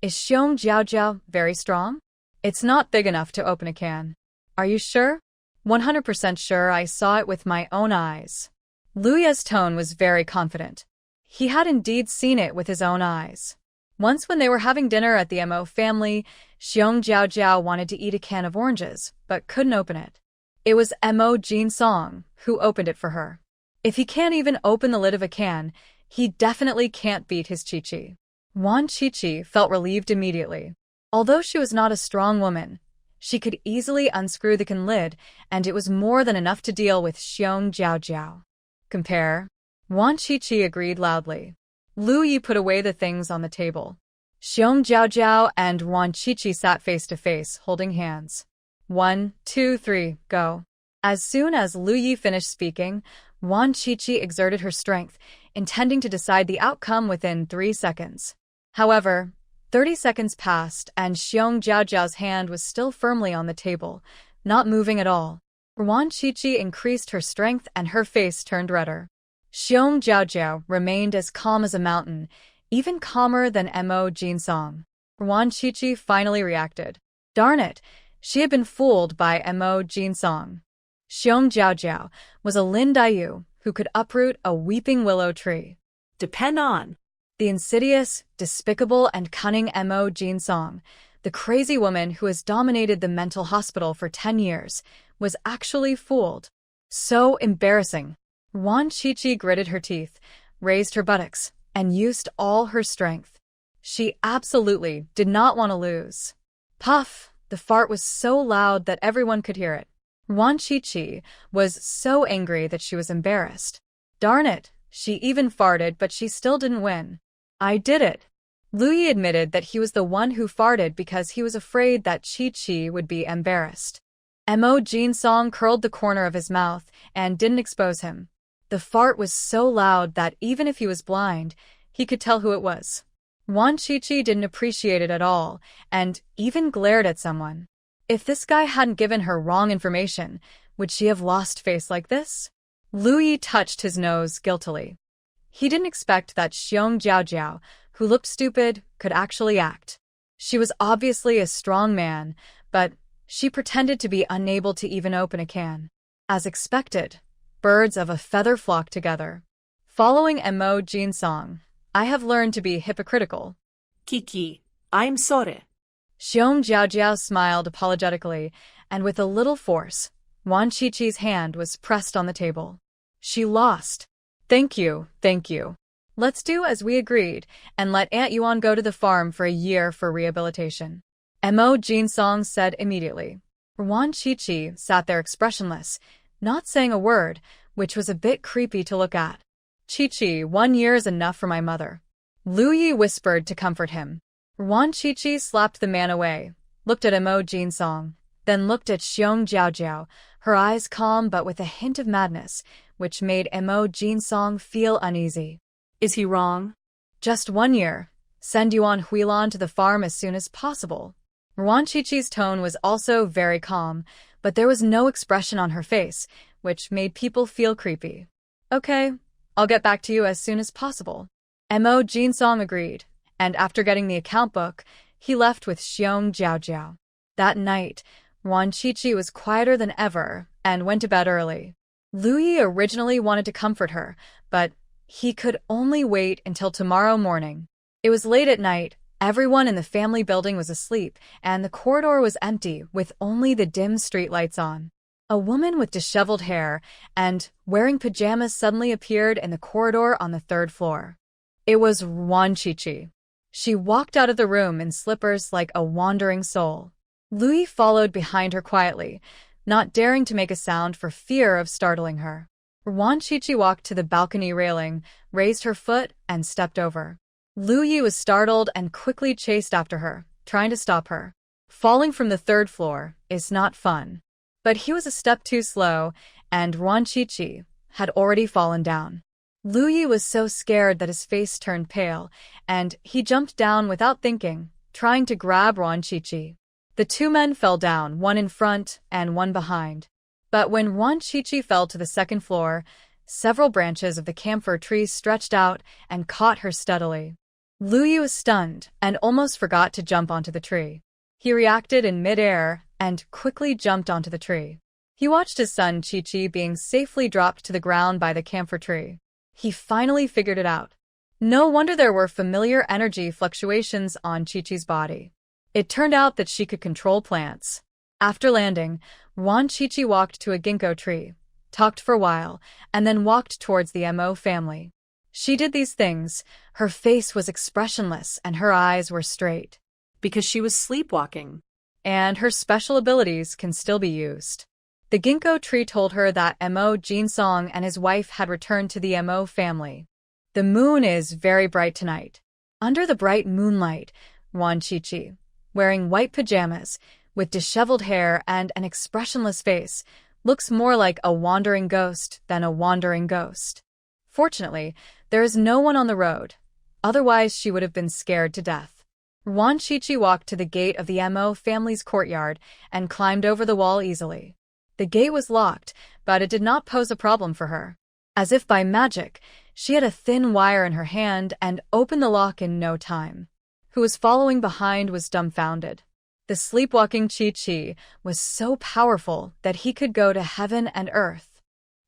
Is Xiong Jiaojiao very strong? It's not big enough to open a can. Are you sure? 100% sure. I saw it with my own eyes. Lu Yi's tone was very confident. He had indeed seen it with his own eyes. Once when they were having dinner at the Mo family, Xiong Jiaojiao wanted to eat a can of oranges, but couldn't open it. It was Mo Jinsong who opened it for her. If he can't even open the lid of a can, he definitely can't beat his Qiqi. Wan Qiqi felt relieved immediately. Although she was not a strong woman, she could easily unscrew the can lid, and it was more than enough to deal with Xiong Jiaojiao. Compare. Wan Qiqi agreed loudly. Lu Yi put away the things on the table. Xiong Jiaojiao and Wan Qiqi sat face to face, holding hands. 1, 2, 3, go. As soon as Lu Yi finished speaking, Wan Qiqi exerted her strength, intending to decide the outcome within 3 seconds. However, 30 seconds passed and Xiong Jiaojiao's hand was still firmly on the table, not moving at all. Wan Qiqi increased her strength and her face turned redder. Xiong Jiaojiao remained as calm as a mountain, even calmer than Mo Jinsong. Wan Qiqi finally reacted. Darn it, she had been fooled by Mo Jinsong. Xiong Jiaojiao was a Lin Daiyu who could uproot a weeping willow tree. Depend on. The insidious, despicable, and cunning Mo Jinsong The crazy woman who has dominated the mental hospital for 10 years was actually fooled. So embarrassing. Wan Qiqi gritted her teeth, raised her buttocks, and used all her strength. She absolutely did not want to lose. Puff! The fart was so loud that everyone could hear it. Wan Qiqi was so angry that she was embarrassed. Darn it, she even farted, but she still didn't win. I did it. Luyi admitted that he was the one who farted because he was afraid that Qiqi would be embarrassed. Mo Jinsong curled the corner of his mouth and didn't expose him. The fart was so loud that even if he was blind, he could tell who it was. Wan Qiqi didn't appreciate it at all, and even glared at someone. If this guy hadn't given her wrong information, would she have lost face like this? Luyi touched his nose guiltily. He didn't expect that Xiong Jiaojiao, who looked stupid, could actually act. She was obviously a strong man, but she pretended to be unable to even open a can. As expected, birds of a feather flock together. Following Mo Jinsong, I have learned to be hypocritical. Kiki, I'm sorry. Xiong Jiaojiao smiled apologetically, and with a little force, Wan Qiqi's hand was pressed on the table. She lost. Thank you, thank you. Let's do as we agreed, and let Aunt Yuan go to the farm for a year for rehabilitation. Mo Jinsong said immediately. Wan Qiqi sat there expressionless, not saying a word, which was a bit creepy to look at. Qiqi, 1 year is enough for my mother. Luyi whispered to comfort him. Wan Qiqi slapped the man away, looked at Mo Jinsong, then looked at Xiong Jiaojiao, her eyes calm but with a hint of madness, which made Mo Jinsong feel uneasy. Is he wrong? Just 1 year. Send Yuan Huilan to the farm as soon as possible. Wan Qiqi's tone was also very calm, but there was no expression on her face, which made people feel creepy. Okay, I'll get back to you as soon as possible. Mo Jinsong agreed, and after getting the account book, he left with Xiong Jiaojiao. That night, Wan Qiqi was quieter than ever and went to bed early. Luyi originally wanted to comfort her, but he could only wait until tomorrow morning. It was late at night, everyone in the family building was asleep, and the corridor was empty with only the dim streetlights on. A woman with disheveled hair and wearing pajamas suddenly appeared in the corridor on the 3rd floor. It was Wan Qiqi. She walked out of the room in slippers like a wandering soul. Luyi followed behind her quietly, not daring to make a sound for fear of startling her. Wan Qiqi walked to the balcony railing, raised her foot, and stepped over. Luyi was startled and quickly chased after her, trying to stop her. Falling from the 3rd floor is not fun. But he was a step too slow, and Wan Qiqi had already fallen down. Luyi was so scared that his face turned pale, and he jumped down without thinking, trying to grab Wan Qiqi. The 2 men fell down, one in front and one behind. But when Wan Qiqi fell to the 2nd floor, several branches of the camphor tree stretched out and caught her steadily. Luyi was stunned and almost forgot to jump onto the tree. He reacted in mid-air and quickly jumped onto the tree. He watched his son Qiqi being safely dropped to the ground by the camphor tree. He finally figured it out. No wonder there were familiar energy fluctuations on Qiqi's body. It turned out that she could control plants. After landing, Wan Qiqi walked to a ginkgo tree, talked for a while, and then walked towards the Mo family. She did these things. Her face was expressionless and her eyes were straight. Because she was sleepwalking. And her special abilities can still be used. The ginkgo tree told her that Mo Jinsong and his wife had returned to the Mo family. The moon is very bright tonight. Under the bright moonlight, Wan Qiqi, wearing white pajamas, with disheveled hair and an expressionless face, looks more like a wandering ghost than a wandering ghost. Fortunately, there is no one on the road. Otherwise, she would have been scared to death. Wan Qiqi walked to the gate of the Mo family's courtyard and climbed over the wall easily. The gate was locked, but it did not pose a problem for her. As if by magic, she had a thin wire in her hand and opened the lock in no time. Who was following behind was dumbfounded. The sleepwalking Qiqi was so powerful that he could go to heaven and earth.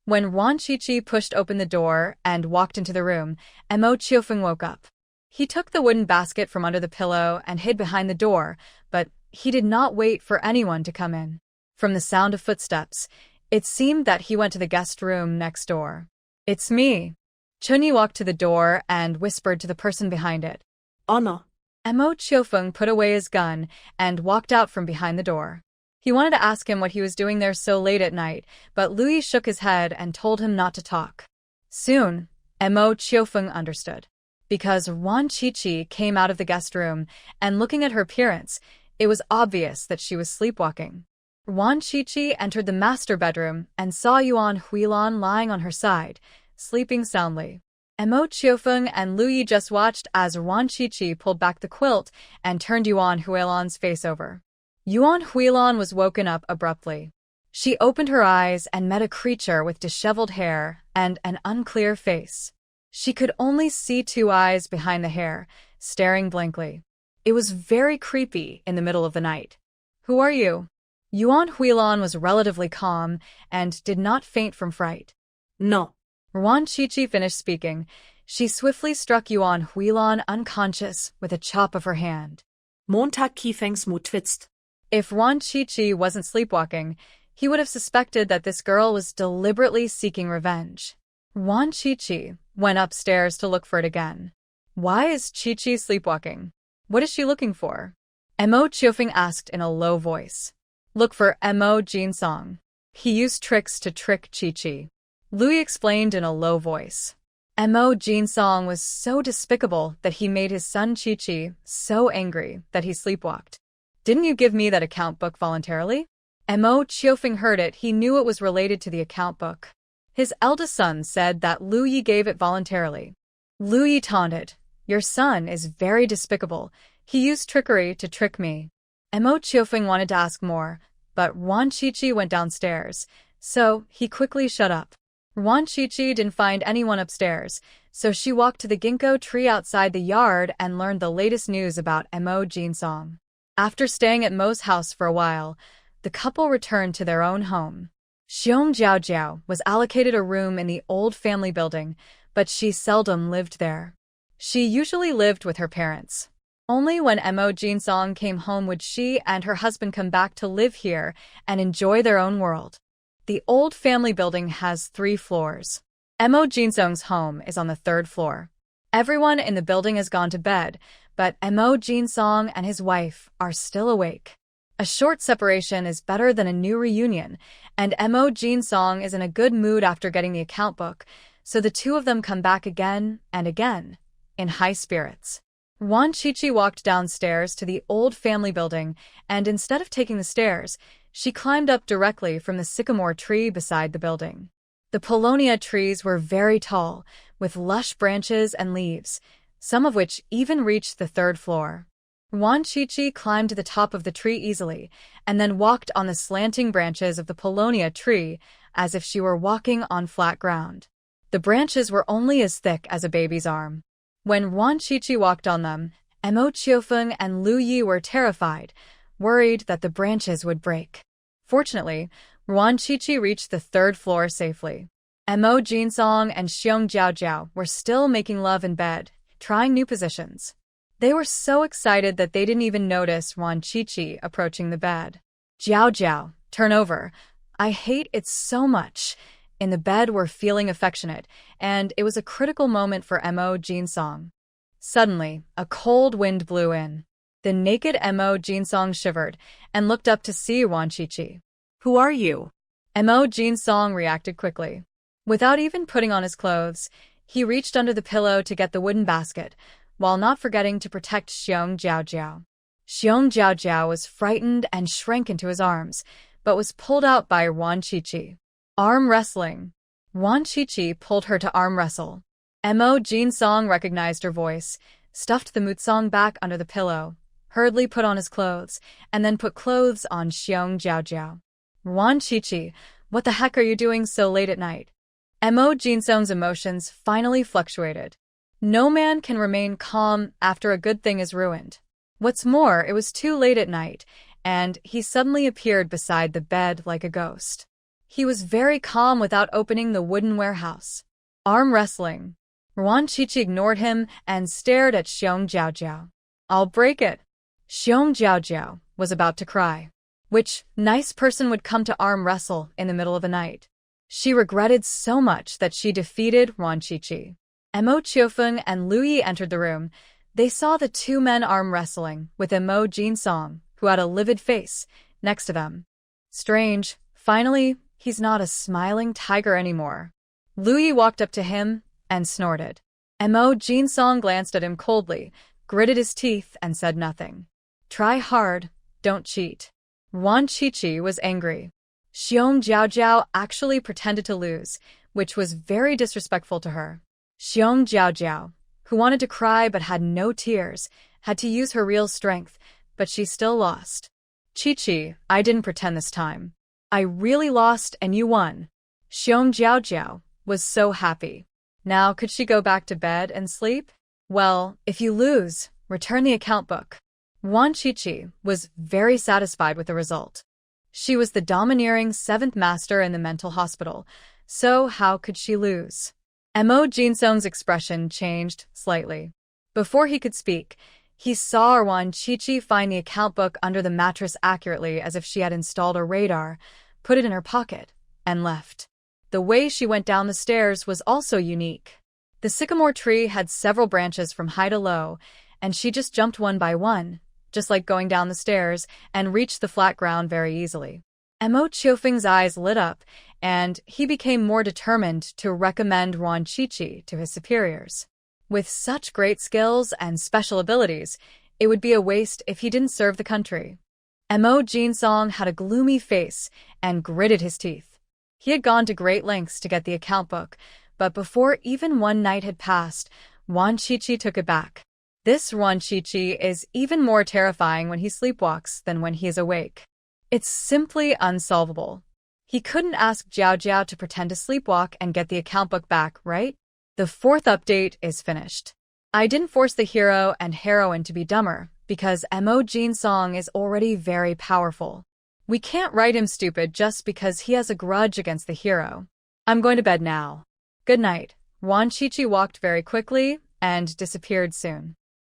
When Wan Qiqi pushed open the door and walked into the room, Mo Qiufeng woke up. He took the wooden basket from under the pillow and hid behind the door, but he did not wait for anyone to come in. From the sound of footsteps, it seemed that he went to the guest room next door. "It's me." Chunyi walked to the door and whispered to the person behind it. Honor. Mo Chiofeng put away his gun and walked out from behind the door. He wanted to ask him what he was doing there so late at night, but Louis shook his head and told him not to talk. Soon, Mo Chiofeng understood. Because Wan Qiqi came out of the guest room, and looking at her appearance, it was obvious that she was sleepwalking. Wan Qiqi entered the master bedroom and saw Yuan Huilan lying on her side, sleeping soundly. Mo Chiofeng and Lu Yi just watched as Wan Qiqi pulled back the quilt and turned Yuan Huilan's face over. Yuan Huilan was woken up abruptly. She opened her eyes and met a creature with disheveled hair and an unclear face. She could only see two eyes behind the hair, staring blankly. It was very creepy in the middle of the night. "Who are you?" Yuan Huilan was relatively calm and did not faint from fright. No. Wan Qiqi finished speaking. She swiftly struck Yuan Huilan unconscious with a chop of her hand. Montag Kiefengs mutwitzt. If Wan Qiqi wasn't sleepwalking, he would have suspected that this girl was deliberately seeking revenge. Wan Qiqi went upstairs to look for it again. "Why is Qiqi sleepwalking? What is she looking for?" Mo Chiofeng asked in a low voice. "Look for Mo Jinsong. He used tricks to trick Qiqi." Louis explained in a low voice. Mo Jinsong was so despicable that he made his son Qiqi so angry that he sleepwalked. "Didn't you give me that account book voluntarily?" Mo Chiofeng heard it. He knew it was related to the account book. His eldest son said that Lu Yi gave it voluntarily. Lu Yi taunted, "Your son is very despicable. He used trickery to trick me." Mo Chiofeng wanted to ask more, but Wan Qiqi went downstairs, so he quickly shut up. Wan Qiqi didn't find anyone upstairs, so she walked to the ginkgo tree outside the yard and learned the latest news about Mo Jinsong. After staying at Mo's house for a while, the couple returned to their own home. Xiong Jiaojiao was allocated a room in the old family building, but she seldom lived there. She usually lived with her parents. Only when Mo Jinsong came home would she and her husband come back to live here and enjoy their own world. The old family building has 3 floors. Mo Jinsong's home is on the 3rd floor. Everyone in the building has gone to bed, but Mo Jinsong and his wife are still awake. A short separation is better than a new reunion, and Mo Jinsong is in a good mood after getting the account book, so the two of them come back again and again, in high spirits. Wan Qiqi walked downstairs to the old family building, and instead of taking the stairs, she climbed up directly from the sycamore tree beside the building. The Polonia trees were very tall, with lush branches and leaves, some of which even reached the 3rd floor. Wan Qiqi climbed to the top of the tree easily, and then walked on the slanting branches of the Polonia tree as if she were walking on flat ground. The branches were only as thick as a baby's arm. When Wan Qiqi walked on them, Mo Chiofeng and Lu Yi were terrified, worried that the branches would break. Fortunately, Wan Qiqi reached the 3rd floor safely. Mo Jinsong and Xiong Jiaojiao were still making love in bed, trying new positions. They were so excited that they didn't even notice Wan Qiqi approaching the bed. "Jiaojiao, turn over. I hate it so much." In the bed were feeling affectionate, and it was a critical moment for Mo Jinsong. Suddenly, a cold wind blew in. The naked Mo Jinsong shivered and looked up to see Wan Qiqi. Who are you? Mo Jinsong reacted quickly. Without even putting on his clothes, he reached under the pillow to get the wooden basket, while not forgetting to protect Xiong Jiaojiao. Xiong Jiaojiao was frightened and shrank into his arms, but was pulled out by Wan Qiqi. Arm wrestling. Wan Qiqi pulled her to arm wrestle. Mo Jinsong recognized her voice, stuffed the mutsong back under the pillow, hurriedly put on his clothes, and then put clothes on Xiong Jiaojiao. "Wan Qiqi, what the heck are you doing so late at night?" Mo Jinsong's emotions finally fluctuated. No man can remain calm after a good thing is ruined. What's more, it was too late at night, and he suddenly appeared beside the bed like a ghost. He was very calm without opening the wooden warehouse. Arm wrestling. Wan Qiqi ignored him and stared at Xiong Jiaojiao. I'll break it. Xiong Jiaojiao was about to cry. Which nice person would come to arm wrestle in the middle of the night? She regretted so much that she defeated Wan Qiqi. Mo Qiufeng and Lu Yi entered the room. They saw the two men arm wrestling, with Mo Jinsong, who had a livid face, next to them. Strange. Finally, he's not a smiling tiger anymore. Lu Yi walked up to him and snorted. Mo Jinsong glanced at him coldly, gritted his teeth, and said nothing. Try hard, don't cheat. Wan Qiqi was angry. Xiong Jiaojiao actually pretended to lose, which was very disrespectful to her. Xiong Jiaojiao, who wanted to cry but had no tears, had to use her real strength, but she still lost. Qiqi, I didn't pretend this time. I really lost and you won. Xiong Jiaojiao was so happy. Now could she go back to bed and sleep? Well, if you lose, return the account book. Wan Qiqi was very satisfied with the result. She was the domineering 7th master in the mental hospital, so how could she lose? Mo Jinsong's expression changed slightly. Before he could speak, he saw Wan Qiqi find the account book under the mattress accurately as if she had installed a radar, put it in her pocket, and left. The way she went down the stairs was also unique. The sycamore tree had several branches from high to low, and she just jumped one by one, just like going down the stairs, and reached the flat ground very easily. Mo Qiufeng's eyes lit up, and he became more determined to recommend Wan Qiqi to his superiors. With such great skills and special abilities, it would be a waste if he didn't serve the country. Mo Jinsong had a gloomy face and gritted his teeth. He had gone to great lengths to get the account book, but before even one night had passed, Wan Qiqi took it back. This Wan Qiqi is even more terrifying when he sleepwalks than when he is awake. It's simply unsolvable. He couldn't ask Jiao Jiao to pretend to sleepwalk and get the account book back, right? The 4th update is finished. I didn't force the hero and heroine to be dumber, because Mo Jinsong is already very powerful. We can't write him stupid just because he has a grudge against the hero. I'm going to bed now. Good night. Wan Qiqi walked very quickly and disappeared soon.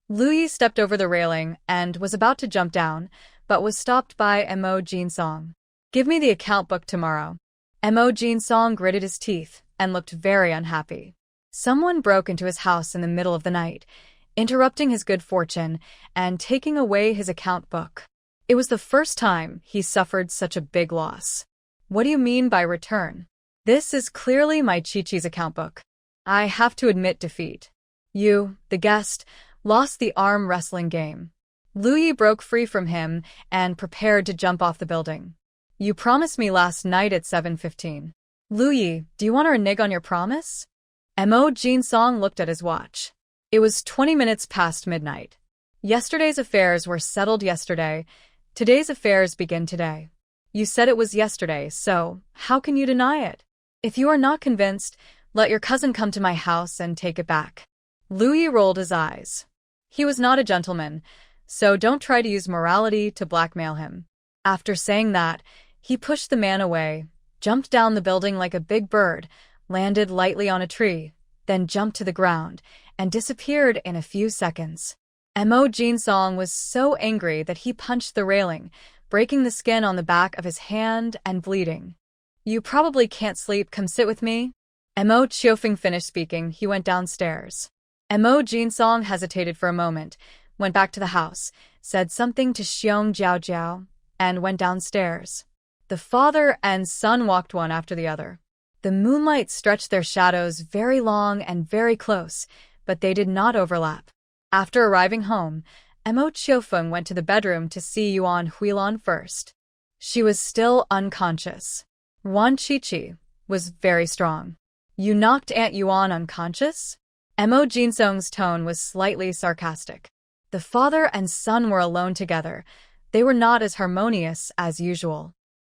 Lu Yi stepped over the railing and was about to jump down, but was stopped by Mo Jinsong. Give me the account book tomorrow. Mo Jinsong gritted his teeth and looked very unhappy. Someone broke into his house in the middle of the night, interrupting his good fortune and taking away his account book. It was the first time he suffered such a big loss. What do you mean by return? This is clearly my Qiqi's account book. I have to admit defeat. You, the guest, lost the arm wrestling game. Lu Yi broke free from him and prepared to jump off the building. You promised me last night at 7:15. Lu Yi, do you want to renege on your promise? Mo Jinsong looked at his watch. It was 20 minutes past midnight. Yesterday's affairs were settled yesterday. Today's affairs begin today. You said it was yesterday, so how can you deny it? If you are not convinced, let your cousin come to my house and take it back. Lu Yi rolled his eyes. He was not a gentleman, so don't try to use morality to blackmail him. After saying that, he pushed the man away, jumped down the building like a big bird, landed lightly on a tree, then jumped to the ground, and disappeared in a few seconds. Mo Jinsong was so angry that he punched the railing, breaking the skin on the back of his hand and bleeding. You probably can't sleep, come sit with me. Mo Qiufeng finished speaking, he went downstairs. Mo Jinsong hesitated for a moment, went back to the house, said something to Xiong Jiaojiao, and went downstairs. The father and son walked one after the other. The moonlight stretched their shadows very long and very close, but they did not overlap. After arriving home, Mo Qiufeng went to the bedroom to see Yuan Huilan first. She was still unconscious. Wan Qiqi was very strong. You knocked Aunt Yuan unconscious? Mo Jinsong's tone was slightly sarcastic. The father and son were alone together. They were not as harmonious as usual.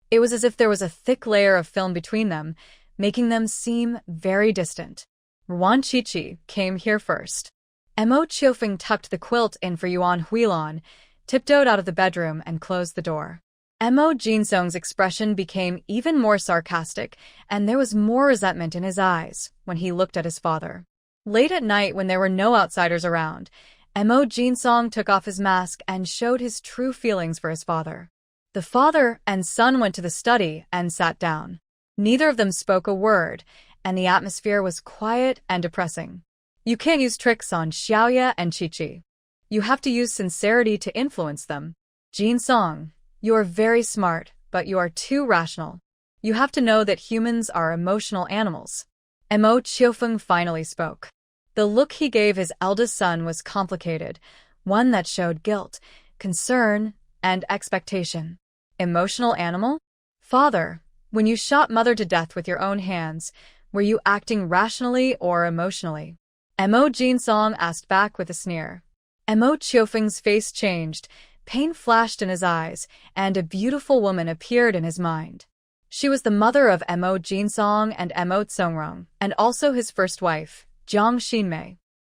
It was as if there was a thick layer of film between them, making them seem very distant. Wan Qiqi came here first. Mo Qiufeng tucked the quilt in for Yuan Huilan, tiptoed out of the bedroom and closed the door. Mo Jinsong's expression became even more sarcastic, and there was more resentment in his eyes when he looked at his father. Late at night when there were no outsiders around, Mo Jinsong took off his mask and showed his true feelings for his father. The father and son went to the study and sat down. Neither of them spoke a word, and the atmosphere was quiet and depressing. You can't use tricks on Xiaoya and Qiqi. You have to use sincerity to influence them. Jinsong, you are very smart, but you are too rational. You have to know that humans are emotional animals. Mo Qiufeng finally spoke. The look he gave his eldest son was complicated, one that showed guilt, concern, and expectation. Emotional animal? Father, when you shot mother to death with your own hands, were you acting rationally or emotionally? Mo Jinsong asked back with a sneer. Mo Qiufeng's face changed, pain flashed in his eyes, and a beautiful woman appeared in his mind. She was the mother of Mo Jinsong and Mo Tsongrong, and also his first wife, Jiang Xinmei.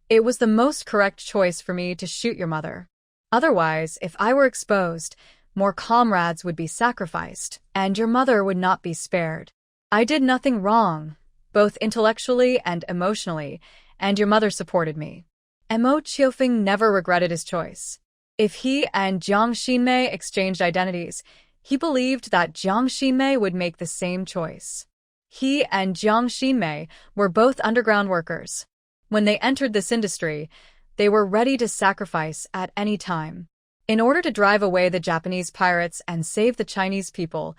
It was the most correct choice for me to shoot your mother. Otherwise, if I were exposed, more comrades would be sacrificed, and your mother would not be spared. I did nothing wrong, both intellectually and emotionally, and your mother supported me. Mo Qiufeng never regretted his choice. If he and Jiang Xinmei exchanged identities, he believed that Jiang Xinmei would make the same choice. He and Jiang Xinmei were both underground workers. When they entered this industry, they were ready to sacrifice at any time. In order to drive away the Japanese pirates and save the Chinese people,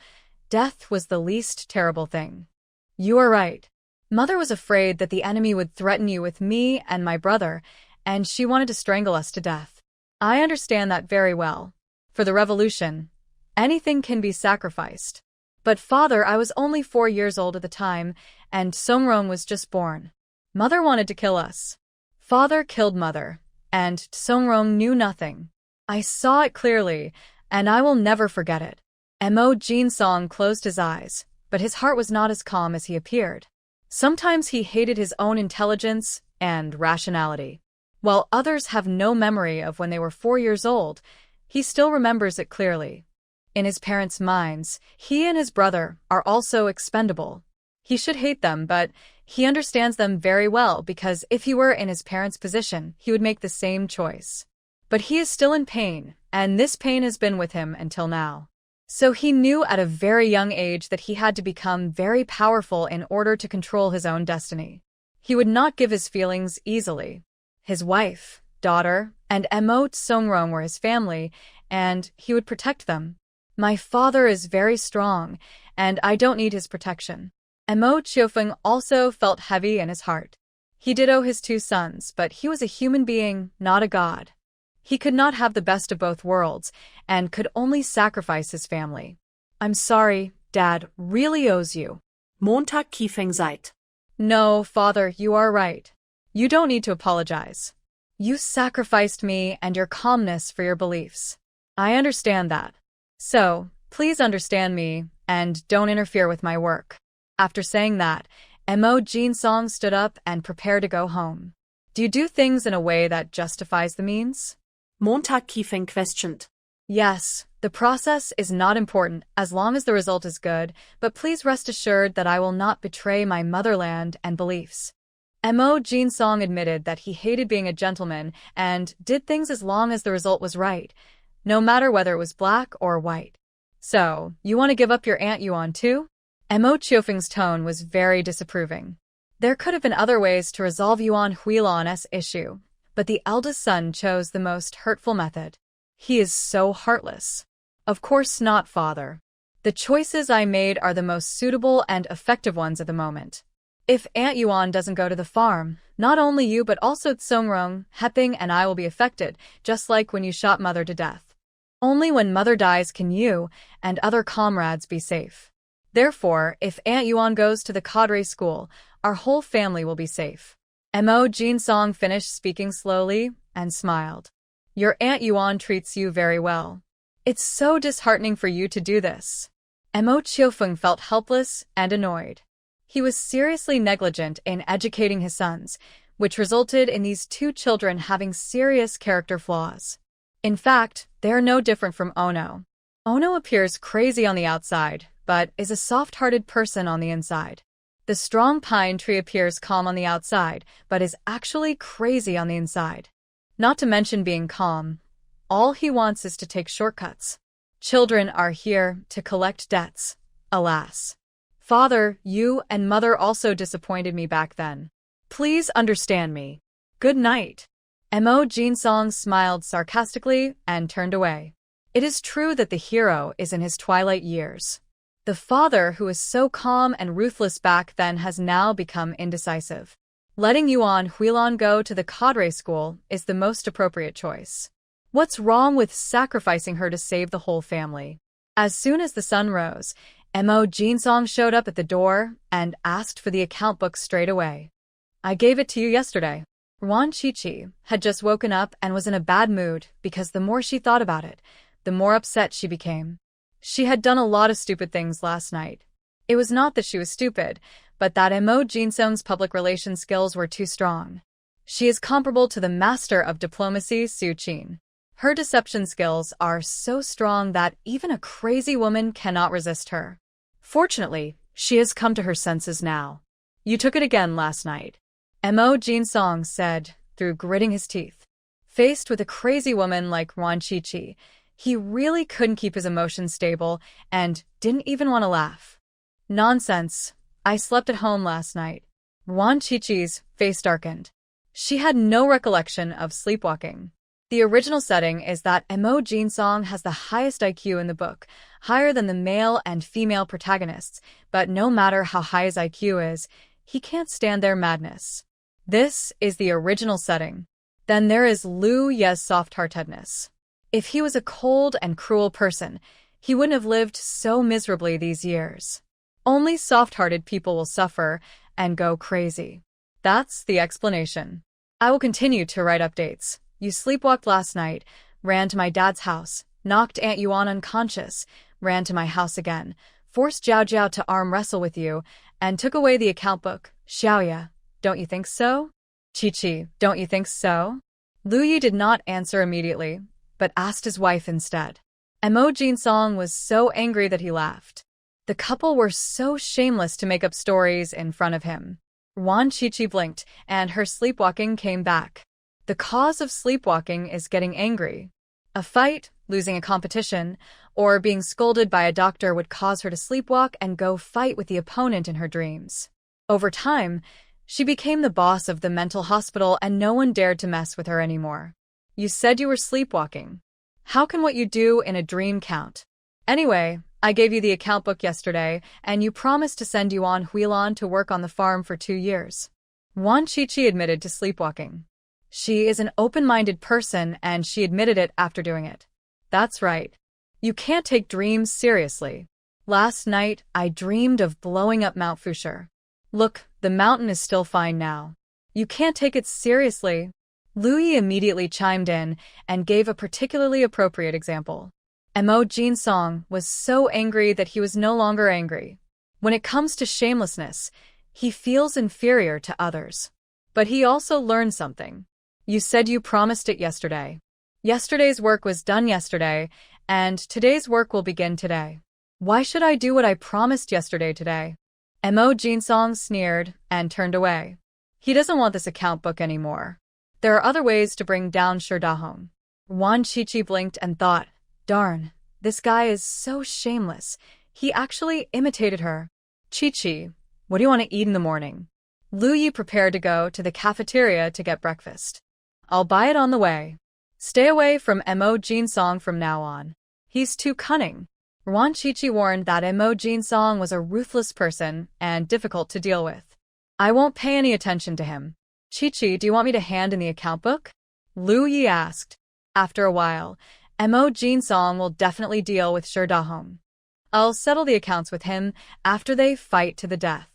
death was the least terrible thing. You are right. Mother was afraid that the enemy would threaten you with me and my brother, and she wanted to strangle us to death. I understand that very well. For the revolution, anything can be sacrificed. But father, I was only 4 years old at the time, and Songrong was just born. Mother wanted to kill us. Father killed mother, and Songrong knew nothing. I saw it clearly, and I will never forget it. Mo Jinsong closed his eyes, but his heart was not as calm as he appeared. Sometimes he hated his own intelligence and rationality. While others have no memory of when they were 4 years old, he still remembers it clearly. In his parents' minds, he and his brother are also expendable. He should hate them, but he understands them very well because if he were in his parents' position, he would make the same choice. But he is still in pain, and this pain has been with him until now. So he knew at a very young age that he had to become very powerful in order to control his own destiny. He would not give his feelings easily. His wife, daughter, and Mo Tsongrong were his family, and he would protect them. My father is very strong, and I don't need his protection. Mo Qiufeng also felt heavy in his heart. He did owe his 2 sons, but he was a human being, not a god. He could not have the best of both worlds, and could only sacrifice his family. I'm sorry, Dad really owes you. Montag Qiufeng seid. No, father, you are right. You don't need to apologize. You sacrificed me and your calmness for your beliefs. I understand that. So, please understand me, and don't interfere with my work. After saying that, Mo Jinsong stood up and prepared to go home. Do you do things in a way that justifies the means? Montag Qiufeng questioned. Yes, the process is not important as long as the result is good, but please rest assured that I will not betray my motherland and beliefs. Mo Jinsong admitted that he hated being a gentleman and did things as long as the result was right, no matter whether it was black or white. So, you want to give up your Aunt Yuan too? Mo Qiufeng's tone was very disapproving. There could have been other ways to resolve Yuan Huilan's issue, but the eldest son chose the most hurtful method. He is so heartless. Of course not, father. The choices I made are the most suitable and effective ones at the moment. If Aunt Yuan doesn't go to the farm, not only you but also Tsongrong, Heping, and I will be affected, just like when you shot mother to death. Only when mother dies can you and other comrades be safe. Therefore, if Aunt Yuan goes to the cadre school, our whole family will be safe. Mo Jinsong finished speaking slowly and smiled. Your Aunt Yuan treats you very well. It's so disheartening for you to do this. Mo Qiufeng felt helpless and annoyed. He was seriously negligent in educating his sons, which resulted in these 2 children having serious character flaws. In fact, they are no different from Ono. Ono appears crazy on the outside, but is a soft-hearted person on the inside. The strong pine tree appears calm on the outside, but is actually crazy on the inside. Not to mention being calm, all he wants is to take shortcuts. Children are here to collect debts, alas. Father, you and mother also disappointed me back then. Please understand me. Good night. Mo Jinsong smiled sarcastically and turned away. It is true that the hero is in his twilight years. The father who was so calm and ruthless back then has now become indecisive. Letting Yuan Huilan go to the cadre school is the most appropriate choice. What's wrong with sacrificing her to save the whole family? As soon as the sun rose, Mo Jinsong showed up at the door and asked for the account book straight away. I gave it to you yesterday. Wan Qiqi had just woken up and was in a bad mood because the more she thought about it, the more upset she became. She had done a lot of stupid things last night. It was not that she was stupid, but that Mo Jinsong's public relations skills were too strong. She is comparable to the master of diplomacy, Su Qin. Her deception skills are so strong that even a crazy woman cannot resist her. Fortunately, she has come to her senses now. You took it again last night. Mo Jinsong said, through gritting his teeth. Faced with a crazy woman like Wan Qiqi, he really couldn't keep his emotions stable and didn't even want to laugh. Nonsense. I slept at home last night. Wan Qiqi's face darkened. She had no recollection of sleepwalking. The original setting is that Mo Jinsong has the highest IQ in the book, higher than the male and female protagonists, but no matter how high his IQ is, he can't stand their madness. This is the original setting. Then there is Lu Ye's soft-heartedness. If he was a cold and cruel person, he wouldn't have lived so miserably these years. Only soft-hearted people will suffer and go crazy. That's the explanation. I will continue to write updates. You sleepwalked last night, ran to my dad's house, knocked Aunt Yuan unconscious, ran to my house again, forced Zhao Zhao to arm wrestle with you, and took away the account book. Xiaoya, don't you think so? Qiqi, don't you think so? Lu Yi did not answer immediately, but asked his wife instead. Mo Jinsong was so angry that he laughed. The couple were so shameless to make up stories in front of him. Wan Qiqi blinked, and her sleepwalking came back. The cause of sleepwalking is getting angry. A fight, losing a competition, or being scolded by a doctor would cause her to sleepwalk and go fight with the opponent in her dreams. Over time, she became the boss of the mental hospital and no one dared to mess with her anymore. You said you were sleepwalking. How can what you do in a dream count? Anyway, I gave you the account book yesterday, and you promised to send Yuan Huilan to work on the farm for 2 years. Wan Qiqi admitted to sleepwalking. She is an open-minded person, and she admitted it after doing it. That's right. You can't take dreams seriously. Last night, I dreamed of blowing up Mount Fushur. Look, the mountain is still fine now. You can't take it seriously. Lu Yi immediately chimed in and gave a particularly appropriate example. Mo Jinsong was so angry that he was no longer angry. When it comes to shamelessness, he feels inferior to others. But he also learned something. You said you promised it yesterday. Yesterday's work was done yesterday, and today's work will begin today. Why should I do what I promised yesterday today? Mo Jinsong sneered and turned away. He doesn't want this account book anymore. There are other ways to bring down Sherdahong. Wan Qiqi blinked and thought, darn, this guy is so shameless. He actually imitated her. Qiqi, what do you want to eat in the morning? Lu Yi prepared to go to the cafeteria to get breakfast. I'll buy it on the way. Stay away from Mo Jinsong from now on. He's too cunning. Wan Qiqi warned that Mo Jinsong was a ruthless person and difficult to deal with. I won't pay any attention to him. Qiqi, do you want me to hand in the account book? Lu Yi asked. After a while, Mo Jinsong will definitely deal with Sherdahong. I'll settle the accounts with him after they fight to the death.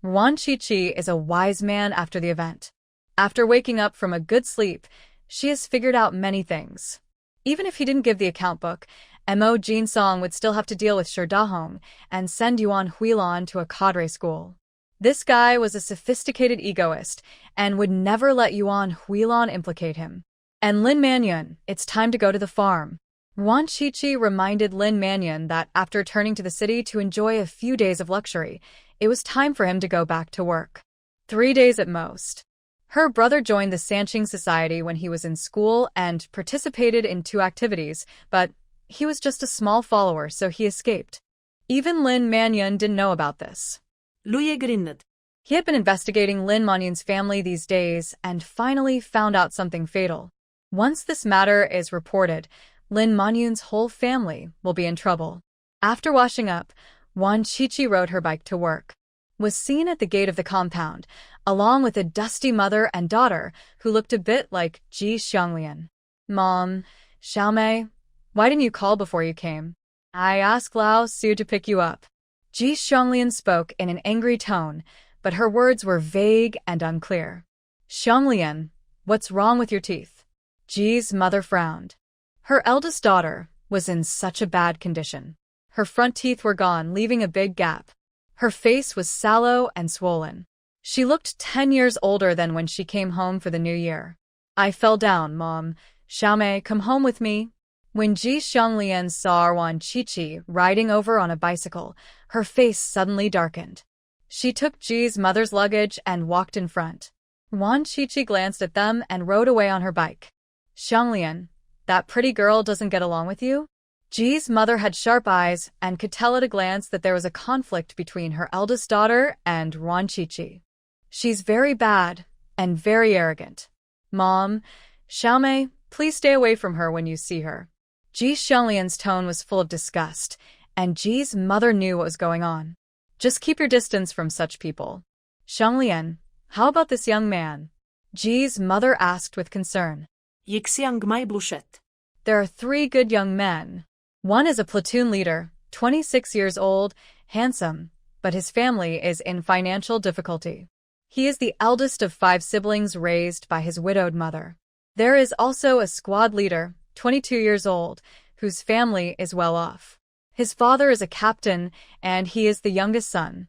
Wan Qiqi is a wise man after the event. After waking up from a good sleep, she has figured out many things. Even if he didn't give the account book, Mo Jinsong would still have to deal with Sherdahong and send Yuan Huilan to a cadre school. This guy was a sophisticated egoist and would never let Yuan Huilan implicate him. And Lin Manyun, it's time to go to the farm. Wan Qiqi reminded Lin Manyun that after turning to the city to enjoy a few days of luxury, It was time for him to go back to work. 3 days at most. Her brother joined the Sanqing Society when he was in school and participated in 2 activities, but he was just a small follower, so he escaped. Even Lin Manyun didn't know about this. Luye grinned. He had been investigating Lin Manyun's family these days and finally found out something fatal. Once this matter is reported, Lin Manyun's whole family will be in trouble. After washing up, Wan Qiqi rode her bike to work. Was seen at the gate of the compound, along with a dusty mother and daughter who looked a bit like Ji Xianglian. Mom, Xiaomei, why didn't you call before you came? I asked Lao Su to pick you up. Ji Xianglian spoke in an angry tone, but her words were vague and unclear. Xianglian, what's wrong with your teeth? Ji's mother frowned. Her eldest daughter was in such a bad condition. Her front teeth were gone, leaving a big gap. Her face was sallow and swollen. She looked 10 years older than when she came home for the new year. I fell down, Mom. Xiaomei, come home with me. When Ji Xianglian saw Wan Qiqi riding over on a bicycle, her face suddenly darkened. She took Ji's mother's luggage and walked in front. Wan Qiqi glanced at them and rode away on her bike. Xianglian, that pretty girl doesn't get along with you? Ji's mother had sharp eyes and could tell at a glance that there was a conflict between her eldest daughter and Wan Qiqi. She's very bad and very arrogant. Mom, Xiaomei, please stay away from her when you see her. Ji Xianglian's tone was full of disgust, and Ji's mother knew what was going on. Just keep your distance from such people. Xianglian, how about this young man? Ji's mother asked with concern. Yixiang Gmai Bluchet. There are 3 good young men. One is a platoon leader, 26 years old, handsome, but his family is in financial difficulty. He is the eldest of 5 siblings raised by his widowed mother. There is also a squad leader, 22 years old, whose family is well off. His father is a captain, and he is the youngest son.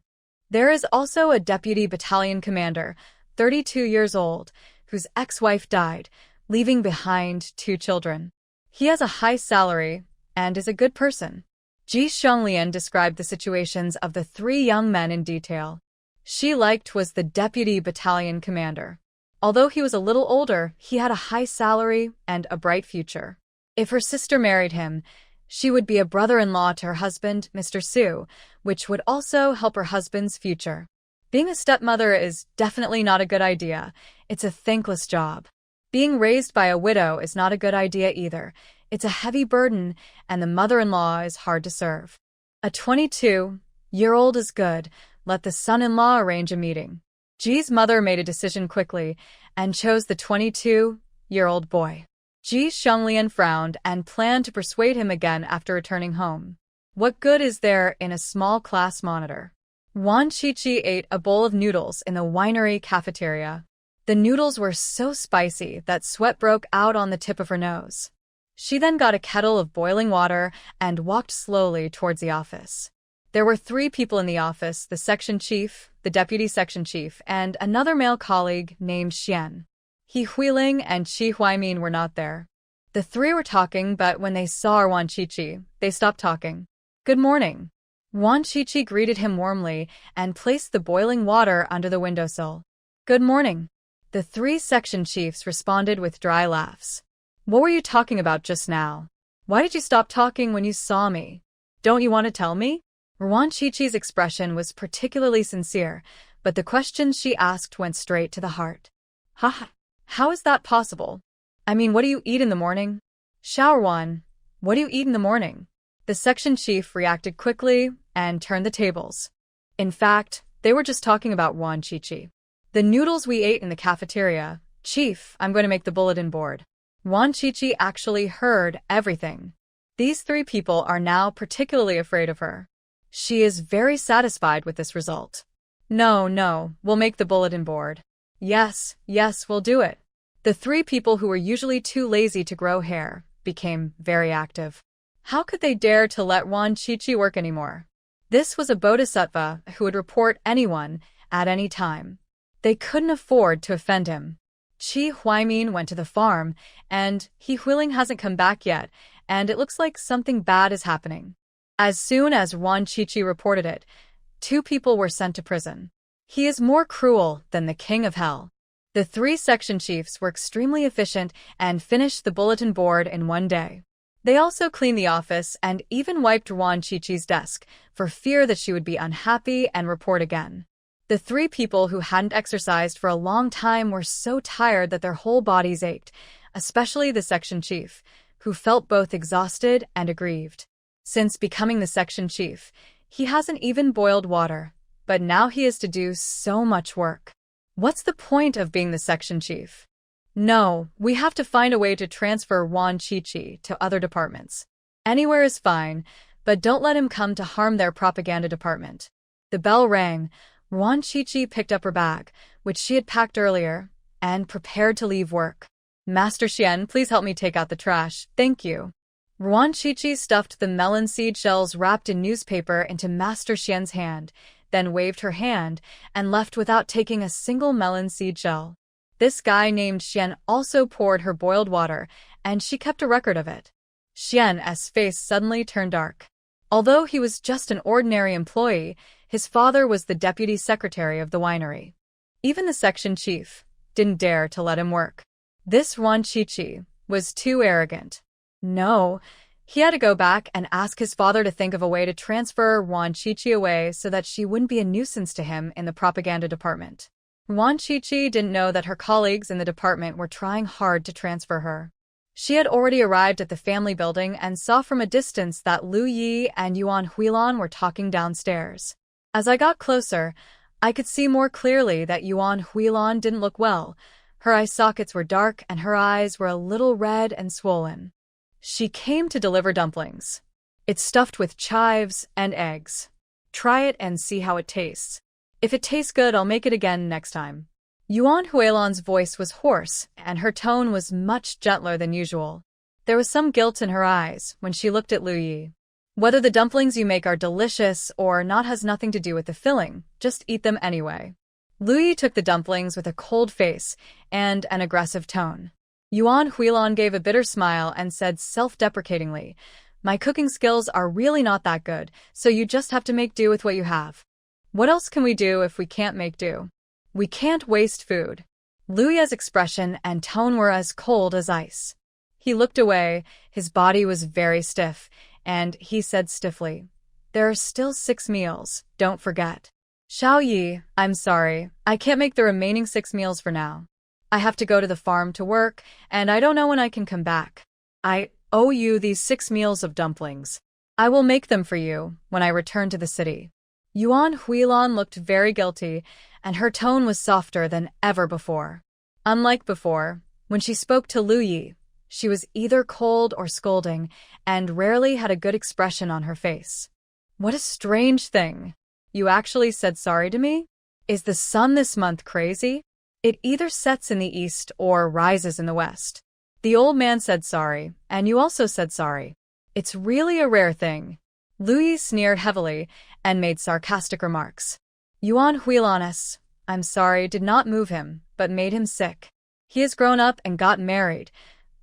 There is also a deputy battalion commander, 32 years old, whose ex-wife died, leaving behind 2 children. He has a high salary and is a good person. Ji Xianglian described the situations of the 3 young men in detail. She liked was the deputy battalion commander. Although he was a little older, he had a high salary and a bright future. If her sister married him, she would be a brother-in-law to her husband, Mr. Su, which would also help her husband's future. Being a stepmother is definitely not a good idea. It's a thankless job. Being raised by a widow is not a good idea either. It's a heavy burden, and the mother-in-law is hard to serve. A 22-year-old is good. Let the son-in-law arrange a meeting. Ji's mother made a decision quickly and chose the 22-year-old boy. Ji Xianglian frowned and planned to persuade him again after returning home. What good is there in a small class monitor? Wan Qiqi ate a bowl of noodles in the winery cafeteria. The noodles were so spicy that sweat broke out on the tip of her nose. She then got a kettle of boiling water and walked slowly towards the office. There were 3 people in the office, the section chief, the deputy section chief, and another male colleague named Xian. He Huiling and Qi Huaimin were not there. The 3 were talking, but when they saw Wan Qiqi, they stopped talking. Good morning. Wan Qiqi greeted him warmly and placed the boiling water under the windowsill. Good morning. The 3 section chiefs responded with dry laughs. What were you talking about just now? Why did you stop talking when you saw me? Don't you want to tell me? Wan Qiqi's expression was particularly sincere, but the questions she asked went straight to the heart. How is that possible? I mean, what do you eat in the morning? Wan, what do you eat in the morning? The section chief reacted quickly and turned the tables. In fact, they were just talking about Wan Qiqi. The noodles we ate in the cafeteria. Chief, I'm going to make the bulletin board. Wan Qiqi actually heard everything. These 3 people are now particularly afraid of her. She is very satisfied with this result. No, we'll make the bulletin board. Yes, we'll do it. The 3 people who were usually too lazy to grow hair became very active. How could they dare to let Wan Qiqi work anymore? This was a bodhisattva who would report anyone at any time. They couldn't afford to offend him. Qi Huaimin went to the farm, and He Huiling hasn't come back yet, and it looks like something bad is happening. As soon as Wan Qiqi reported it, 2 people were sent to prison. He is more cruel than the king of hell. The 3 section chiefs were extremely efficient and finished the bulletin board in one day. They also cleaned the office and even wiped Yuan Qiqi's desk for fear that she would be unhappy and report again. The 3 people who hadn't exercised for a long time were so tired that their whole bodies ached, especially the section chief, who felt both exhausted and aggrieved. Since becoming the section chief, he hasn't even boiled water, but now he has to do so much work. What's the point of being the section chief? No, we have to find a way to transfer Yuan Qiqi to other departments. Anywhere is fine, but don't let him come to harm their propaganda department. The bell rang. Yuan Qiqi picked up her bag, which she had packed earlier, and prepared to leave work. Master Xian, please help me take out the trash. Thank you. Yuan Qiqi stuffed the melon seed shells wrapped in newspaper into Master Xian's hand, then waved her hand and left without taking a single melon seed shell. This guy named Xian also poured her boiled water, and she kept a record of it. Xian's face suddenly turned dark. Although he was just an ordinary employee, his father was the deputy secretary of the winery. Even the section chief didn't dare to let him work. This Yuan Qiqi was too arrogant. No, he had to go back and ask his father to think of a way to transfer Yuan Qiqi away so that she wouldn't be a nuisance to him in the propaganda department. Yuan Qiqi didn't know that her colleagues in the department were trying hard to transfer her. She had already arrived at the family building and saw from a distance that Lu Yi and Yuan Huilan were talking downstairs. As I got closer, I could see more clearly that Yuan Huilan didn't look well. Her eye sockets were dark and her eyes were a little red and swollen. She came to deliver dumplings. It's stuffed with chives and eggs. Try it and see how it tastes. If it tastes good, I'll make it again next time. Yuan Huilan's voice was hoarse, and her tone was much gentler than usual. There was some guilt in her eyes when she looked at Lu Yi. Whether the dumplings you make are delicious or not has nothing to do with the filling, just eat them anyway. Lu Yi took the dumplings with a cold face and an aggressive tone. Yuan Huilan gave a bitter smile and said self-deprecatingly, "My cooking skills are really not that good, so you just have to make do with what you have." What else can we do if we can't make do? We can't waste food. Lu Yi's expression and tone were as cold as ice. He looked away, his body was very stiff, and he said stiffly, "There are still 6 meals, don't forget." Xiao Yi, I'm sorry, I can't make the remaining 6 meals for now. I have to go to the farm to work, and I don't know when I can come back. I owe you these 6 meals of dumplings. I will make them for you when I return to the city. Yuan Huilan looked very guilty, and her tone was softer than ever before. Unlike before, when she spoke to Lu Yi, she was either cold or scolding, and rarely had a good expression on her face. What a strange thing. You actually said sorry to me? Is the sun this month crazy? It either sets in the east or rises in the west. The old man said sorry, and you also said sorry. It's really a rare thing. Lu Yi sneered heavily and made sarcastic remarks. Yuan Huilan's, I'm sorry, did not move him, but made him sick. He has grown up and got married.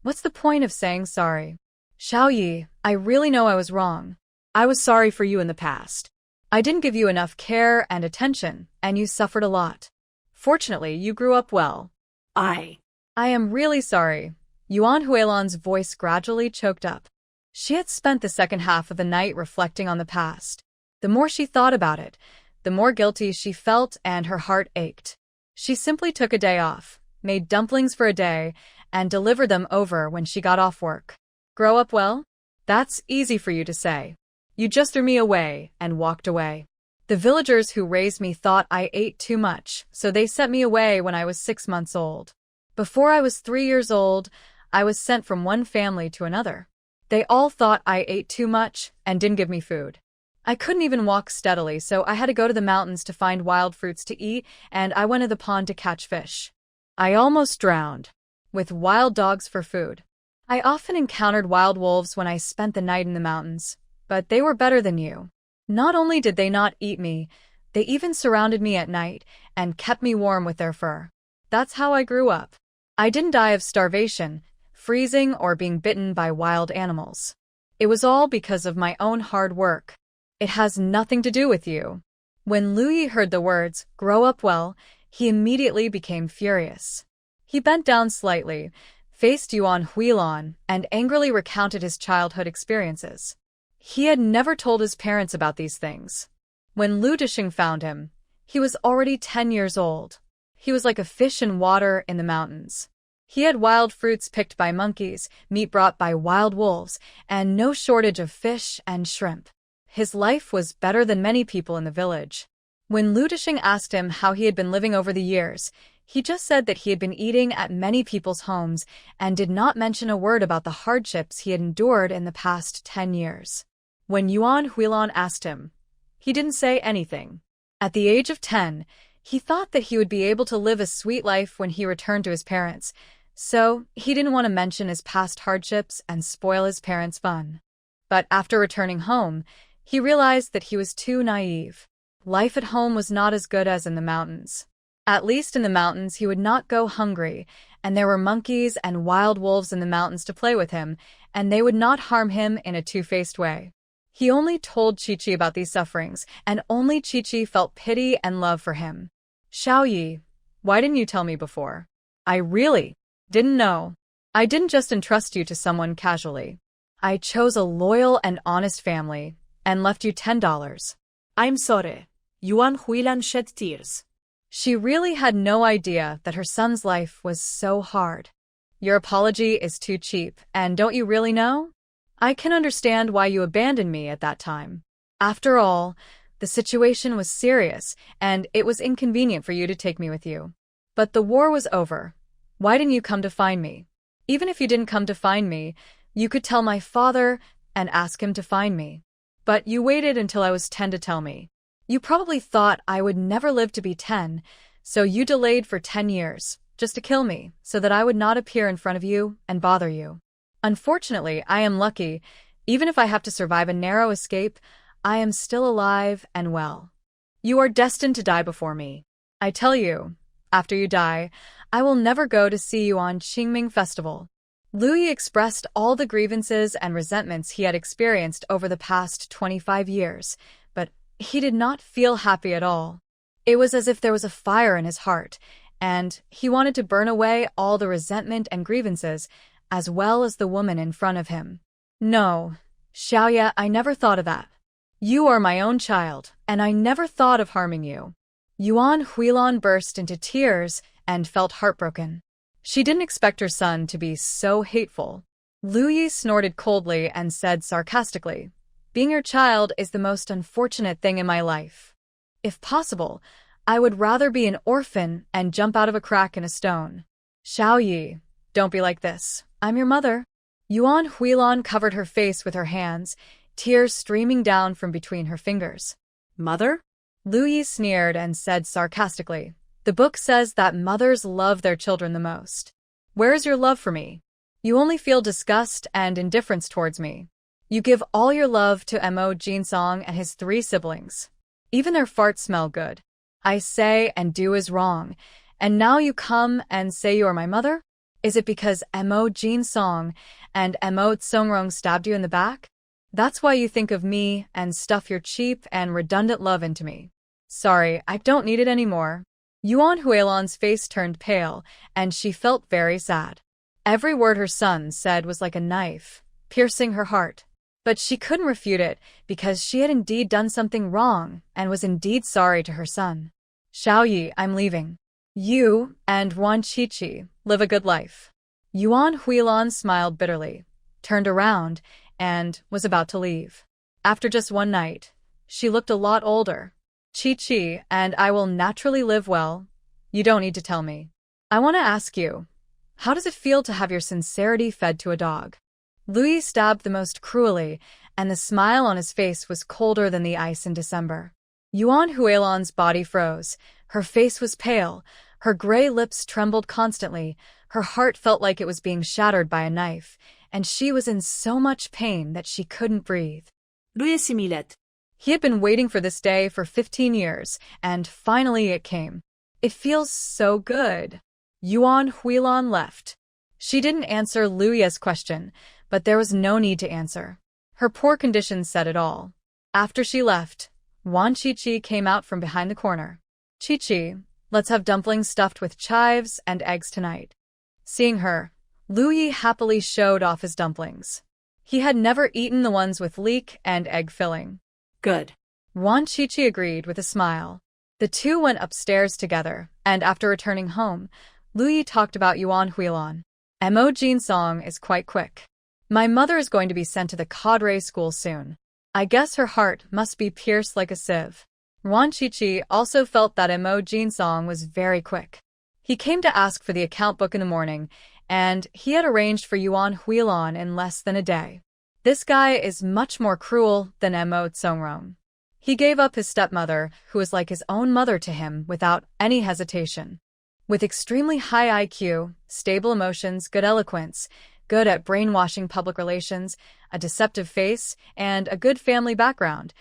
What's the point of saying sorry? Xiao Yi, I really know I was wrong. I was sorry for you in the past. I didn't give you enough care and attention, and you suffered a lot. Fortunately, you grew up well. I am really sorry. Yuan Huilan's voice gradually choked up. She had spent the second half of the night reflecting on the past. The more she thought about it, the more guilty she felt and her heart ached. She simply took a day off, made dumplings for a day, and delivered them over when she got off work. Grow up well? That's easy for you to say. You just threw me away and walked away. The villagers who raised me thought I ate too much, so they sent me away when I was 6 months old. Before I was 3 years old, I was sent from one family to another. They all thought I ate too much and didn't give me food. I couldn't even walk steadily, so I had to go to the mountains to find wild fruits to eat, and I went to the pond to catch fish. I almost drowned. With wild dogs for food. I often encountered wild wolves when I spent the night in the mountains, but they were better than you. Not only did they not eat me, they even surrounded me at night and kept me warm with their fur. That's how I grew up. I didn't die of starvation, freezing, or being bitten by wild animals. It was all because of my own hard work. It has nothing to do with you. When Luyi heard the words, "grow up well," he immediately became furious. He bent down slightly, faced Yuan Huilan, and angrily recounted his childhood experiences. He had never told his parents about these things. When Lu Disheng found him, he was already 10 years old. He was like a fish in water in the mountains. He had wild fruits picked by monkeys, meat brought by wild wolves, and no shortage of fish and shrimp. His life was better than many people in the village. When Lu Disheng asked him how he had been living over the years, he just said that he had been eating at many people's homes and did not mention a word about the hardships he had endured in the past 10 years. When Yuan Huilan asked him, he didn't say anything. At the age of 10, he thought that he would be able to live a sweet life when he returned to his parents, so he didn't want to mention his past hardships and spoil his parents' fun. But after returning home, he realized that he was too naive. Life at home was not as good as in the mountains. At least in the mountains he would not go hungry, and there were monkeys and wild wolves in the mountains to play with him, and they would not harm him in a two-faced way. He only told Chi-Chi about these sufferings, and only Chi-Chi felt pity and love for him. "Xiaoyi, why didn't you tell me before? I really didn't know. I didn't just entrust you to someone casually. I chose a loyal and honest family, and left you $10. I'm sorry. Yuan Huilan shed tears. She really had no idea that her son's life was so hard. Your apology is too cheap, and don't you really know? I can understand why you abandoned me at that time. After all, the situation was serious, and it was inconvenient for you to take me with you. But the war was over. Why didn't you come to find me? Even if you didn't come to find me, you could tell my father and ask him to find me. But you waited until I was 10 to tell me. You probably thought I would never live to be 10, so you delayed for 10 years, just to kill me, so that I would not appear in front of you and bother you. Unfortunately, I am lucky. Even if I have to survive a narrow escape, I am still alive and well. You are destined to die before me. I tell you, after you die, I will never go to see you on Qingming Festival." Luyi expressed all the grievances and resentments he had experienced over the past 25 years, but he did not feel happy at all. It was as if there was a fire in his heart, and he wanted to burn away all the resentment and grievances, as well as the woman in front of him. "No, Xiaoya, I never thought of that. You are my own child, and I never thought of harming you." Yuan Huilan burst into tears and felt heartbroken. She didn't expect her son to be so hateful. Luyi snorted coldly and said sarcastically, "Being your child is the most unfortunate thing in my life. If possible, I would rather be an orphan and jump out of a crack in a stone." "Xiaoyi, don't be like this. I'm your mother." Yuan Huilan covered her face with her hands, tears streaming down from between her fingers. Mother? Luyi sneered and said sarcastically, "The book says that mothers love their children the most. Where is your love for me? You only feel disgust and indifference towards me. You give all your love to Mo Jinsong and his 3 siblings. Even their farts smell good. I say and do is wrong, and now you come and say you are my mother? Is it because Mo Jinsong and Mo Tsongrong stabbed you in the back? That's why you think of me and stuff your cheap and redundant love into me. Sorry, I don't need it anymore." Yuan Huilan's face turned pale, and she felt very sad. Every word her son said was like a knife, piercing her heart. But she couldn't refute it, because she had indeed done something wrong and was indeed sorry to her son. "Xiaoyi, I'm leaving. You and Wan Chi-Chi live a good life." Yuan Huilan smiled bitterly, turned around, and was about to leave. After just one night, she looked a lot older. "Chi-Chi and I will naturally live well. You don't need to tell me. I want to ask you, how does it feel to have your sincerity fed to a dog?" Luyi stabbed the most cruelly, and the smile on his face was colder than the ice in December. Yuan Huilan's body froze. Her face was pale. Her gray lips trembled constantly. Her heart felt like it was being shattered by a knife, and she was in so much pain that she couldn't breathe. Luyi similet. He had been waiting for this day for 15 years, and finally it came. "It feels so good." Yuan Huilan left. She didn't answer Luyi's question, but there was no need to answer. Her poor condition said it all. After she left, Wan Chi-Chi came out from behind the corner. Chi-Chi, let's have dumplings stuffed with chives and eggs tonight. Seeing her, Lu Yi happily showed off his dumplings. He had never eaten the ones with leek and egg filling. Good. Wan Chi-Chi agreed with a smile. The two went upstairs together, and after returning home, Lu Yi talked about Yuan Huilan. Mo Jinsong is quite quick. My mother is going to be sent to the cadre school soon. I guess her heart must be pierced like a sieve. Wan Chi-Chi also felt that Mo Jinsong was very quick. He came to ask for the account book in the morning, and he had arranged for Yuan Huilan in less than a day. This guy is much more cruel than Mo Tsongrong. He gave up his stepmother, who was like his own mother to him, without any hesitation. With extremely high IQ, stable emotions, good eloquence, good at brainwashing public relations, a deceptive face, and a good family background,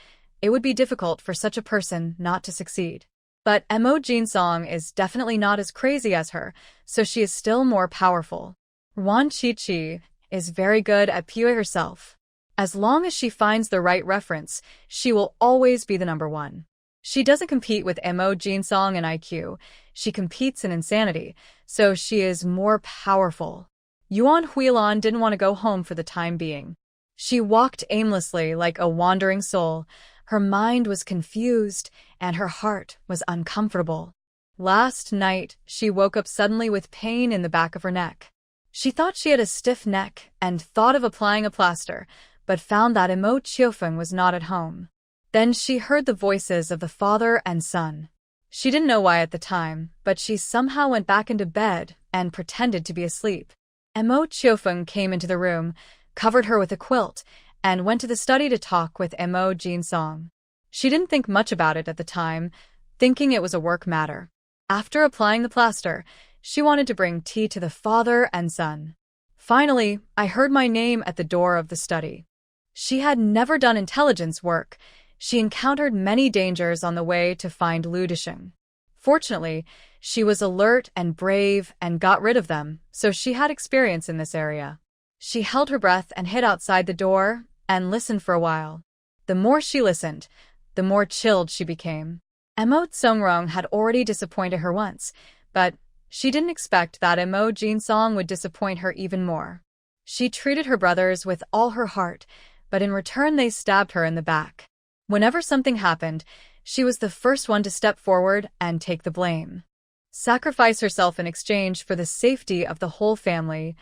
it would be difficult for such a person not to succeed. But Mo Jinsong is definitely not as crazy as her, so she is still more powerful. Wan Chi-Chi is very good at PUA herself. As long as she finds the right reference, she will always be the number one. She doesn't compete with Mo Jinsong in IQ, she competes in insanity, so she is more powerful. Yuan Huilan didn't want to go home for the time being. She walked aimlessly like a wandering soul. Her mind was confused, and her heart was uncomfortable. Last night, she woke up suddenly with pain in the back of her neck. She thought she had a stiff neck and thought of applying a plaster, but found that Mo Chiofeng was not at home. Then she heard the voices of the father and son. She didn't know why at the time, but she somehow went back into bed and pretended to be asleep. Mo Chiofeng came into the room, covered her with a quilt, and went to the study to talk with Mo Jinsong. She didn't think much about it at the time, thinking it was a work matter. After applying the plaster, she wanted to bring tea to the father and son. Finally, I heard my name at the door of the study. She had never done intelligence work. She encountered many dangers on the way to find Lu Disheng. Fortunately, she was alert and brave and got rid of them, so she had experience in this area. She held her breath and hid outside the door and listened for a while. The more she listened, the more chilled she became. Mo Tsongrong had already disappointed her once, but she didn't expect that Mo Jinsong would disappoint her even more. She treated her brothers with all her heart, but in return they stabbed her in the back. Whenever something happened, she was the first one to step forward and take the blame. Sacrifice herself in exchange for the safety of the whole family.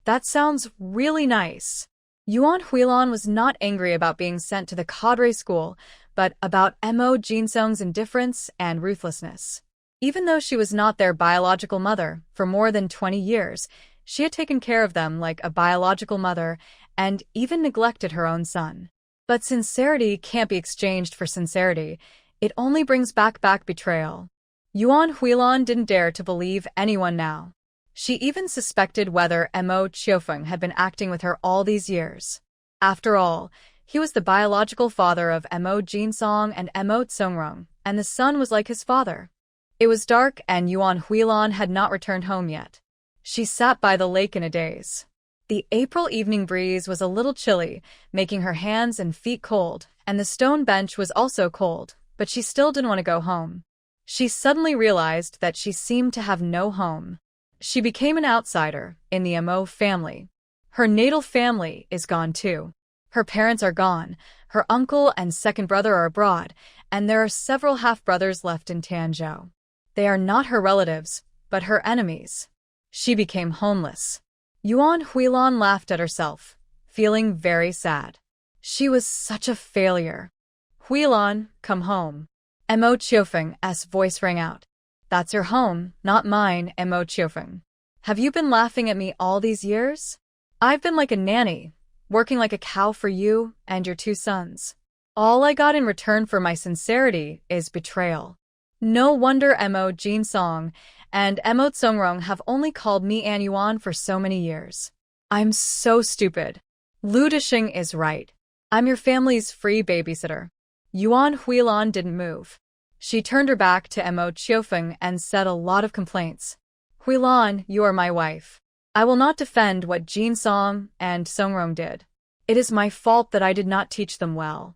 That sounds really nice. Yuan Huilan was not angry about being sent to the cadre school, but about Mo Jinsong's indifference and ruthlessness. Even though she was not their biological mother for more than 20 years, she had taken care of them like a biological mother and even neglected her own son. But sincerity can't be exchanged for sincerity. It only brings back betrayal. Yuan Huilan didn't dare to believe anyone now. She even suspected whether Mo Chiofeng had been acting with her all these years. After all, he was the biological father of Mo Jinsong and Mo Tsongrong, and the son was like his father. It was dark and Yuan Huilan had not returned home yet. She sat by the lake in a daze. The April evening breeze was a little chilly, making her hands and feet cold, and the stone bench was also cold, but she still didn't want to go home. She suddenly realized that she seemed to have no home. She became an outsider in the Mo family. Her natal family is gone too. Her parents are gone, her uncle and second brother are abroad, and there are several half-brothers left in Tianzhou. They are not her relatives, but her enemies. She became homeless. Yuan Huilan laughed at herself, feeling very sad. She was such a failure. Huilan, come home. Mo Chiofeng's voice rang out. That's your home, not mine, Mo Chiofeng. Have you been laughing at me all these years? I've been like a nanny, working like a cow for you and your two sons. All I got in return for my sincerity is betrayal. No wonder Mo Jinsong and Mo Tsongrong have only called me An Yuan for so many years. I'm so stupid. Lu Disheng is right. I'm your family's free babysitter. Yuan Huilan didn't move. She turned her back to Mo Chiofeng and said a lot of complaints. Huilan, you are my wife. I will not defend what Jinsong and Tsongrong did. It is my fault that I did not teach them well.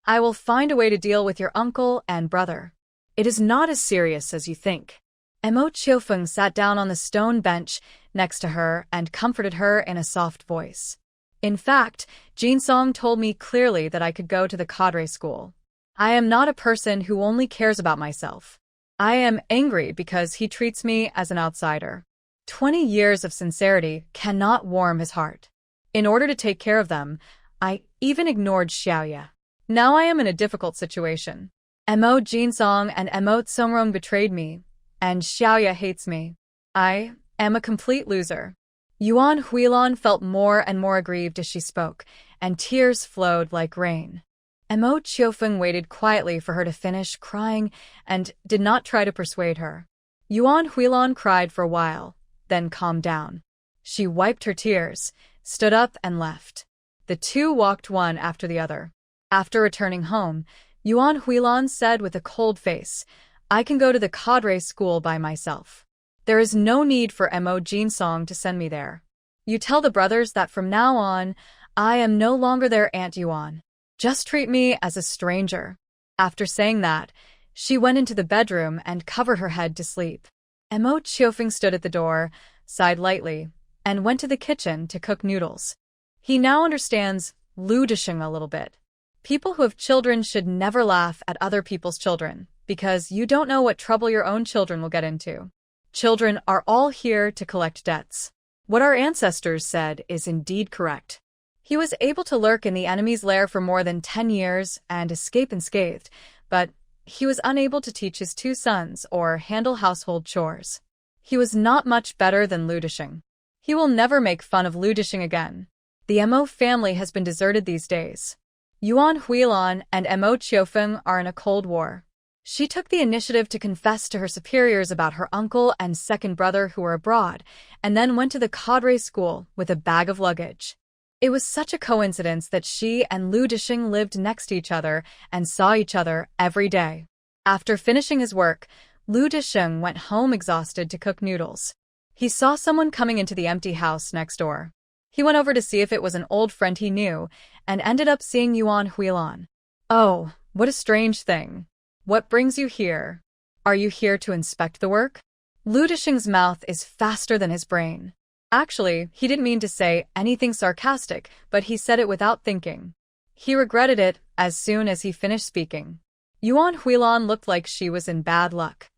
I will find a way to deal with your uncle and brother. It is not as serious as you think. Mo Chiufeng sat down on the stone bench next to her and comforted her in a soft voice. In fact, Jinsong told me clearly that I could go to the cadre school. I am not a person who only cares about myself. I am angry because he treats me as an outsider. 20 years of sincerity cannot warm his heart. In order to take care of them, I even ignored Xiaoya. Now I am in a difficult situation. Mo Jinsong and Mo Tsongrong betrayed me, and Xiaoya hates me. I am a complete loser. Yuan Huilan felt more and more aggrieved as she spoke, and tears flowed like rain. Mo Chiufeng waited quietly for her to finish crying and did not try to persuade her. Yuan Huilan cried for a while, then calmed down. She wiped her tears, stood up and left. The two walked one after the other. After returning home, Yuan Huilan said with a cold face, I can go to the cadre school by myself. There is no need for Mo Jinsong to send me there. You tell the brothers that from now on, I am no longer their Aunt Yuan. Just treat me as a stranger. After saying that, she went into the bedroom and covered her head to sleep. Mo Chiufeng stood at the door, sighed lightly, and went to the kitchen to cook noodles. He now understands Lu Disheng a little bit. People who have children should never laugh at other people's children, because you don't know what trouble your own children will get into. Children are all here to collect debts. What our ancestors said is indeed correct. He was able to lurk in the enemy's lair for more than 10 years and escape unscathed, but he was unable to teach his two sons or handle household chores. He was not much better than Lu Disheng. He will never make fun of Lu Disheng again. The Mo family has been deserted these days. Yuan Huilan and Mo Chiufeng are in a cold war. She took the initiative to confess to her superiors about her uncle and second brother who were abroad, and then went to the cadre school with a bag of luggage. It was such a coincidence that she and Lu Disheng lived next to each other and saw each other every day. After finishing his work, Lu Disheng went home exhausted to cook noodles. He saw someone coming into the empty house next door. He went over to see if it was an old friend he knew, and ended up seeing Yuan Huilan. Oh, what a strange thing. What brings you here? Are you here to inspect the work? Lu Disheng's mouth is faster than his brain. Actually, he didn't mean to say anything sarcastic, but he said it without thinking. He regretted it as soon as he finished speaking. Yuan Huilan looked like she was in bad luck.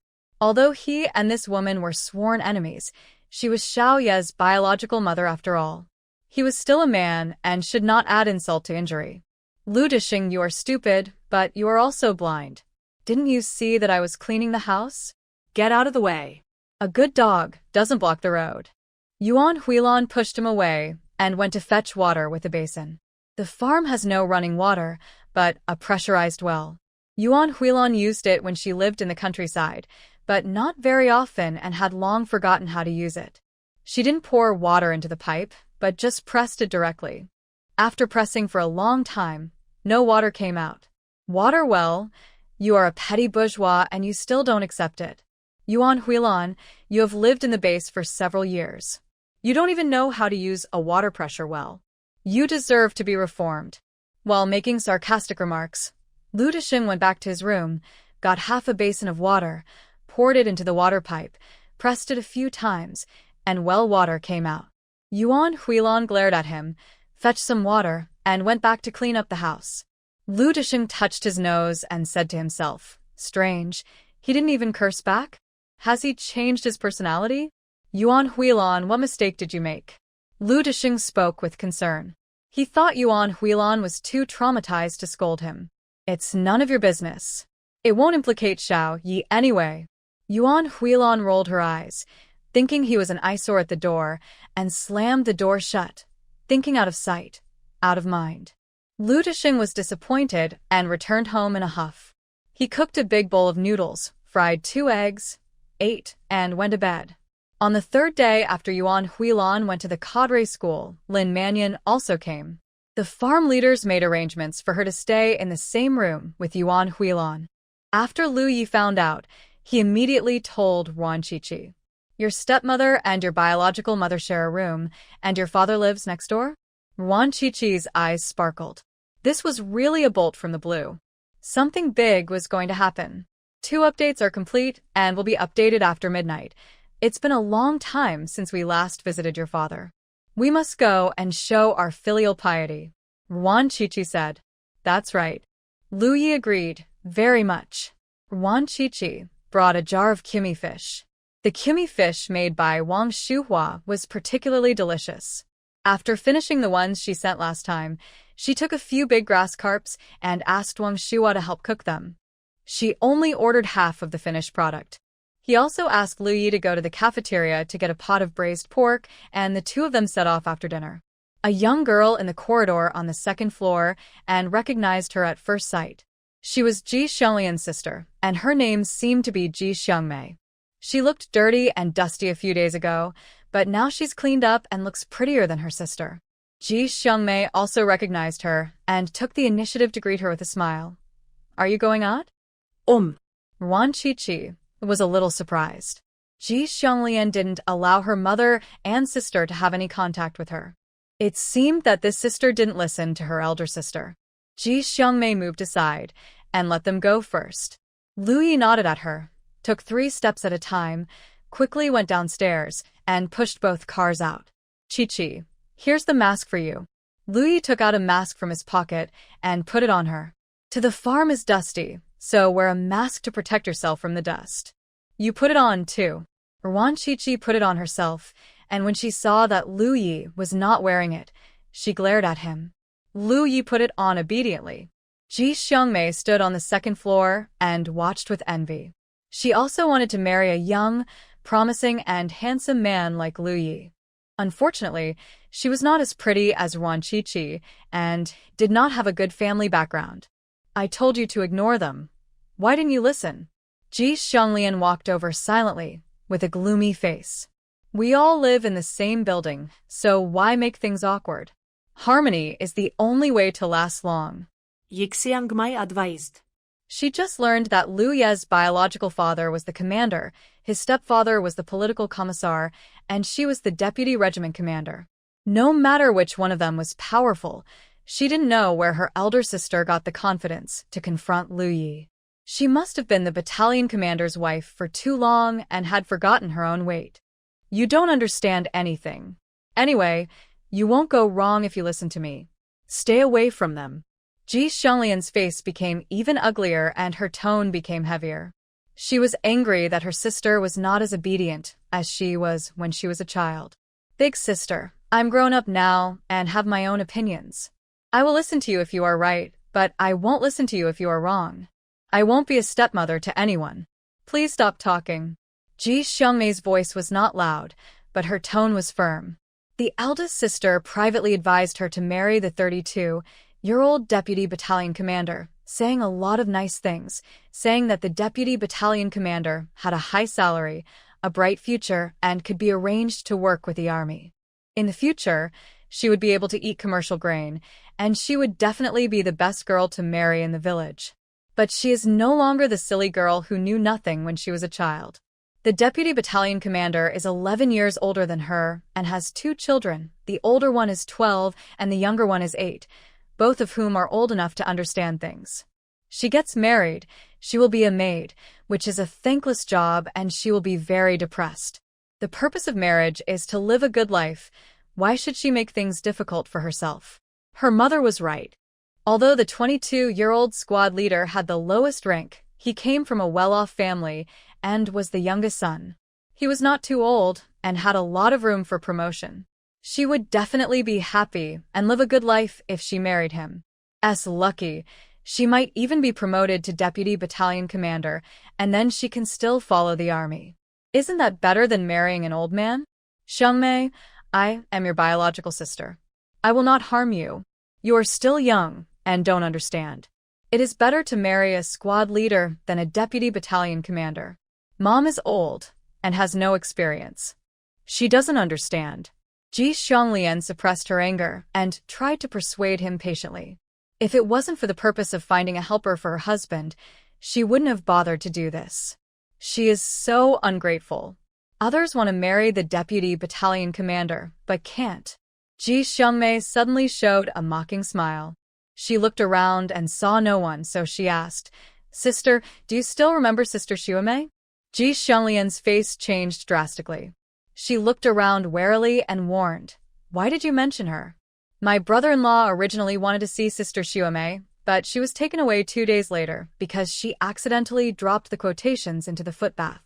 Although he and this woman were sworn enemies, she was Xiaoya's biological mother after all. He was still a man and should not add insult to injury. Lu Disheng, you are stupid, but you are also blind. Didn't you see that I was cleaning the house? Get out of the way. A good dog doesn't block the road. Yuan Huilan pushed him away and went to fetch water with a basin. The farm has no running water, but a pressurized well. Yuan Huilan used it when she lived in the countryside, but not very often and had long forgotten how to use it. She didn't pour water into the pipe, but just pressed it directly. After pressing for a long time, no water came out. Water well, you are a petty bourgeois and you still don't accept it. Yuan Huilan, you have lived in the base for several years. You don't even know how to use a water pressure well. You deserve to be reformed. While making sarcastic remarks, Lu Disheng went back to his room, got half a basin of water, poured it into the water pipe, pressed it a few times, and well water came out. Yuan Huilan glared at him, fetched some water, and went back to clean up the house. Lu Disheng touched his nose and said to himself, strange, he didn't even curse back? Has he changed his personality? Yuan Huilan, what mistake did you make? Lu Disheng spoke with concern. He thought Yuan Huilan was too traumatized to scold him. It's none of your business. It won't implicate Xiao Yi anyway. Yuan Huilan rolled her eyes, thinking he was an eyesore at the door, and slammed the door shut, thinking out of sight, out of mind. Lu Disheng was disappointed and returned home in a huff. He cooked a big bowl of noodles, fried 2 eggs, ate, and went to bed. On the third day after Yuan Huilan went to the cadre school, Lin Mannion also came. The farm leaders made arrangements for her to stay in the same room with Yuan Huilan. After Lu Yi found out, he immediately told Wan Qiqi, your stepmother and your biological mother share a room, and your father lives next door? Wan Qiqi's eyes sparkled. This was really a bolt from the blue. Something big was going to happen. 2 updates are complete and will be updated after midnight. It's been a long time since we last visited your father. We must go and show our filial piety. Ruan Chichi said. That's right. Lu Yi agreed, very much. Ruan Chichi brought a jar of kimi fish. The kimi fish made by Wang Shuhua was particularly delicious. After finishing the ones she sent last time, she took a few big grass carps and asked Wang Shuhua to help cook them. She only ordered half of the finished product. He also asked Lu Yi to go to the cafeteria to get a pot of braised pork, and the 2 of them set off after dinner. A young girl in the corridor on the 2nd floor and recognized her at first sight. She was Ji Xianglian's sister, and her name seemed to be Ji Xiangmei. She looked dirty and dusty a few days ago, but now she's cleaned up and looks prettier than her sister. Ji Xiangmei also recognized her and took the initiative to greet her with a smile. Are you going out? Ruan Chichi was a little surprised. Ji Xianglian didn't allow her mother and sister to have any contact with her. It seemed that this sister didn't listen to her elder sister. Ji Xiangmei moved aside and let them go first. Lu Yi nodded at her, took 3 steps at a time, quickly went downstairs, and pushed both cars out. Chi-Chi, here's the mask for you. Lu Yi took out a mask from his pocket and put it on her. To the farm is dusty, so wear a mask to protect yourself from the dust. You put it on, too. Ruan Chi-Chi put it on herself, and when she saw that Lu Yi was not wearing it, she glared at him. Lu Yi put it on obediently. Ji Xiangmei stood on the 2nd floor and watched with envy. She also wanted to marry a young, promising, and handsome man like Lu Yi. Unfortunately, she was not as pretty as Ruan Chi-Chi and did not have a good family background. I told you to ignore them. Why didn't you listen? Ji Xianglian walked over silently, with a gloomy face. We all live in the same building, so why make things awkward? Harmony is the only way to last long. Yixiangmai advised. She just learned that Lu Ye's biological father was the commander, his stepfather was the political commissar, and she was the deputy regiment commander. No matter which one of them was powerful, she didn't know where her elder sister got the confidence to confront Lu Yi. She must have been the battalion commander's wife for too long and had forgotten her own weight. You don't understand anything. Anyway, you won't go wrong if you listen to me. Stay away from them. Ji Xianglian's face became even uglier and her tone became heavier. She was angry that her sister was not as obedient as she was when she was a child. Big sister, I'm grown up now and have my own opinions. I will listen to you if you are right, but I won't listen to you if you are wrong. I won't be a stepmother to anyone. Please stop talking. Ji Xiangmei's voice was not loud, but her tone was firm. The eldest sister privately advised her to marry the 32-year-old deputy battalion commander, saying a lot of nice things, saying that the deputy battalion commander had a high salary, a bright future, and could be arranged to work with the army. In the future, she would be able to eat commercial grain, and she would definitely be the best girl to marry in the village. But she is no longer the silly girl who knew nothing when she was a child. The deputy battalion commander is 11 years older than her and has 2 children. The older one is 12 and the younger one is 8, both of whom are old enough to understand things. She gets married, she will be a maid, which is a thankless job, and she will be very depressed. The purpose of marriage is to live a good life. Why should she make things difficult for herself? Her mother was right. Although the 22-year-old squad leader had the lowest rank, he came from a well-off family and was the youngest son. He was not too old and had a lot of room for promotion. She would definitely be happy and live a good life if she married him. Lucky, she might even be promoted to deputy battalion commander, and then she can still follow the army. Isn't that better than marrying an old man? Xiangmei, I am your biological sister. I will not harm you. You are still young and don't understand. It is better to marry a squad leader than a deputy battalion commander. Mom is old and has no experience. She doesn't understand. Ji Xianglian suppressed her anger and tried to persuade him patiently. If it wasn't for the purpose of finding a helper for her husband, she wouldn't have bothered to do this. She is so ungrateful. Others want to marry the deputy battalion commander, but can't. Ji Xiangmei suddenly showed a mocking smile. She looked around and saw no one, so she asked, "Sister, do you still remember Sister Xiaomei?" Ji Xianglian's face changed drastically. She looked around warily and warned, "Why did you mention her?" "My brother-in-law originally wanted to see Sister Xiaomei, but she was taken away 2 days later because she accidentally dropped the quotations into the footbath.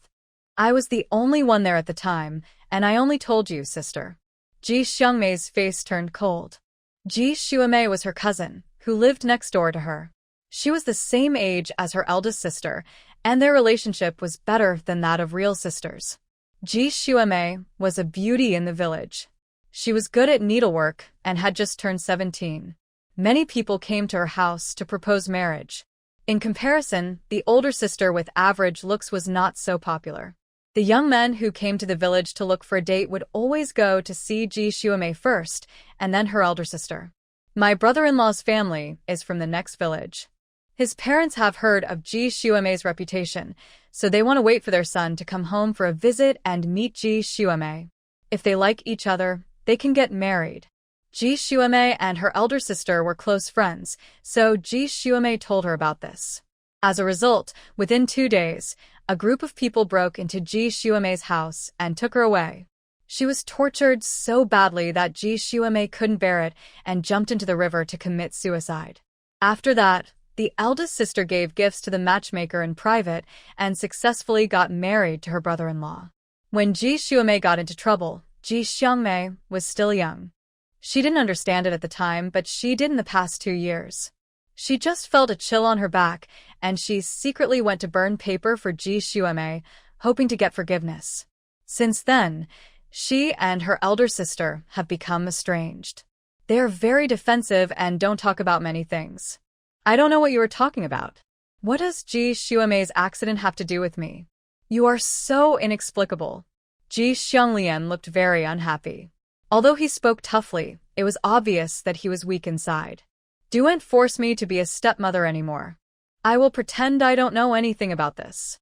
I was the only one there at the time, and I only told you, sister." Ji Xiangmei's face turned cold. Ji Xiaomei was her cousin, who lived next door to her. She was the same age as her eldest sister, and their relationship was better than that of real sisters. Ji Xiaomei was a beauty in the village. She was good at needlework and had just turned 17. Many people came to her house to propose marriage. In comparison, the older sister with average looks was not so popular. The young men who came to the village to look for a date would always go to see Ji Xiaomei first, and then her elder sister. My brother-in-law's family is from the next village. His parents have heard of Ji Xiaomei's reputation, so they want to wait for their son to come home for a visit and meet Ji Xiaomei. If they like each other, they can get married. Ji Xiaomei and her elder sister were close friends, so Ji Xiaomei told her about this. As a result, within 2 days, a group of people broke into Ji Xiaomei's house and took her away. She was tortured so badly that Ji Xiaomei couldn't bear it and jumped into the river to commit suicide. After that, the eldest sister gave gifts to the matchmaker in private and successfully got married to her brother-in-law. When Ji Xiaomei got into trouble, Ji Xiangmei was still young. She didn't understand it at the time, but she did in the past 2 years. She just felt a chill on her back, and she secretly went to burn paper for Ji Xiaomei, hoping to get forgiveness. Since then, she and her elder sister have become estranged. They are very defensive and don't talk about many things. "I don't know what you are talking about. What does Ji Xiaomei's accident have to do with me? You are so inexplicable." Ji Xianglian looked very unhappy. Although he spoke toughly, it was obvious that he was weak inside. "Don't force me to be a stepmother anymore. I will pretend I don't know anything about this."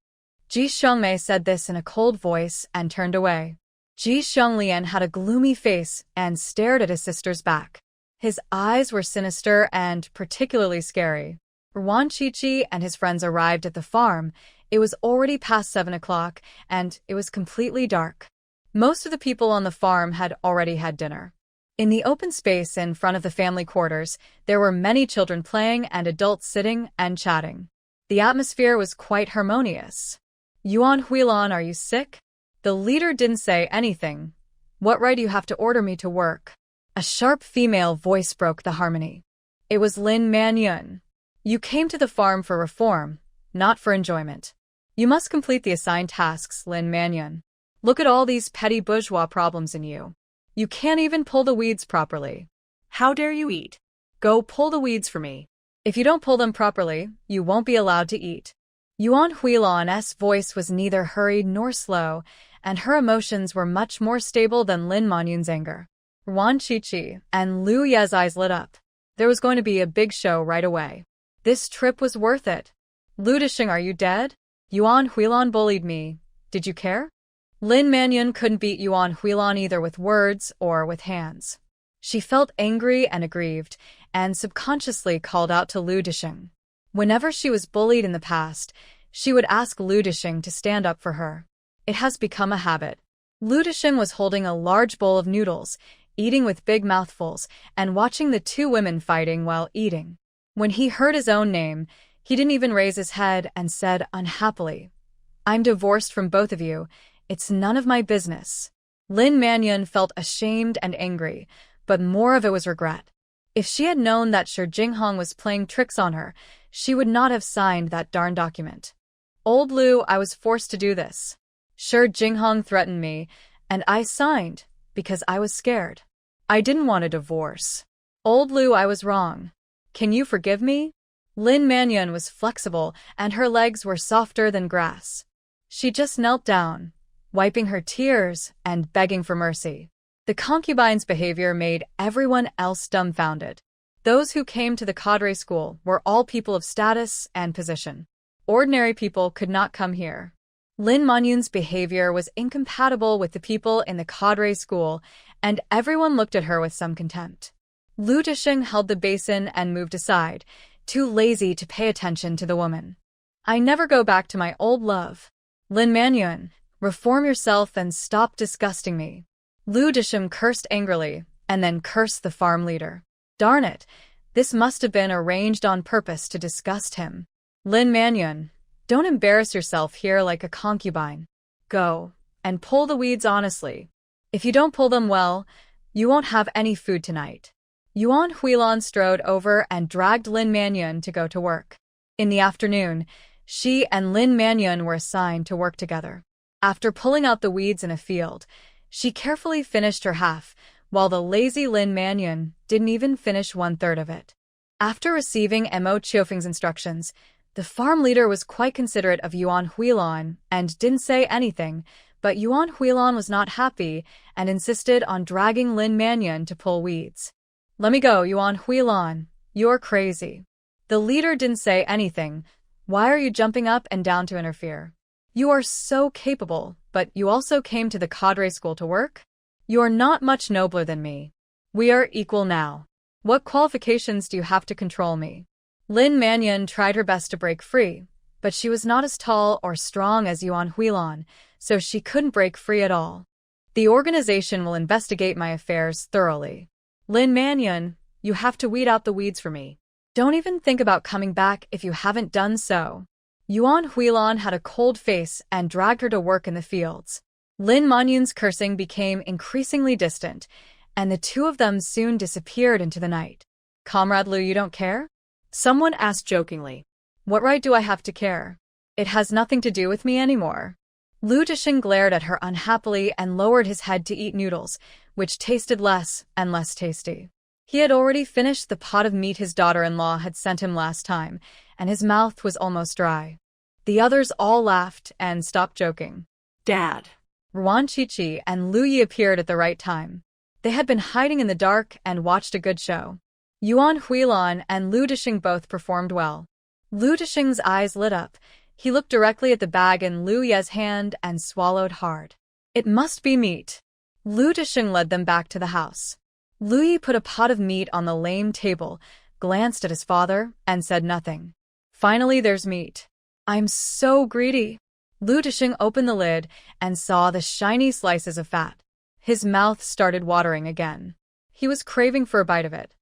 Ji Xiangmei said this in a cold voice and turned away. Ji Xianglian had a gloomy face and stared at his sister's back. His eyes were sinister and particularly scary. Wan Qiqi and his friends arrived at the farm. It was already past 7 o'clock, and it was completely dark. Most of the people on the farm had already had dinner. In the open space in front of the family quarters, there were many children playing and adults sitting and chatting. The atmosphere was quite harmonious. "Yuan Huilan, are you sick?" The leader didn't say anything. "What right do you have to order me to work?" A sharp female voice broke the harmony. It was Lin Manyun. "You came to the farm for reform, not for enjoyment. You must complete the assigned tasks, Lin Manyun. Look at all these petty bourgeois problems in you. You can't even pull the weeds properly. How dare you eat? Go pull the weeds for me." "If you don't pull them properly, you won't be allowed to eat." Yuan Huilan's voice was neither hurried nor slow, and her emotions were much more stable than Lin Manyun's anger. Wan Qiqi and Lu Ye's eyes lit up. There was going to be a big show right away. This trip was worth it. "Lu Disheng, are you dead? Yuan Huilan bullied me. Did you care?" Lin Manyun couldn't beat Yuan Huilan either with words or with hands. She felt angry and aggrieved, and subconsciously called out to Lu Disheng. Whenever she was bullied in the past, she would ask Lu Disheng to stand up for her. It has become a habit. Lu Disheng was holding a large bowl of noodles, eating with big mouthfuls, and watching the 2 women fighting while eating. When he heard his own name, he didn't even raise his head and said unhappily, "I'm divorced from both of you. It's none of my business." Lin Manyun felt ashamed and angry, but more of it was regret. If she had known that Shi Jinghong was playing tricks on her, she would not have signed that darn document. "Old Lu, I was forced to do this. Shi Jinghong threatened me, and I signed because I was scared. I didn't want a divorce. Old Lu, I was wrong. Can you forgive me?" Lin Manyun was flexible, and her legs were softer than grass. She just knelt down, wiping her tears and begging for mercy. The concubine's behavior made everyone else dumbfounded. Those who came to the cadre school were all people of status and position. Ordinary people could not come here. Lin Manyun's behavior was incompatible with the people in the cadre school, and everyone looked at her with some contempt. Lu Disheng held the basin and moved aside, too lazy to pay attention to the woman. I never go back to my old love. Lin Manyun, reform yourself and stop disgusting me. Lu Disheng cursed angrily, and then cursed the farm leader. Darn it, this must have been arranged on purpose to disgust him. Lin Manyun, don't embarrass yourself here like a concubine. Go, and pull the weeds honestly. If you don't pull them well, you won't have any food tonight. Yuan Huilan strode over and dragged Lin Manyun to go to work. In the afternoon, she and Lin Manyun were assigned to work together. After pulling out the weeds in a field, she carefully finished her half, while the lazy Lin Manyun didn't even finish 1/3 of it. After receiving Mo Chiofeng's instructions, the farm leader was quite considerate of Yuan Huilan and didn't say anything, but Yuan Huilan was not happy and insisted on dragging Lin Manyun to pull weeds. Let me go, Yuan Huilan. You're crazy. The leader didn't say anything. Why are you jumping up and down to interfere? You are so capable, but you also came to the cadre school to work? You're not much nobler than me. We are equal now. What qualifications do you have to control me? Lin Manyun tried her best to break free, but she was not as tall or strong as Yuan Huilan, so she couldn't break free at all. The organization will investigate my affairs thoroughly. Lin Manyun, you have to weed out the weeds for me. Don't even think about coming back if you haven't done so. Yuan Huilan had a cold face and dragged her to work in the fields. Lin Manyun's cursing became increasingly distant, and the two of them soon disappeared into the night. Comrade Lu, you don't care? Someone asked jokingly. What right do I have to care? It has nothing to do with me anymore. Lu Disheng glared at her unhappily and lowered his head to eat noodles, which tasted less and less tasty. He had already finished the pot of meat his daughter-in-law had sent him last time, and his mouth was almost dry. The others all laughed and stopped joking. Dad. Ruan Chichi and Lu Yi appeared at the right time. They had been hiding in the dark and watched a good show. Yuan Huilan and Lu Disheng both performed well. Lu Disheng's eyes lit up. He looked directly at the bag in Lu Ye's hand and swallowed hard. It must be meat. Lu Disheng led them back to the house. Lu Yi put a pot of meat on the lame table, glanced at his father, and said nothing. Finally, there's meat. I'm so greedy. Lu Disheng opened the lid and saw the shiny slices of fat. His mouth started watering again. He was craving for a bite of it.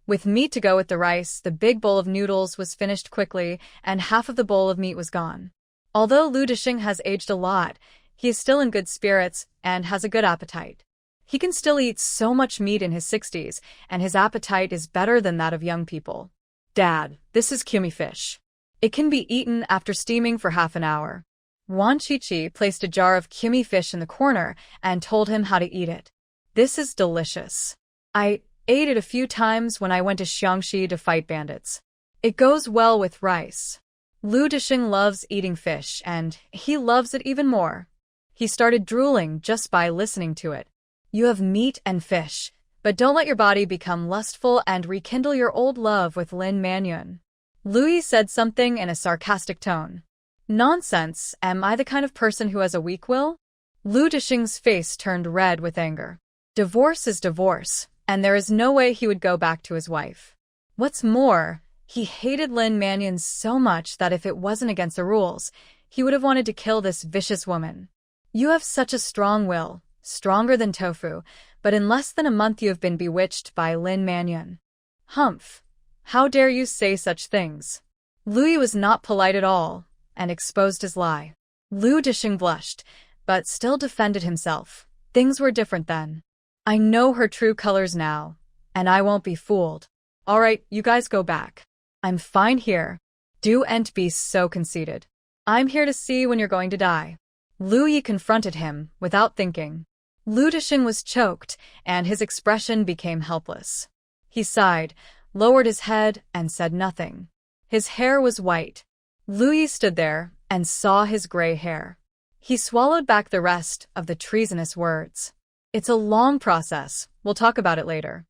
With meat to go with the rice, the big bowl of noodles was finished quickly, and half of the bowl of meat was gone. Although Lu Disheng has aged a lot, he is still in good spirits and has a good appetite. He can still eat so much meat in his 60s, and his appetite is better than that of young people. Dad, this is cumi fish. It can be eaten after steaming for half an hour. Wan Chichi placed a jar of cumi fish in the corner and told him how to eat it. This is delicious. I ate it a few times when I went to Xiangxi to fight bandits. It goes well with rice. Lu Disheng loves eating fish, and he loves it even more. He started drooling just by listening to it. You have meat and fish, but don't let your body become lustful and rekindle your old love with Lin Manyun. Louis said something in a sarcastic tone. Nonsense, am I the kind of person who has a weak will? Lu Disheng's face turned red with anger. Divorce is divorce, and there is no way he would go back to his wife. What's more, he hated Lin Manyun so much that if it wasn't against the rules, he would have wanted to kill this vicious woman. You have such a strong will, stronger than tofu, but in less than a month you have been bewitched by Lin Manyun. Humph! How dare you say such things? Louis was not polite at all, and exposed his lie. Lu Disheng blushed, but still defended himself. Things were different then. I know her true colors now, and I won't be fooled. All right, you guys go back. I'm fine here. Don't be so conceited. I'm here to see when you're going to die. Lu Yi confronted him, without thinking. Lu Disheng was choked, and his expression became helpless. He sighed, lowered his head, and said nothing. His hair was white. Lu Yi stood there and saw his gray hair. He swallowed back the rest of the treasonous words. It's a long process. We'll talk about it later.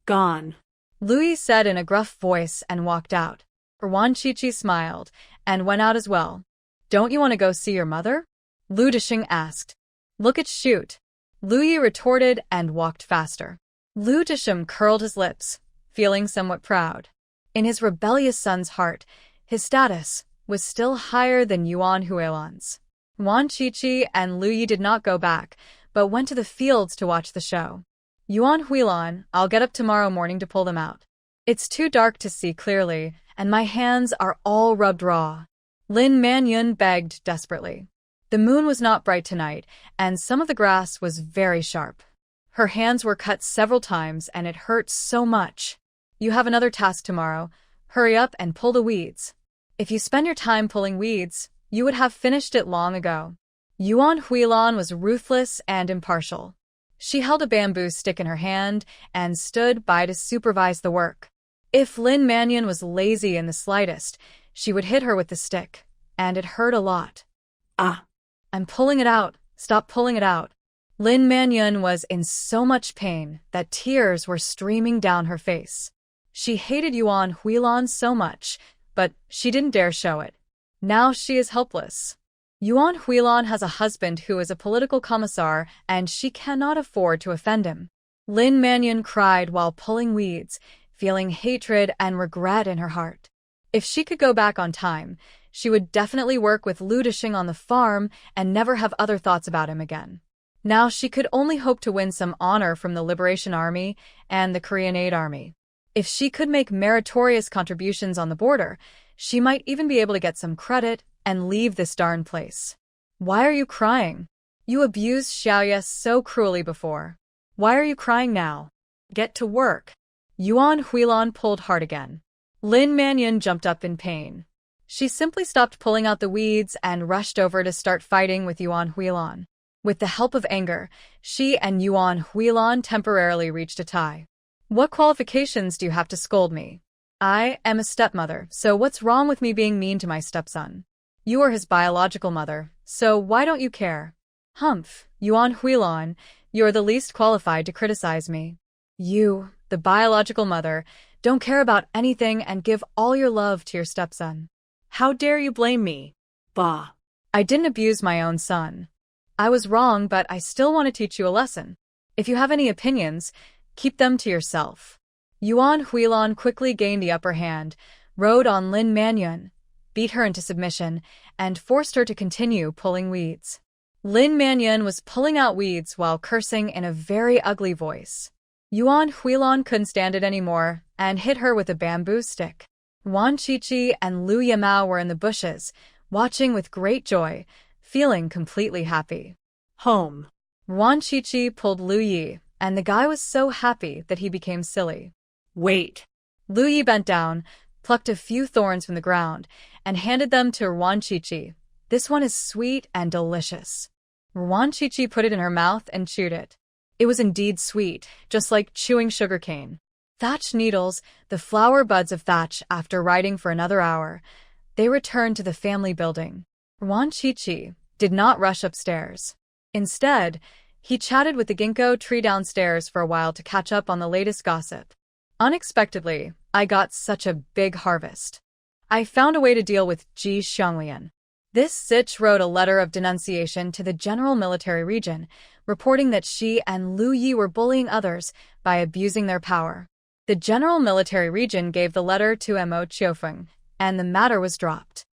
Gone. Louis said in a gruff voice and walked out. Wan Chichi smiled and went out as well. Don't you want to go see your mother? Lu Disheng asked. Look at shoot. Lu Yi retorted and walked faster. Lu Disheng curled his lips. feeling somewhat proud. In his rebellious son's heart, his status was still higher than Yuan Huilan's. Wan Qiqi and Lu Yi did not go back, but went to the fields to watch the show. Yuan Huilan, I'll get up tomorrow morning to pull them out. It's too dark to see clearly, and my hands are all rubbed raw. Lin Manyun begged desperately. The moon was not bright tonight, and some of the grass was very sharp. Her hands were cut several times, and it hurt so much. You have another task tomorrow. Hurry up and pull the weeds. If you spend your time pulling weeds, you would have finished it long ago. Yuan Huilan was ruthless and impartial. She held a bamboo stick in her hand and stood by to supervise the work. If Lin Manyun was lazy in the slightest, she would hit her with the stick, and it hurt a lot. Ah! I'm pulling it out. Stop pulling it out. Lin Manyun was in so much pain that tears were streaming down her face. She hated Yuan Huilan so much, but she didn't dare show it. Now she is helpless. Yuan Huilan has a husband who is a political commissar, and she cannot afford to offend him. Lin Manyun cried while pulling weeds, feeling hatred and regret in her heart. If she could go back on time, she would definitely work with Lu Dishing on the farm and never have other thoughts about him again. Now she could only hope to win some honor from the Liberation Army and the Korean Aid Army. If she could make meritorious contributions on the border, she might even be able to get some credit and leave this darn place. Why are you crying? You abused Xiaoye so cruelly before. Why are you crying now? Get to work. Yuan Huilan pulled hard again. Lin Manyun jumped up in pain. She simply stopped pulling out the weeds and rushed over to start fighting with Yuan Huilan. With the help of anger, she and Yuan Huilan temporarily reached a tie. What qualifications do you have to scold me? I am a stepmother, so what's wrong with me being mean to my stepson? You are his biological mother, so why don't you care? Humph, Yuan Huilan, you're the least qualified to criticize me. You, the biological mother, don't care about anything and give all your love to your stepson. How dare you blame me? Bah! I didn't abuse my own son. I was wrong, but I still want to teach you a lesson. If you have any opinions, keep them to yourself. Yuan Huilan quickly gained the upper hand, rode on Lin Manyun, beat her into submission, and forced her to continue pulling weeds. Lin Manyun was pulling out weeds while cursing in a very ugly voice. Yuan Huilan couldn't stand it anymore and hit her with a bamboo stick. Wan Qiqi and Lu Yamao were in the bushes, watching with great joy, feeling completely happy. Home. Wan Qiqi pulled Lu Yi, and the guy was so happy that he became silly. Wait. Lu Yi bent down, plucked a few thorns from the ground, and handed them to Wan Qiqi. This one is sweet and delicious. Wan Qiqi put it in her mouth and chewed it. It was indeed sweet, just like chewing sugarcane. Thatch needles, the flower buds of thatch after riding for another hour. They returned to the family building. Wan Qiqi did not rush upstairs. Instead, he chatted with the ginkgo tree downstairs for a while to catch up on the latest gossip. Unexpectedly, I got such a big harvest. I found a way to deal with Ji Xianglian. This sitch wrote a letter of denunciation to the General Military Region, reporting that she and Lu Yi were bullying others by abusing their power. The General Military Region gave the letter to Mo Qiufeng, and the matter was dropped.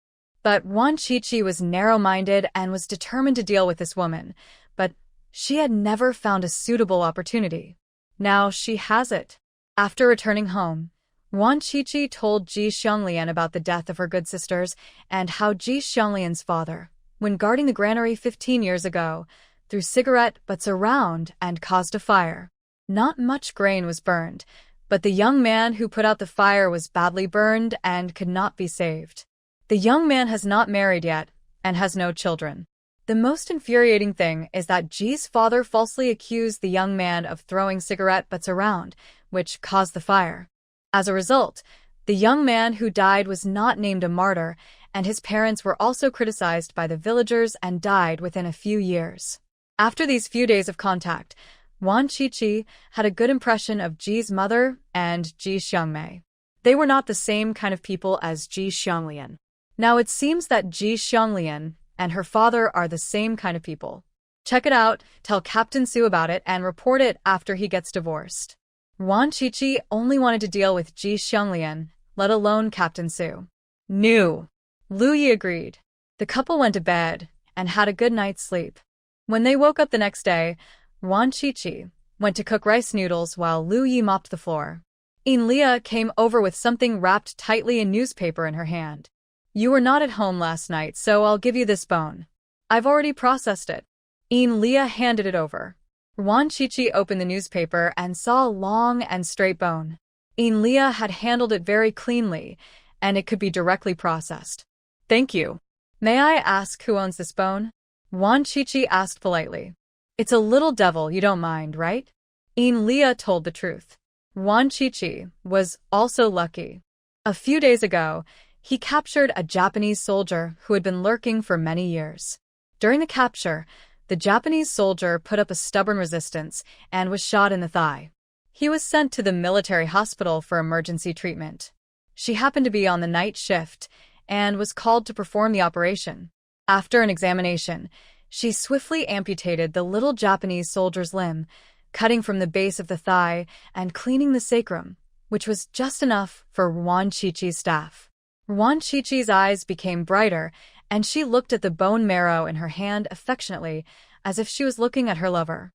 But Wan Qiqi was narrow-minded and was determined to deal with this woman, but she had never found a suitable opportunity. Now she has it. After returning home, Wan Qiqi told Ji Xianglian about the death of her good sisters and how Ji Xianglian's father, when guarding the granary 15 years ago, threw cigarette butts around and caused a fire. Not much grain was burned, but the young man who put out the fire was badly burned and could not be saved. The young man has not married yet and has no children. The most infuriating thing is that Ji's father falsely accused the young man of throwing cigarette butts around, which caused the fire. As a result, the young man who died was not named a martyr, and his parents were also criticized by the villagers and died within a few years. After these few days of contact, Wan Qiqi had a good impression of Ji's mother and Ji Xiangmei. They were not the same kind of people as Ji Xianglian. Now it seems that Ji Xianglian and her father are the same kind of people. Check it out, tell Captain Su about it, and report it after he gets divorced. Wan Qiqi only wanted to deal with Ji Xianglian, let alone Captain Su. No. Lu Yi agreed. The couple went to bed and had a good night's sleep. When they woke up the next day, Wan Qiqi went to cook rice noodles while Lu Yi mopped the floor. Leah came over with something wrapped tightly in newspaper in her hand. You were not at home last night, so I'll give you this bone. I've already processed it. Leah handed it over. Wan Qiqi opened the newspaper and saw a long and straight bone. Leah had handled it very cleanly, and it could be directly processed. Thank you. May I ask who owns this bone? Wan Qiqi asked politely. It's a little devil, you don't mind, right? Leah told the truth. Wan Qiqi was also lucky. A few days ago, he captured a Japanese soldier who had been lurking for many years. During the capture, the Japanese soldier put up a stubborn resistance and was shot in the thigh. He was sent to the military hospital for emergency treatment. She happened to be on the night shift and was called to perform the operation. After an examination, she swiftly amputated the little Japanese soldier's limb, cutting from the base of the thigh and cleaning the sacrum, which was just enough for Wan Qiqi's staff. Wan Qiqi's eyes became brighter, and she looked at the bone marrow in her hand affectionately, as if she was looking at her lover.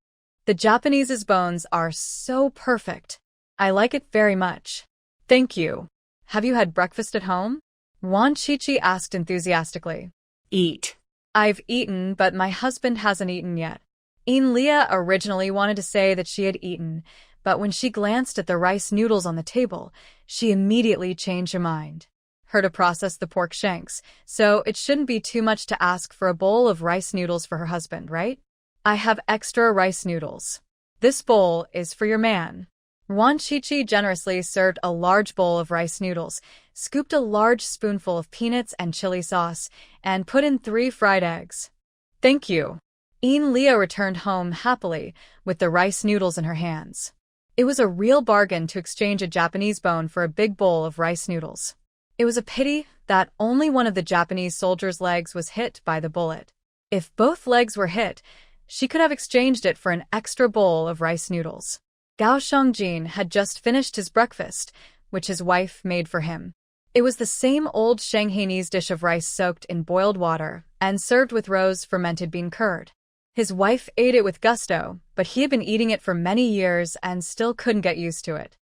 The Japanese's bones are so perfect. I like it very much. Thank you. Have you had breakfast at home? Wan Qiqi asked enthusiastically. Eat. I've eaten, but my husband hasn't eaten yet. Leah originally wanted to say that she had eaten, but when she glanced at the rice noodles on the table, she immediately changed her mind. Her to process the pork shanks, so it shouldn't be too much to ask for a bowl of rice noodles for her husband, right? I have extra rice noodles. This bowl is for your man. Wan Qiqi generously served a large bowl of rice noodles, scooped a large spoonful of peanuts and chili sauce, and put in 3 fried eggs. Thank you. Leah returned home happily with the rice noodles in her hands. It was a real bargain to exchange a Japanese bone for a big bowl of rice noodles. It was a pity that only one of the Japanese soldier's legs was hit by the bullet. If both legs were hit, she could have exchanged it for an extra bowl of rice noodles. Gao Shongjin had just finished his breakfast, which his wife made for him. It was the same old Shanghainese dish of rice soaked in boiled water and served with rose fermented bean curd. His wife ate it with gusto, but he had been eating it for many years and still couldn't get used to it.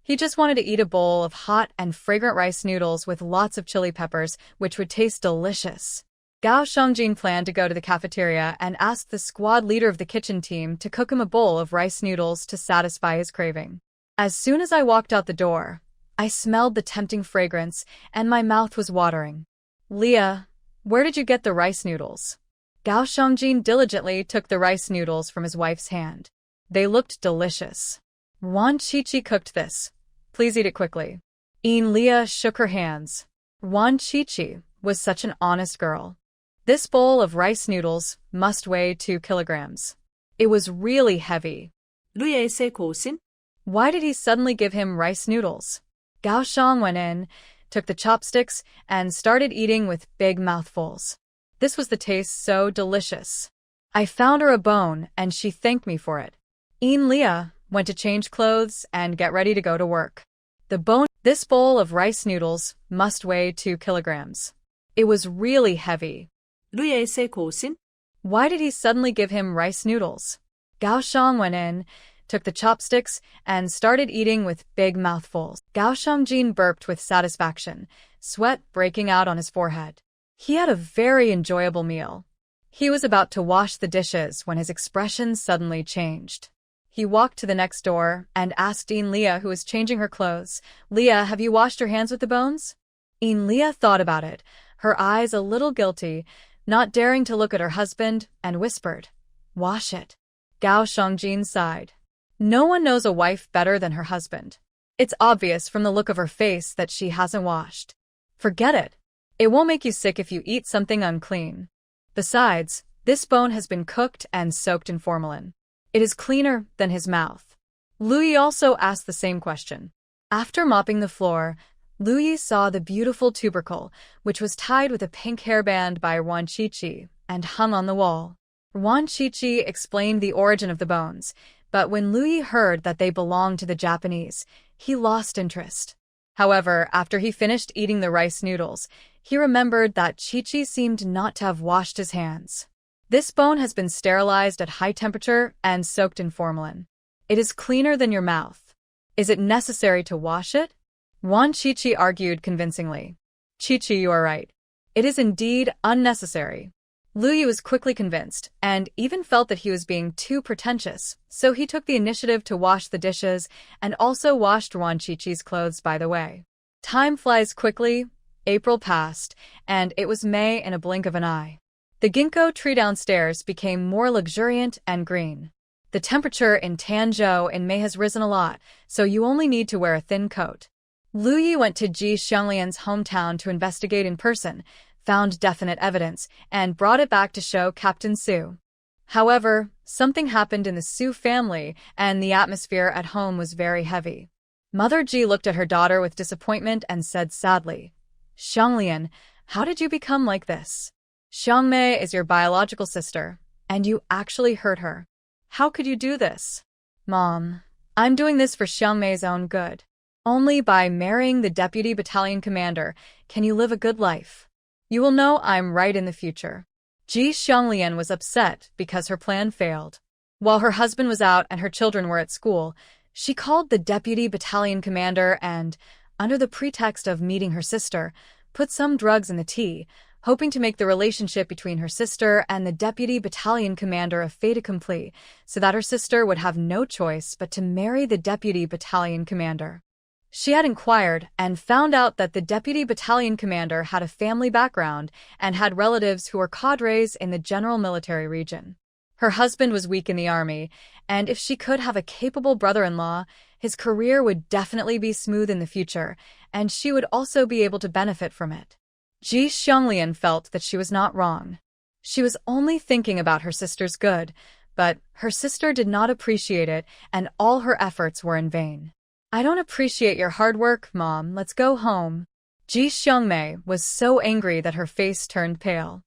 He just wanted to eat a bowl of hot and fragrant rice noodles with lots of chili peppers, which would taste delicious. Gao Shongjin planned to go to the cafeteria and ask the squad leader of the kitchen team to cook him a bowl of rice noodles to satisfy his craving. As soon as I walked out the door, I smelled the tempting fragrance and my mouth was watering. Leah, where did you get the rice noodles? Gao Shongjin diligently took the rice noodles from his wife's hand. They looked delicious. Wan Qiqi cooked this. Please eat it quickly. Leah shook her hands. Wan Qiqi was such an honest girl. This bowl of rice noodles must weigh 2 kilograms. It was really heavy. روی کوسین. Why did he suddenly give him rice noodles? Gao Shang went in, took the chopsticks, and started eating with big mouthfuls. This was the taste so delicious. I found her a bone, and she thanked me for it. Leah went to change clothes and get ready to go to work. This bowl of rice noodles must weigh 2 kilograms. It was really heavy. روی کوسین. Why did he suddenly give him rice noodles? Gao Shang went in, took the chopsticks, and started eating with big mouthfuls. Gao Shongjin burped with satisfaction, sweat breaking out on his forehead. He had a very enjoyable meal. He was about to wash the dishes when his expression suddenly changed. He walked to the next door and asked Leah, who was changing her clothes, Leah, have you washed your hands with the bones? Leah thought about it, her eyes a little guilty, not daring to look at her husband, and whispered, Wash it. Gao Shongjin sighed. No one knows a wife better than her husband. It's obvious from the look of her face that she hasn't washed. Forget it. It won't make you sick if you eat something unclean. Besides, this bone has been cooked and soaked in formalin. It is cleaner than his mouth. Lu Yi also asked the same question. After mopping the floor, Lu Yi saw the beautiful tubercle, which was tied with a pink hairband by Wan Qiqi and hung on the wall. Wan Qiqi explained the origin of the bones, But when Lu Yi heard that they belonged to the Japanese, he lost interest. However, after he finished eating the rice noodles, he remembered that Chi-Chi seemed not to have washed his hands. This bone has been sterilized at high temperature and soaked in formalin. It is cleaner than your mouth. Is it necessary to wash it? Wan Chi-Chi argued convincingly. Chi-Chi, you are right. It is indeed unnecessary. Lu Yi was quickly convinced, and even felt that he was being too pretentious, so he took the initiative to wash the dishes, and also washed Wan Chi-Chi's clothes by the way. Time flies quickly. April passed, and it was May in a blink of an eye. The ginkgo tree downstairs became more luxuriant and green. The temperature in Tanzhou in May has risen a lot, so you only need to wear a thin coat. Lu Yi went to Ji Xianglian's hometown to investigate in person, found definite evidence, and brought it back to show Captain Su. However, something happened in the Su family, and the atmosphere at home was very heavy. Mother Ji looked at her daughter with disappointment and said sadly, Xianglian, how did you become like this? Xiangmei is your biological sister, and you actually hurt her. How could you do this? Mom, I'm doing this for Xiangmei's own good. Only by marrying the deputy battalion commander can you live a good life. You will know I'm right in the future. Ji Xianglian was upset because her plan failed. While her husband was out and her children were at school, she called the deputy battalion commander and, under the pretext of meeting her sister, put some drugs in the tea, hoping to make the relationship between her sister and the deputy battalion commander a fait accompli, so that her sister would have no choice but to marry the deputy battalion commander. She had inquired and found out that the deputy battalion commander had a family background and had relatives who were cadres in the general military region. Her husband was weak in the army, and if she could have a capable brother-in-law, his career would definitely be smooth in the future, and she would also be able to benefit from it. Ji Xianglian felt that she was not wrong. She was only thinking about her sister's good, but her sister did not appreciate it, and all her efforts were in vain. I don't appreciate your hard work, Mom. Let's go home. Ji Xiangmei was so angry that her face turned pale.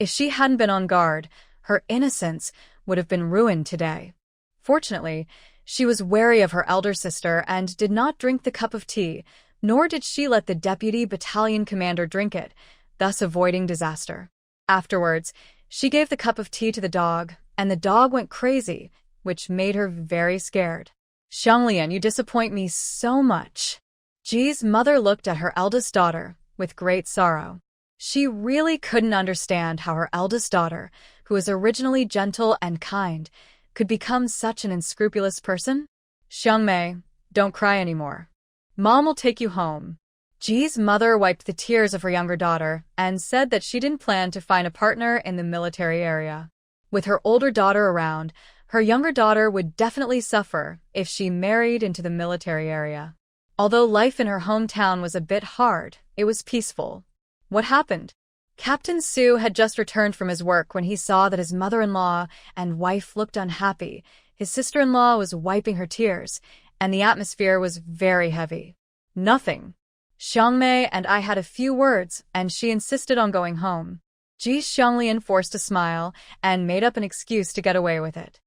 If she hadn't been on guard, her innocence would have been ruined today. Fortunately, she was wary of her elder sister and did not drink the cup of tea, nor did she let the deputy battalion commander drink it, thus avoiding disaster. Afterwards, she gave the cup of tea to the dog, and the dog went crazy, which made her very scared. Xianglian, you disappoint me so much. Ji's mother looked at her eldest daughter with great sorrow. She really couldn't understand how her eldest daughter, who was originally gentle and kind, could become such an unscrupulous person. Xiangmei, don't cry anymore. Mom will take you home. Ji's mother wiped the tears of her younger daughter and said that she didn't plan to find a partner in the military area. With her older daughter around, her younger daughter would definitely suffer if she married into the military area. Although life in her hometown was a bit hard, it was peaceful. What happened? Captain Su had just returned from his work when he saw that his mother-in-law and wife looked unhappy. His sister-in-law was wiping her tears, and the atmosphere was very heavy. Nothing. Xiangmei and I had a few words, and she insisted on going home. Ji Xianglian forced a smile and made up an excuse to get away with it.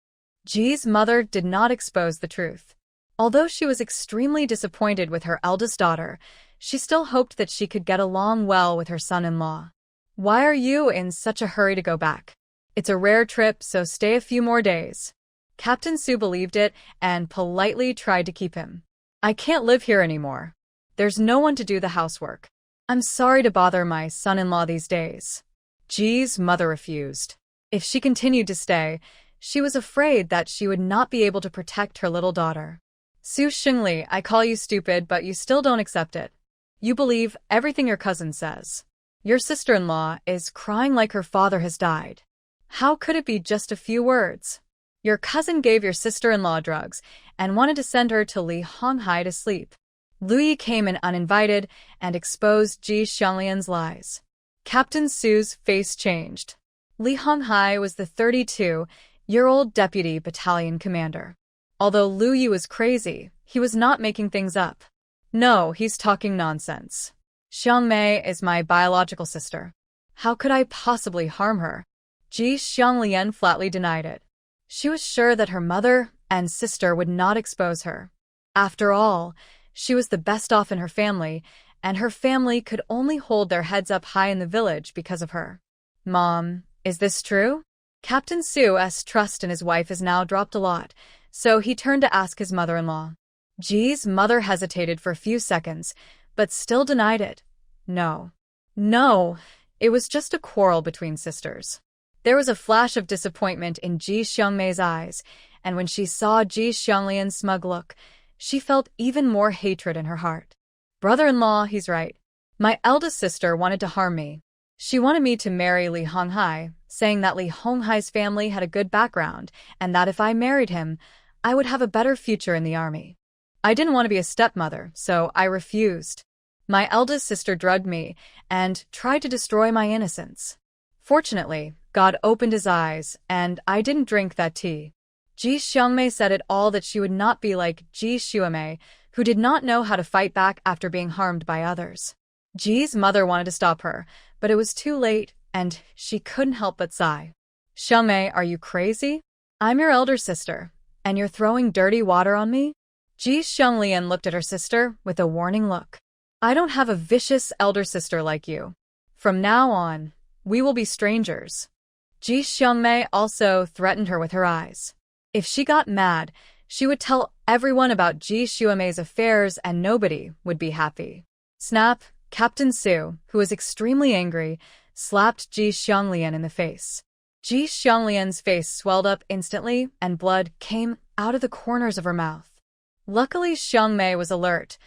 Ji's mother did not expose the truth. Although she was extremely disappointed with her eldest daughter, she still hoped that she could get along well with her son-in-law. Why are you in such a hurry to go back? It's a rare trip, so stay a few more days. Captain Su believed it and politely tried to keep him. I can't live here anymore. There's no one to do the housework. I'm sorry to bother my son-in-law these days. Ji's mother refused. If she continued to stay, she was afraid that she would not be able to protect her little daughter. Su Xingli, I call you stupid, but you still don't accept it. You believe everything your cousin says. Your sister-in-law is crying like her father has died. How could it be just a few words? Your cousin gave your sister-in-law drugs and wanted to send her to Li Honghai to sleep. Lu Yi came in uninvited and exposed Ji Xianglian's lies. Captain Su's face changed. Li Honghai was the 32-year-old deputy battalion commander. Although Lu Yi was crazy, he was not making things up. No, he's talking nonsense. Xiangmei is my biological sister. How could I possibly harm her? Ji Xianglian flatly denied it. She was sure that her mother and sister would not expose her. After all, she was the best off in her family, and her family could only hold their heads up high in the village because of her. Mom, is this true? Captain Su's trust in his wife is now dropped a lot, so he turned to ask his mother-in-law. Ji's mother hesitated for a few seconds, but still denied it. No. No, it was just a quarrel between sisters. There was a flash of disappointment in Ji Xiangmei's eyes, and when she saw Ji Xianglian's smug look, she felt even more hatred in her heart. Brother-in-law, he's right. My eldest sister wanted to harm me. She wanted me to marry Li Honghai, saying that Li Honghai's family had a good background, and that if I married him, I would have a better future in the army. I didn't want to be a stepmother, so I refused. My eldest sister drugged me and tried to destroy my innocence. Fortunately, God opened his eyes, and I didn't drink that tea. Ji Xiangmei said it all that she would not be like Ji Xuemei, who did not know how to fight back after being harmed by others. Ji's mother wanted to stop her, but it was too late, and she couldn't help but sigh. Xiangmei, are you crazy? I'm your elder sister, and you're throwing dirty water on me? Ji Xianglian looked at her sister with a warning look. I don't have a vicious elder sister like you. From now on, we will be strangers. Ji Xiangmei also threatened her with her eyes. If she got mad, she would tell everyone about Ji Xuemei's affairs and nobody would be happy. Snap, Captain Su, who was extremely angry, slapped Ji Xianglian in the face. Ji Xianglian's face swelled up instantly and blood came out of the corners of her mouth. Luckily, Xiangmei was alert.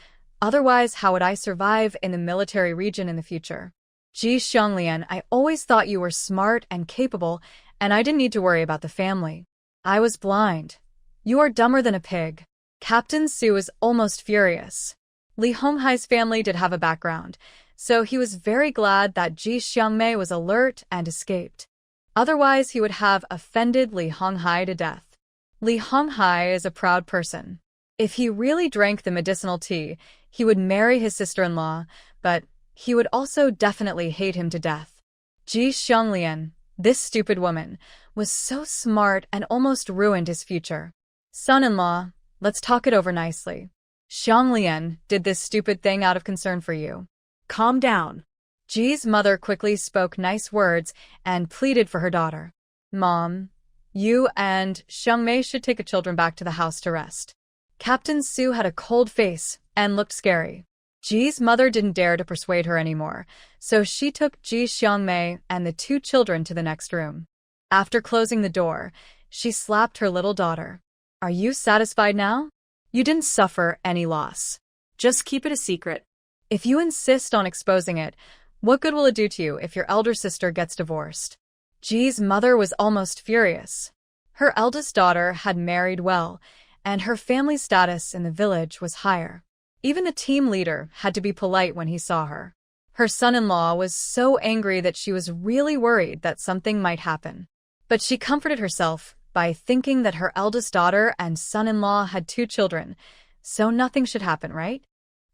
Otherwise, how would I survive in the military region in the future? Ji Xianglian, I always thought you were smart and capable, and I didn't need to worry about the family. I was blind. You are dumber than a pig. Captain Su was almost furious. Li Honghai's family did have a background, so he was very glad that Ji Xiangmei was alert and escaped. Otherwise, he would have offended Li Honghai to death. Li Honghai is a proud person. If he really drank the medicinal tea, he would marry his sister-in-law, but he would also definitely hate him to death. Ji Xianglian, this stupid woman, was so smart and almost ruined his future. Son-in-law, let's talk it over nicely. Xianglian did this stupid thing out of concern for you. Calm down. Ji's mother quickly spoke nice words and pleaded for her daughter. Mom, you and Xiangmei should take the children back to the house to rest. Captain Su had a cold face and looked scary. Ji's mother didn't dare to persuade her anymore, so she took Ji Xiangmei and the two children to the next room. After closing the door, she slapped her little daughter. Are you satisfied now? You didn't suffer any loss. Just keep it a secret. If you insist on exposing it, what good will it do to you if your elder sister gets divorced? Ji's mother was almost furious. Her eldest daughter had married well, and her family status in the village was higher. Even the team leader had to be polite when he saw her. Her son-in-law was so angry that she was really worried that something might happen. But she comforted herself by thinking that her eldest daughter and son-in-law had two children, so nothing should happen, right?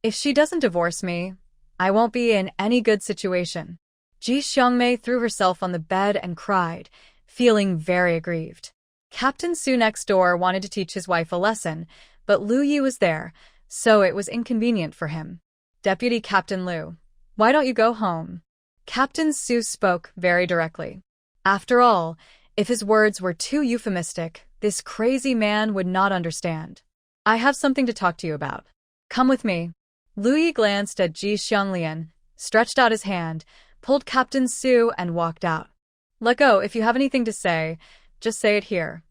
If she doesn't divorce me, I won't be in any good situation. Ji Xiangmei threw herself on the bed and cried, feeling very aggrieved. Captain Su next door wanted to teach his wife a lesson, but Lu Yi was there, so it was inconvenient for him. Deputy Captain Lu, why don't you go home? Captain Su spoke very directly. After all, if his words were too euphemistic, this crazy man would not understand. I have something to talk to you about. Come with me. Lu Yi glanced at Ji Xianglian, stretched out his hand, pulled Captain Su and walked out. Let go if you have anything to say, just say it here.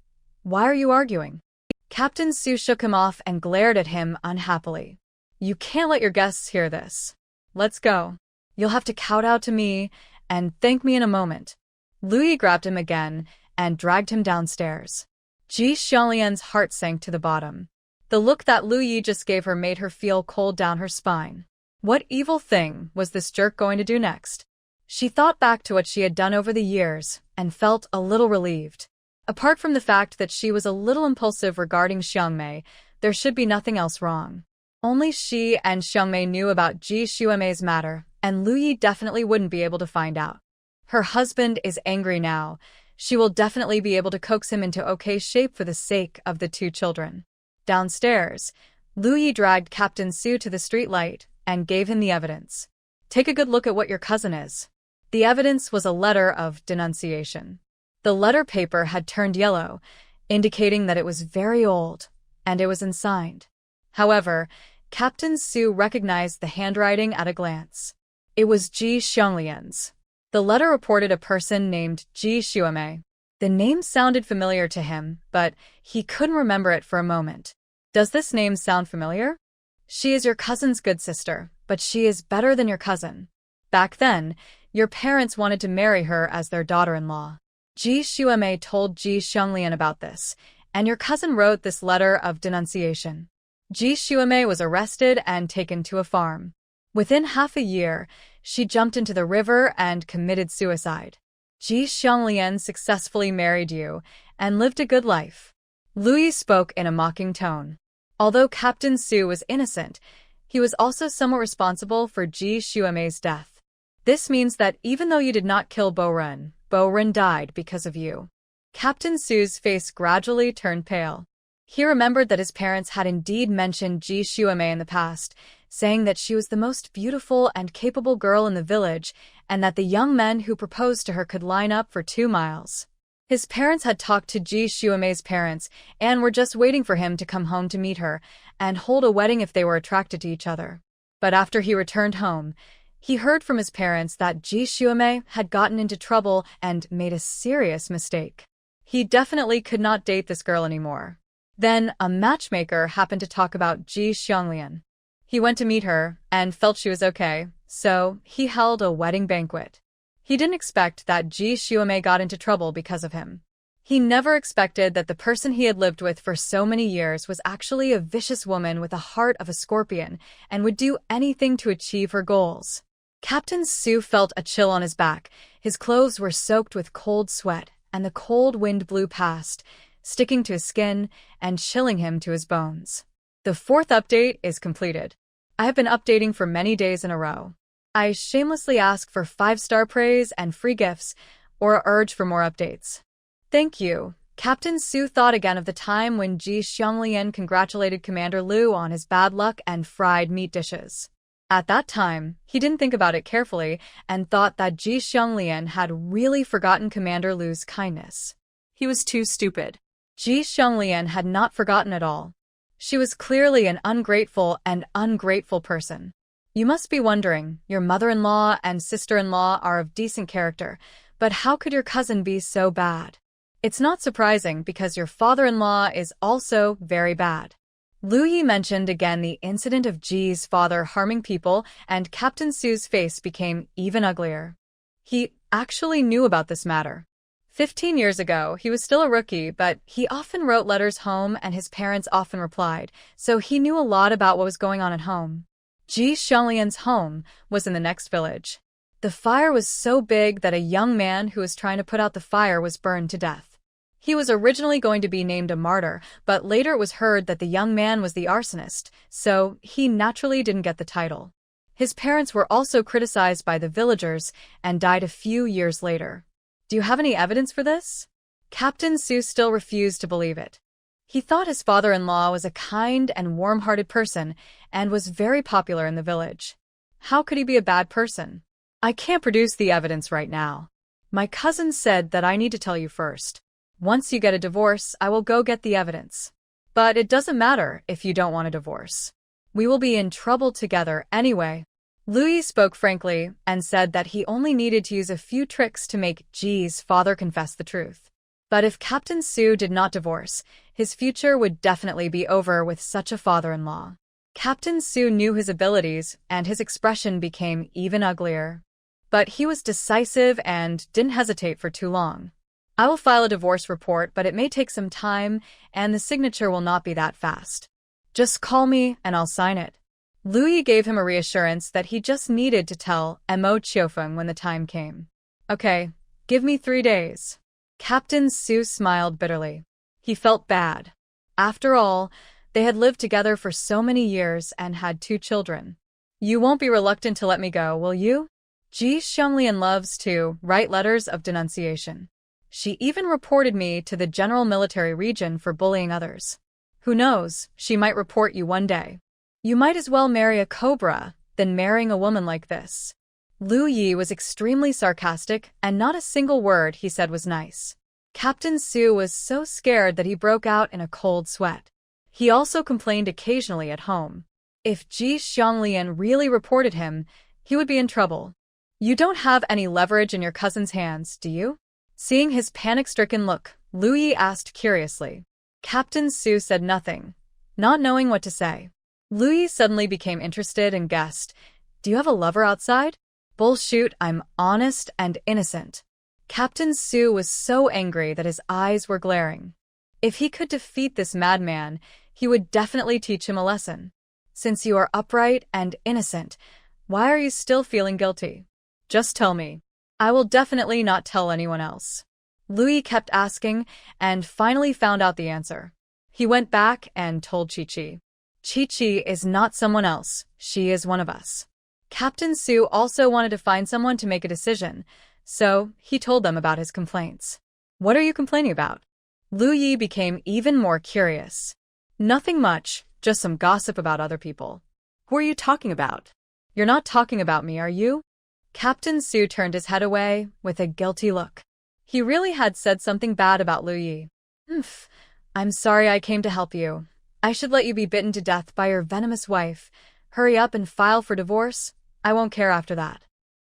Why are you arguing? Captain Su shook him off and glared at him unhappily. You can't let your guests hear this. Let's go. You'll have to kowtow to me and thank me in a moment. Lu Yi grabbed him again and dragged him downstairs. Ji Xianglian's heart sank to the bottom. The look that Lu Yi just gave her made her feel cold down her spine. What evil thing was this jerk going to do next? She thought back to what she had done over the years and felt a little relieved. Apart from the fact that she was a little impulsive regarding Xiangmei, there should be nothing else wrong. Only she and Xiangmei knew about Ji Xuemei's matter, and Lu Yi definitely wouldn't be able to find out. Her husband is angry now. She will definitely be able to coax him into okay shape for the sake of the two children. Downstairs, Lu Yi dragged Captain Su to the streetlight and gave him the evidence. Take a good look at what your cousin is. The evidence was a letter of denunciation. The letter paper had turned yellow, indicating that it was very old, and it was unsigned. However, Captain Su recognized the handwriting at a glance. It was Ji Xianglian's. The letter reported a person named Ji Xuemei. The name sounded familiar to him, but he couldn't remember it for a moment. Does this name sound familiar? She is your cousin's good sister, but she is better than your cousin. Back then, your parents wanted to marry her as their daughter-in-law. Ji Xuemei told Ji Xianglian about this, and your cousin wrote this letter of denunciation. Ji Xuemei was arrested and taken to a farm. Within half a year, she jumped into the river and committed suicide. Ji Xianglian successfully married you and lived a good life. Lu Yi spoke in a mocking tone. Although Captain Su was innocent, he was also somewhat responsible for Ji Xuemei's death. This means that even though you did not kill Bo Ren died because of you. Captain Su's face gradually turned pale. He remembered that his parents had indeed mentioned Ji Xuemei in the past, saying that she was the most beautiful and capable girl in the village and that the young men who proposed to her could line up for 2 miles. His parents had talked to Ji Xuemei's parents and were just waiting for him to come home to meet her and hold a wedding if they were attracted to each other. But after he returned home, he heard from his parents that Ji Xuemei had gotten into trouble and made a serious mistake. He definitely could not date this girl anymore. Then a matchmaker happened to talk about Ji Xianglian. He went to meet her and felt she was okay, so he held a wedding banquet. He didn't expect that Ji Xuemei got into trouble because of him. He never expected that the person he had lived with for so many years was actually a vicious woman with a heart of a scorpion and would do anything to achieve her goals. Captain Su felt a chill on his back. His clothes were soaked with cold sweat, and the cold wind blew past, sticking to his skin and chilling him to his bones. The 4th update is completed. I have been updating for many days in a row. I shamelessly ask for 5-star praise and free gifts, or urge for more updates. Thank you. Captain Su thought again of the time when Ji Xianglian congratulated Commander Lu on his bad luck and fried meat dishes. At that time, he didn't think about it carefully and thought that Ji Xianglian had really forgotten Commander Lu's kindness. He was too stupid. Ji Xianglian had not forgotten at all. She was clearly an ungrateful person. You must be wondering, your mother-in-law and sister-in-law are of decent character, but how could your cousin be so bad? It's not surprising because your father-in-law is also very bad. Lu Yi mentioned again the incident of Ji's father harming people, and Captain Su's face became even uglier. He actually knew about this matter. 15 years ago, he was still a rookie, but he often wrote letters home and his parents often replied, so he knew a lot about what was going on at home. Ji Xianglian's home was in the next village. The fire was so big that a young man who was trying to put out the fire was burned to death. He was originally going to be named a martyr, but later it was heard that the young man was the arsonist, so he naturally didn't get the title. His parents were also criticized by the villagers and died a few years later. Do you have any evidence for this? Captain Su still refused to believe it. He thought his father-in-law was a kind and warm-hearted person and was very popular in the village. How could he be a bad person? I can't produce the evidence right now. My cousin said that I need to tell you first. Once you get a divorce, I will go get the evidence. But it doesn't matter if you don't want a divorce. We will be in trouble together anyway. Lu Yi spoke frankly and said that he only needed to use a few tricks to make Ji's father confess the truth. But if Captain Su did not divorce, his future would definitely be over with such a father-in-law. Captain Su knew his abilities, and his expression became even uglier. But he was decisive and didn't hesitate for too long. I will file a divorce report, but it may take some time, and the signature will not be that fast. Just call me, and I'll sign it. Lu Yi gave him a reassurance that he just needed to tell Mo Qiufeng when the time came. Okay, give me 3 days. Captain Su smiled bitterly. He felt bad. After all, they had lived together for so many years and had 2 children. You won't be reluctant to let me go, will you? Ji Xianglian loves to write letters of denunciation. She even reported me to the General Military Region for bullying others. Who knows, she might report you one day. You might as well marry a cobra than marrying a woman like this. Lu Yi was extremely sarcastic, and not a single word he said was nice. Captain Su was so scared that he broke out in a cold sweat. He also complained occasionally at home. If Ji Xianglian really reported him, he would be in trouble. You don't have any leverage in your cousin's hands, do you? Seeing his panic-stricken look, Lu Yi asked curiously. Captain Su said nothing, not knowing what to say. Lu Yi suddenly became interested and guessed, "Do you have a lover outside?" "Bullshoot, I'm honest and innocent." Captain Su was so angry that his eyes were glaring. If he could defeat this madman, he would definitely teach him a lesson. Since you are upright and innocent, why are you still feeling guilty? Just tell me. I will definitely not tell anyone else. Lu Yi kept asking and finally found out the answer. He went back and told Chi-Chi. Chi-Chi is not someone else, she is one of us. Captain Su also wanted to find someone to make a decision, so he told them about his complaints. What are you complaining about? Lu Yi became even more curious. Nothing much, just some gossip about other people. Who are you talking about? You're not talking about me, are you? Captain Su turned his head away with a guilty look. He really had said something bad about Lu Yi. I'm sorry I came to help you. I should let you be bitten to death by your venomous wife. Hurry up and file for divorce. I won't care after that.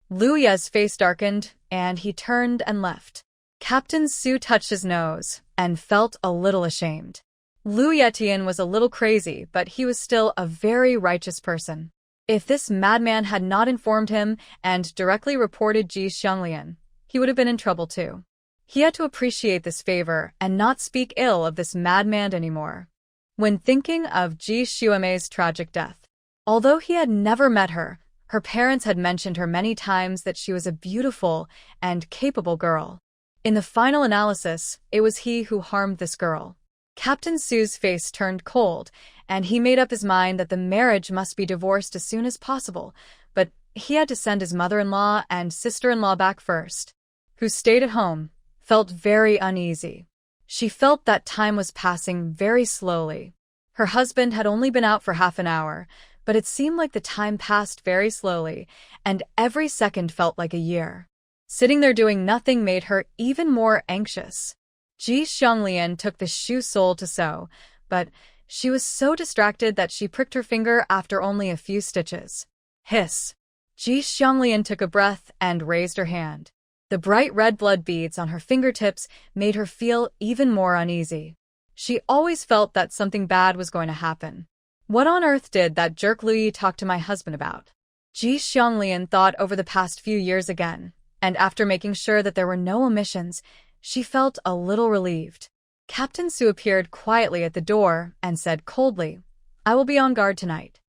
Lu Ye's face darkened, and he turned and left. Captain Su touched his nose and felt a little ashamed. Lu Yetian was a little crazy, but he was still a very righteous person. If this madman had not informed him and directly reported Ji Xianglian, he would have been in trouble too. He had to appreciate this favor and not speak ill of this madman anymore. When thinking of Ji Xuemei's tragic death, although he had never met her, her parents had mentioned her many times that she was a beautiful and capable girl. In the final analysis, it was he who harmed this girl. Captain Su's face turned cold, and he made up his mind that the marriage must be divorced as soon as possible, but he had to send his mother-in-law and sister-in-law back first, who stayed at home, felt very uneasy. She felt that time was passing very slowly. Her husband had only been out for half an hour, but it seemed like the time passed very slowly, and every second felt like a year. Sitting there doing nothing made her even more anxious. Ji Xianglian took the shoe sole to sew, but she was so distracted that she pricked her finger after only a few stitches. Hiss! Ji Xianglian took a breath and raised her hand. The bright red blood beads on her fingertips made her feel even more uneasy. She always felt that something bad was going to happen. What on earth did that jerk Lu Yi talk to my husband about? Ji Xianglian thought over the past few years again, and after making sure that there were no omissions, she felt a little relieved. Captain Su appeared quietly at the door and said coldly, "I will be on guard tonight."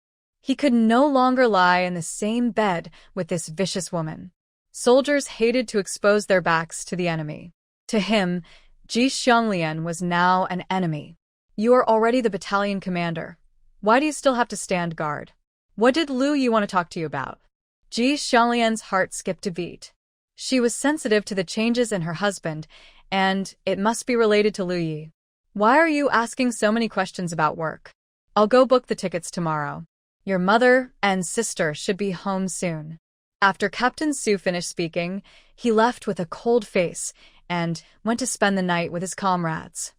He could no longer lie in the same bed with this vicious woman. Soldiers hated to expose their backs to the enemy. To him, Ji Xianglian was now an enemy. "You are already the battalion commander. Why do you still have to stand guard? What did Lu Yi want to talk to you about?" Ji Xianglian's heart skipped a beat. She was sensitive to the changes in her husband, and it must be related to Lu Yi. "Why are you asking so many questions about work? I'll go book the tickets tomorrow. Your mother and sister should be home soon." After Captain Su finished speaking, he left with a cold face and went to spend the night with his comrades.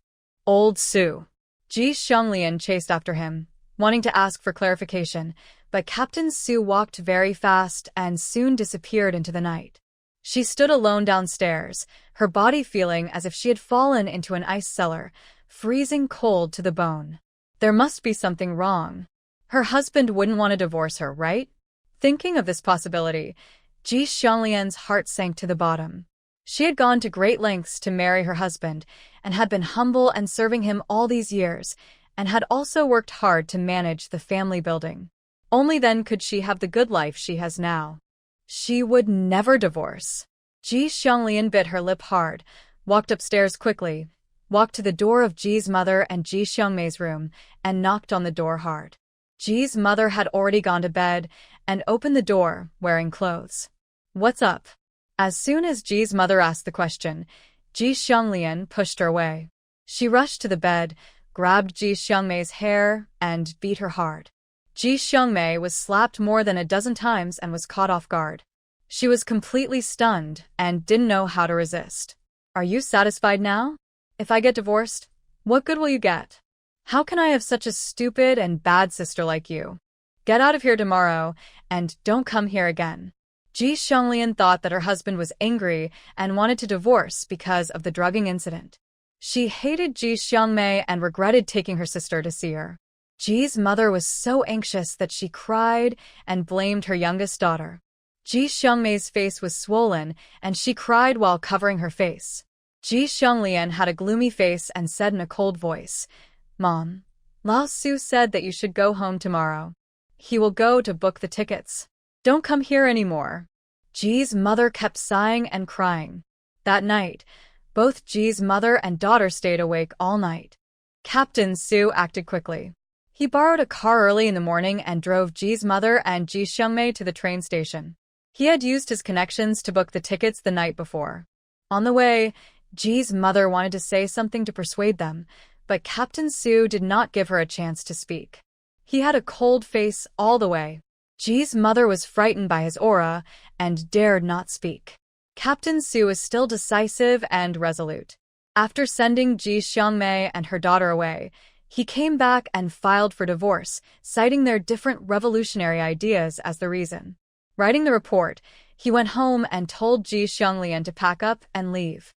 Old Su. Ji Xianglian chased after him, wanting to ask for clarification, but Captain Su walked very fast and soon disappeared into the night. She stood alone downstairs, her body feeling as if she had fallen into an ice cellar, freezing cold to the bone. There must be something wrong. Her husband wouldn't want to divorce her, right? Thinking of this possibility, Ji Xianglian's heart sank to the bottom. She had gone to great lengths to marry her husband, and had been humble and serving him all these years, and had also worked hard to manage the family building. Only then could she have the good life she has now. She would never divorce. Ji Xianglian bit her lip hard, walked upstairs quickly, walked to the door of Ji's mother and Ji Xiangmei's room, and knocked on the door hard. Ji's mother had already gone to bed and opened the door, wearing clothes. "What's up?" As soon as Ji's mother asked the question, Ji Xianglian pushed her away. She rushed to the bed, grabbed Ji Xiangmei's hair, and beat her hard. Ji Xiangmei was slapped more than a dozen times and was caught off guard. She was completely stunned and didn't know how to resist. Are you satisfied now? If I get divorced, what good will you get? How can I have such a stupid and bad sister like you? Get out of here tomorrow and don't come here again. Ji Xianglian thought that her husband was angry and wanted to divorce because of the drugging incident. She hated Ji Xiangmei and regretted taking her sister to see her. Ji's mother was so anxious that she cried and blamed her youngest daughter. Ji Xiangmei's face was swollen and she cried while covering her face. Ji Xianglian had a gloomy face and said in a cold voice, "Mom, Lao Su said that you should go home tomorrow. He will go to book the tickets. Don't come here anymore." Ji's mother kept sighing and crying. That night, both Ji's mother and daughter stayed awake all night. Captain Su acted quickly. He borrowed a car early in the morning and drove Ji's mother and Ji Xiangmei to the train station. He had used his connections to book the tickets the night before. On the way, Ji's mother wanted to say something to persuade them, but Captain Su did not give her a chance to speak. He had a cold face all the way. Ji's mother was frightened by his aura and dared not speak. Captain Su was still decisive and resolute. After sending Ji Xiangmei and her daughter away, he came back and filed for divorce, citing their different revolutionary ideas as the reason. Writing the report, he went home and told Ji Xianglian to pack up and leave.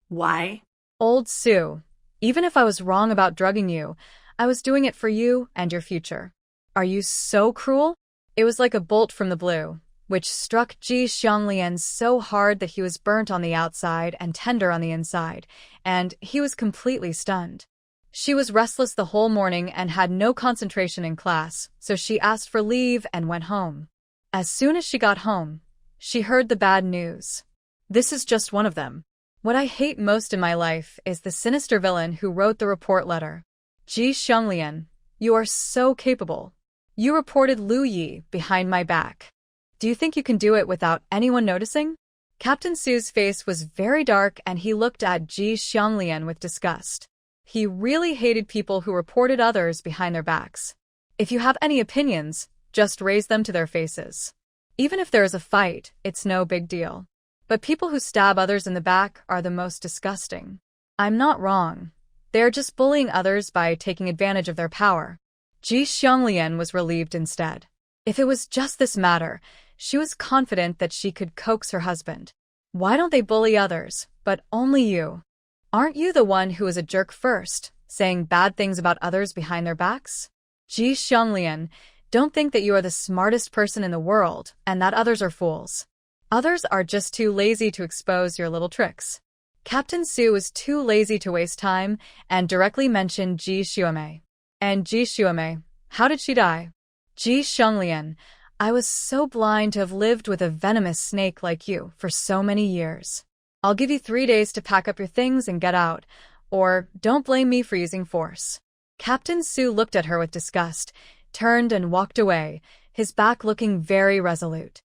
Why? Old Su, even if I was wrong about drugging you, I was doing it for you and your future. Are you so cruel? It was like a bolt from the blue, which struck Ji Xianglian so hard that he was burnt on the outside and tender on the inside, and he was completely stunned. She was restless the whole morning and had no concentration in class, so she asked for leave and went home. As soon as she got home, she heard the bad news. This is just one of them. What I hate most in my life is the sinister villain who wrote the report letter. Ji Xianglian, you are so capable. You reported Lu Yi behind my back. Do you think you can do it without anyone noticing? Captain Su's face was very dark and he looked at Ji Xianglian with disgust. He really hated people who reported others behind their backs. If you have any opinions, just raise them to their faces. Even if there is a fight, it's no big deal. But people who stab others in the back are the most disgusting. I'm not wrong. They are just bullying others by taking advantage of their power. Ji Xianglian was relieved instead. If it was just this matter, she was confident that she could coax her husband. Why don't they bully others, but only you? Aren't you the one who was a jerk first, saying bad things about others behind their backs? Ji Xianglian, don't think that you are the smartest person in the world and that others are fools. Others are just too lazy to expose your little tricks. Captain Su was too lazy to waste time and directly mentioned Ji Xiangmei. And Ji Xiangmei, how did she die? Ji Xianglian, I was so blind to have lived with a venomous snake like you for so many years. I'll give you 3 days to pack up your things and get out, or don't blame me for using force. Captain Su looked at her with disgust, turned and walked away, his back looking very resolute.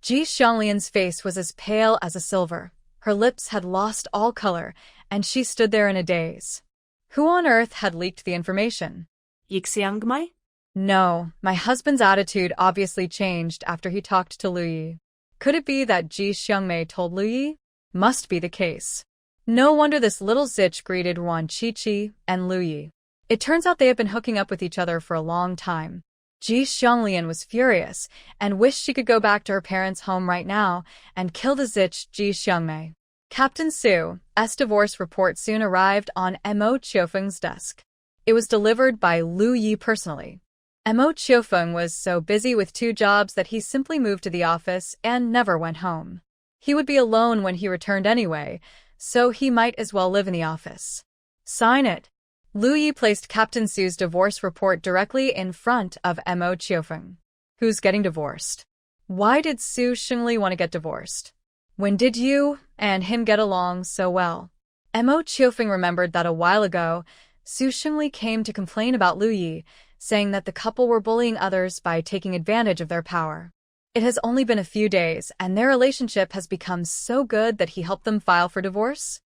Ji Xianglian's face was as pale as a silver. Her lips had lost all color, and she stood there in a daze. Who on earth had leaked the information? Xiangmei? No, my husband's attitude obviously changed after he talked to Lu Yi. Could it be that Ji Xiangmei told Lu Yi? Must be the case. No wonder this little zitch greeted Wan Qiqi and Lu Yi. It turns out they have been hooking up with each other for a long time. Ji Xianglian was furious and wished she could go back to her parents' home right now and kill the zitch Ji Xiangmei. Captain Su's divorce report soon arrived on Mo Qiufeng's desk. It was delivered by Lu Yi personally. Mo Qiufeng was so busy with 2 jobs that he simply moved to the office and never went home. He would be alone when he returned anyway, so he might as well live in the office. Sign it. Lu Yi placed Captain Su's divorce report directly in front of Mo Qiufeng. Who's getting divorced? Why did Su Xingli want to get divorced? When did you and him get along so well? Mo Qiufeng remembered that a while ago, Su Xingli came to complain about Lu Yi, saying that the couple were bullying others by taking advantage of their power. It has only been a few days, and their relationship has become so good that he helped them file for divorce?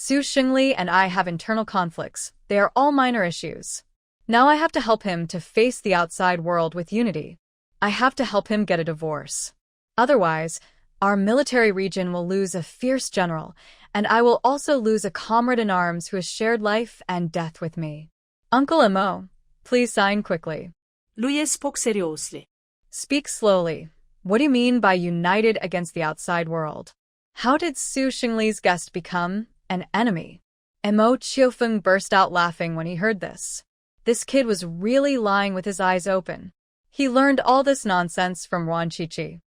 Su Xingli and I have internal conflicts. They are all minor issues. Now I have to help him to face the outside world with unity. I have to help him get a divorce. Otherwise, our military region will lose a fierce general, and I will also lose a comrade in arms who has shared life and death with me. Uncle Mo, please sign quickly. Lui spoke seriously. Speak slowly. What do you mean by united against the outside world? How did Su Xingli's guest become an enemy? Mo Qiufeng burst out laughing when he heard this. This kid was really lying with his eyes open. He learned all this nonsense from Wan Qiqi.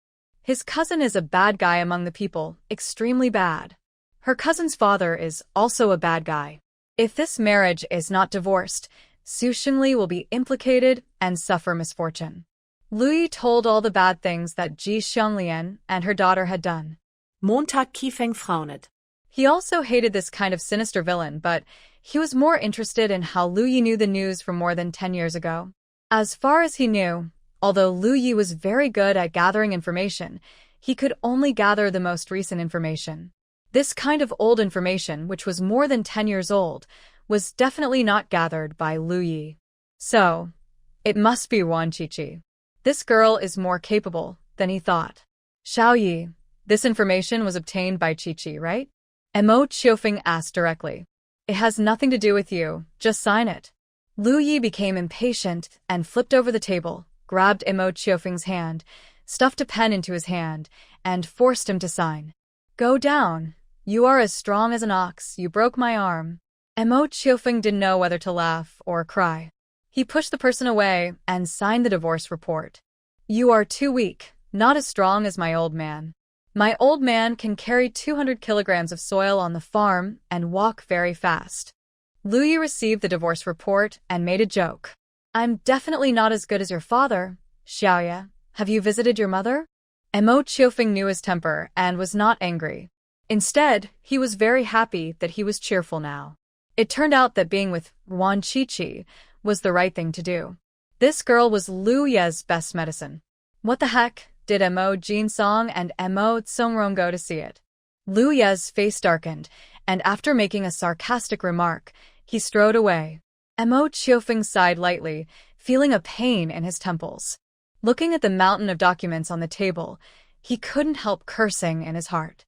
His cousin is a bad guy among the people, extremely bad. Her cousin's father is also a bad guy. If this marriage is not divorced, Su Xingli will be implicated and suffer misfortune. Lui told all the bad things that Ji Xianglian and her daughter had done. Montag Qiufeng frowned. He also hated this kind of sinister villain, but he was more interested in how Lu Yi knew the news from more than 10 years ago. As far as he knew, although Lu Yi was very good at gathering information, he could only gather the most recent information. This kind of old information, which was more than 10 years old, was definitely not gathered by Lu Yi. So, it must be Wan Qiqi. This girl is more capable than he thought. Xiao Yi, this information was obtained by Qiqi, right? Mo Qiufeng asked directly. It has nothing to do with you, just sign it. Lu Yi became impatient and flipped over the table, grabbed Mo Qiufeng's hand, stuffed a pen into his hand, and forced him to sign. Go down. You are as strong as an ox, you broke my arm. Mo Qiufeng didn't know whether to laugh or cry. He pushed the person away and signed the divorce report. You are too weak, not as strong as my old man. My old man can carry 200 kilograms of soil on the farm and walk very fast. Lu Yi received the divorce report and made a joke. I'm definitely not as good as your father. Xiaoya, have you visited your mother? Mo Qiufeng knew his temper and was not angry. Instead, he was very happy that he was cheerful now. It turned out that being with Wan Qiqi was the right thing to do. This girl was Lu Ye's best medicine. What the heck? Did Mo Jinsong and Mo Tsongrong go to see it? Lu Ye's face darkened, and after making a sarcastic remark, he strode away. Mo Qiufeng sighed lightly, feeling a pain in his temples. Looking at the mountain of documents on the table, he couldn't help cursing in his heart.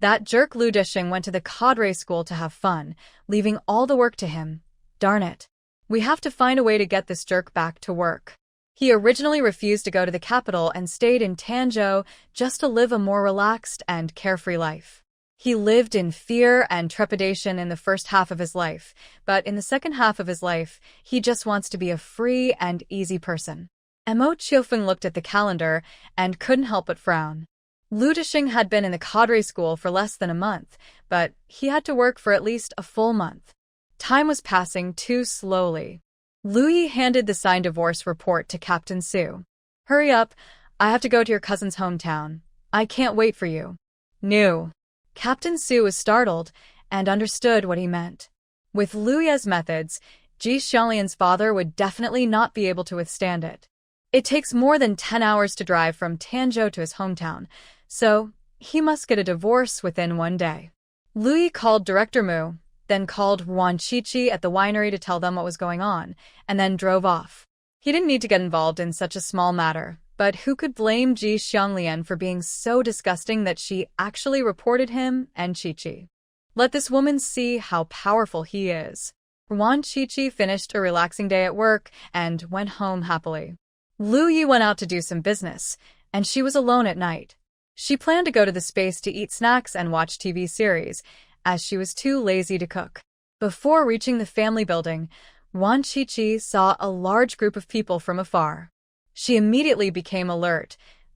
That jerk Lu Disheng went to the cadre school to have fun, leaving all the work to him. Darn it. We have to find a way to get this jerk back to work. He originally refused to go to the capital and stayed in Tanzhou just to live a more relaxed and carefree life. He lived in fear and trepidation in the first half of his life, but in the second half of his life, he just wants to be a free and easy person. Mo Qiufeng looked at the calendar and couldn't help but frown. Lu Disheng had been in the cadre school for less than a month, but he had to work for at least a full month. Time was passing too slowly. Lu Yi handed the signed divorce report to Captain Su. Hurry up, I have to go to your cousin's hometown. I can't wait for you. No. Captain Su was startled and understood what he meant. With Lu Ye's methods, Ji Xianglian's father would definitely not be able to withstand it. It takes more than 10 hours to drive from Tanzhou to his hometown, so he must get a divorce within one day. Lu Yi called Director Mu, then called Wan Qiqi at the winery to tell them what was going on, and then drove off. He didn't need to get involved in such a small matter, but who could blame Ji Xianglian for being so disgusting that she actually reported him and Qiqi? Let this woman see how powerful he is. Wan Qiqi finished a relaxing day at work and went home happily. Lu Yi went out to do some business, and she was alone at night. She planned to go to the space to eat snacks and watch TV series, as she was too lazy to cook. Before reaching the family building, Wan Qiqi saw a large group of people from afar. She immediately became alert,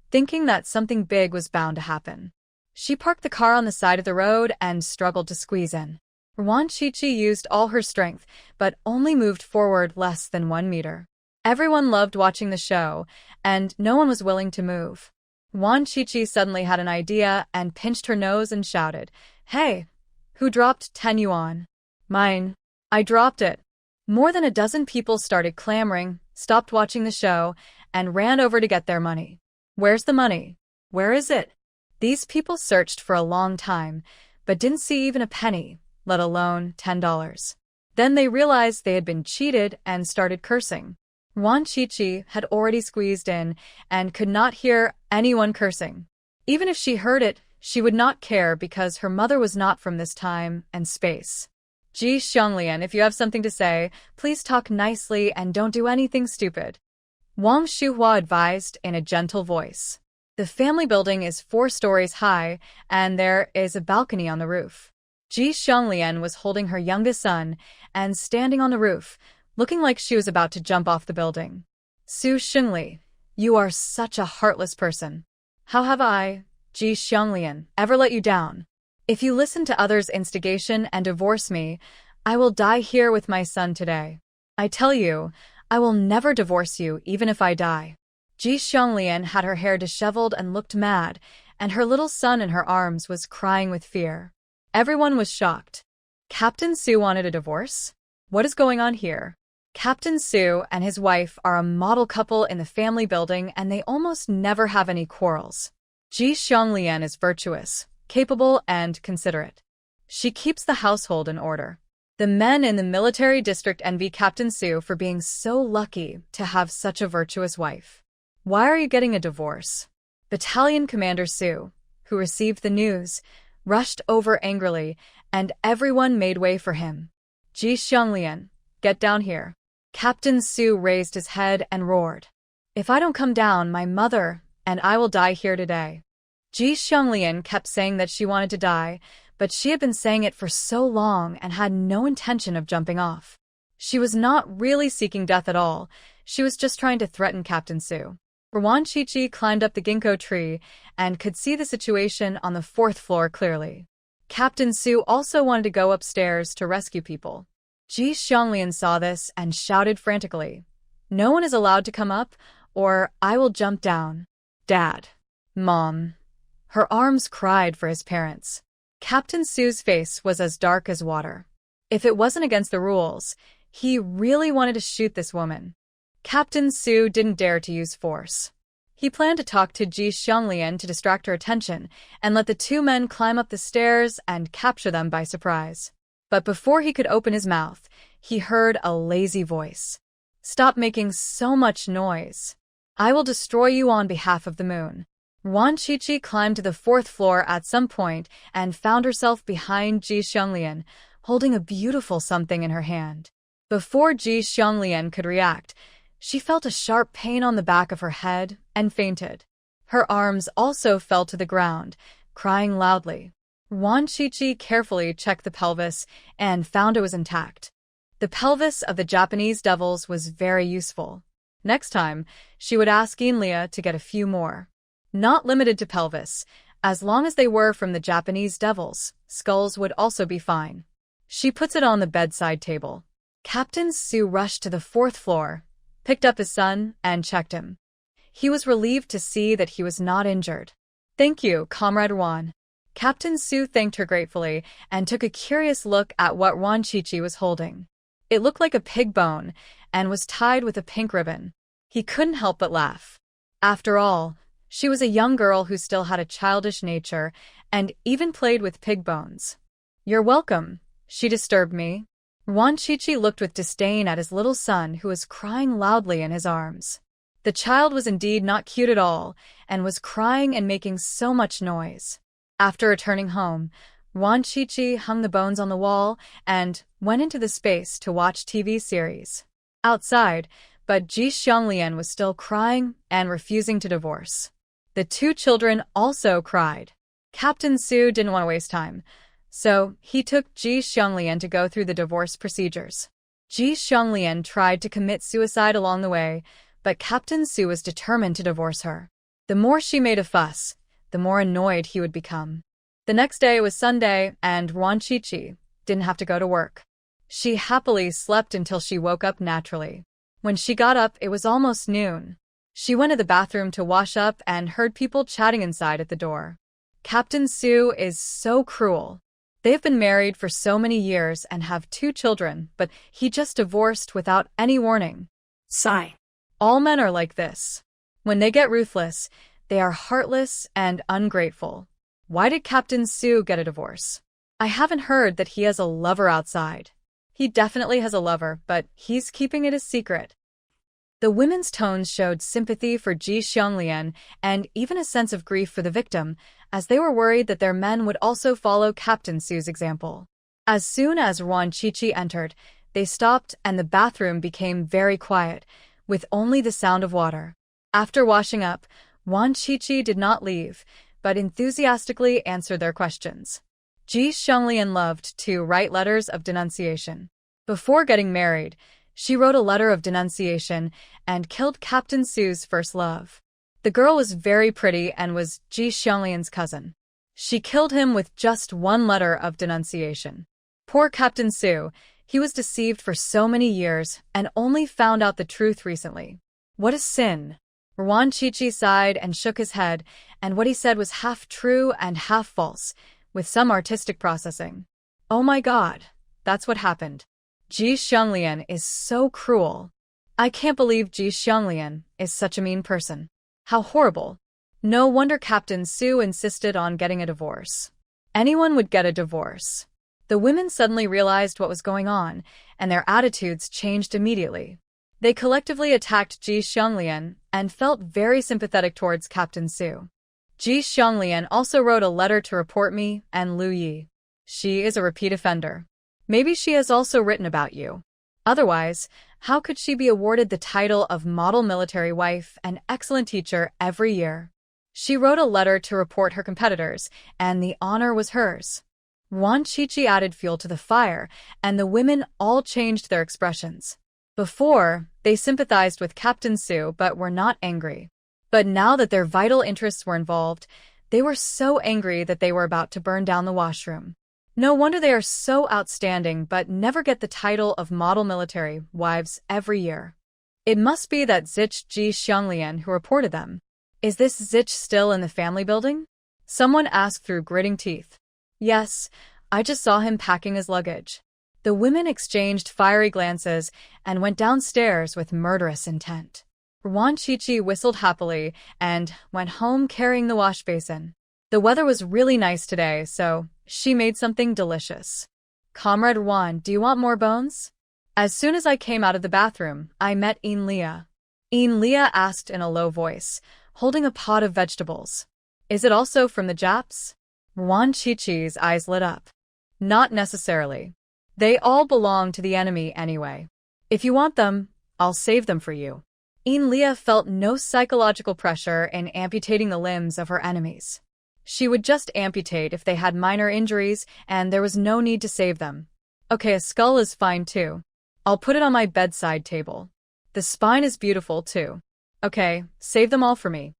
thinking that something big was bound to happen. She parked the car on the side of the road and struggled to squeeze in. Wan Qiqi used all her strength, but only moved forward less than 1 meter. Everyone loved watching the show, and no one was willing to move. Wan Qiqi suddenly had an idea and pinched her nose and shouted, "Hey! Who dropped 10 yuan? Mine. I dropped it." More than a dozen people started clamoring, stopped watching the show, and ran over to get their money. Where's the money? Where is it? These people searched for a long time, but didn't see even a penny, let alone $10. Then they realized they had been cheated and started cursing. Wan Chichi had already squeezed in and could not hear anyone cursing. Even if she heard it, she would not care because her mother was not from this time and space. Ji Xianglian, if you have something to say, please talk nicely and don't do anything stupid, Wang Shuhua advised in a gentle voice. The family building is 4 stories high, and there is a balcony on the roof. Ji Xianglian was holding her youngest son and standing on the roof, looking like she was about to jump off the building. Su Xingli, you are such a heartless person. How have I, Ji Xianglian, ever let you down? If you listen to others' instigation and divorce me, I will die here with my son today. I tell you, I will never divorce you even if I die. Ji Xianglian had her hair disheveled and looked mad, and her little son in her arms was crying with fear. Everyone was shocked. Captain Su wanted a divorce? What is going on here? Captain Su and his wife are a model couple in the family building, and they almost never have any quarrels. Ji Xianglian is virtuous, capable, and considerate. She keeps the household in order. The men in the military district envy Captain Su for being so lucky to have such a virtuous wife. Why are you getting a divorce? Battalion Commander Su, who received the news, rushed over angrily, and everyone made way for him. Ji Xianglian, get down here. Captain Su raised his head and roared. If I don't come down, my mother and I will die here today. Ji Xianglian kept saying that she wanted to die, but she had been saying it for so long and had no intention of jumping off. She was not really seeking death at all. She was just trying to threaten Captain Su. Wan Chichi climbed up the ginkgo tree and could see the situation on the 4th floor clearly. Captain Su also wanted to go upstairs to rescue people. Ji Xianglian saw this and shouted frantically, "No one is allowed to come up, or I will jump down. Dad. Mom." Her arms cried for his parents. Captain Su's face was as dark as water. If it wasn't against the rules, he really wanted to shoot this woman. Captain Su didn't dare to use force. He planned to talk to Ji Xianglian to distract her attention and let the 2 men climb up the stairs and capture them by surprise. But before he could open his mouth, he heard a lazy voice. "Stop making so much noise. I will destroy you on behalf of the moon." Wan Chichi climbed to the 4th floor at some point and found herself behind Ji Xianglian, holding a beautiful something in her hand. Before Ji Xianglian could react, she felt a sharp pain on the back of her head and fainted. Her arms also fell to the ground, crying loudly. Wan Chichi carefully checked the pelvis and found it was intact. The pelvis of the Japanese devils was very useful. Next time, she would ask Yinlia to get a few more. Not limited to pelvis, as long as they were from the Japanese devils, skulls would also be fine. She puts it on the bedside table. Captain Su rushed to the 4th floor, picked up his son, and checked him. He was relieved to see that he was not injured. "Thank you, Comrade Wan." Captain Su thanked her gratefully and took a curious look at what Wan Chichi was holding. It looked like a pig bone and was tied with a pink ribbon. He couldn't help but laugh. After all, she was a young girl who still had a childish nature and even played with pig bones. "You're welcome. She disturbed me." Wan Chichi looked with disdain at his little son who was crying loudly in his arms. The child was indeed not cute at all and was crying and making so much noise. After returning home, Wan Chichi hung the bones on the wall and went into the space to watch TV series. Outside, but Ji Xianglian was still crying and refusing to divorce. The 2 children also cried. Captain Su didn't want to waste time, so he took Ji Xianglian to go through the divorce procedures. Ji Xianglian tried to commit suicide along the way, but Captain Su was determined to divorce her. The more she made a fuss, the more annoyed he would become. The next day was Sunday, and Wan Chichi didn't have to go to work. She happily slept until she woke up naturally. When she got up, it was almost noon. She went to the bathroom to wash up and heard people chatting inside at the door. Captain Su is so cruel. They have been married for so many years and have 2 children, but he just divorced without any warning. Sigh. All men are like this. When they get ruthless, they are heartless and ungrateful. Why did Captain Su get a divorce? I haven't heard that he has a lover outside. He definitely has a lover, but he's keeping it a secret. The women's tones showed sympathy for Ji Xianglian and even a sense of grief for the victim, as they were worried that their men would also follow Captain Su's example. As soon as Ruan Qiqi entered, they stopped and the bathroom became very quiet, with only the sound of water. After washing up, Ruan Qiqi did not leave, but enthusiastically answered their questions. Ji Xianglian loved to write letters of denunciation. Before getting married, she wrote a letter of denunciation and killed Captain Su's first love. The girl was very pretty and was Ji Xianglian's cousin. She killed him with just one letter of denunciation. Poor Captain Su, he was deceived for so many years and only found out the truth recently. What a sin! Ruan Qiqi sighed and shook his head, and what he said was half true and half false, with some artistic processing. Oh my God, that's what happened. Ji Xianglian is so cruel. I can't believe Ji Xianglian is such a mean person. How horrible. No wonder Captain Su insisted on getting a divorce. Anyone would get a divorce. The women suddenly realized what was going on, and their attitudes changed immediately. They collectively attacked Ji Xianglian and felt very sympathetic towards Captain Su. Ji Xianglian also wrote a letter to report me and Lu Yi. She is a repeat offender. Maybe she has also written about you. Otherwise, how could she be awarded the title of Model Military Wife and Excellent Teacher every year? She wrote a letter to report her competitors, and the honor was hers. Ruan Qiqi added fuel to the fire, and the women all changed their expressions. Before, they sympathized with Captain Su but were not angry. But now that their vital interests were involved, they were so angry that they were about to burn down the washroom. No wonder they are so outstanding but never get the title of Model Military Wives every year. It must be that Zich Ji Xianglian who reported them. Is this Zich still in the family building? Someone asked through gritting teeth. Yes, I just saw him packing his luggage. The women exchanged fiery glances and went downstairs with murderous intent. Ruan Qiqi whistled happily and went home carrying the wash basin. The weather was really nice today, so she made something delicious. Comrade Ruan, do you want more bones? As soon as I came out of the bathroom, I met Leah. Leah asked in a low voice, holding a pot of vegetables. Is it also from the Japs? Ruan Qiqi's eyes lit up. Not necessarily. They all belong to the enemy anyway. If you want them, I'll save them for you. Leah felt no psychological pressure in amputating the limbs of her enemies. She would just amputate if they had minor injuries and there was no need to save them. Okay, a skull is fine too. I'll put it on my bedside table. The spine is beautiful too. Okay, save them all for me.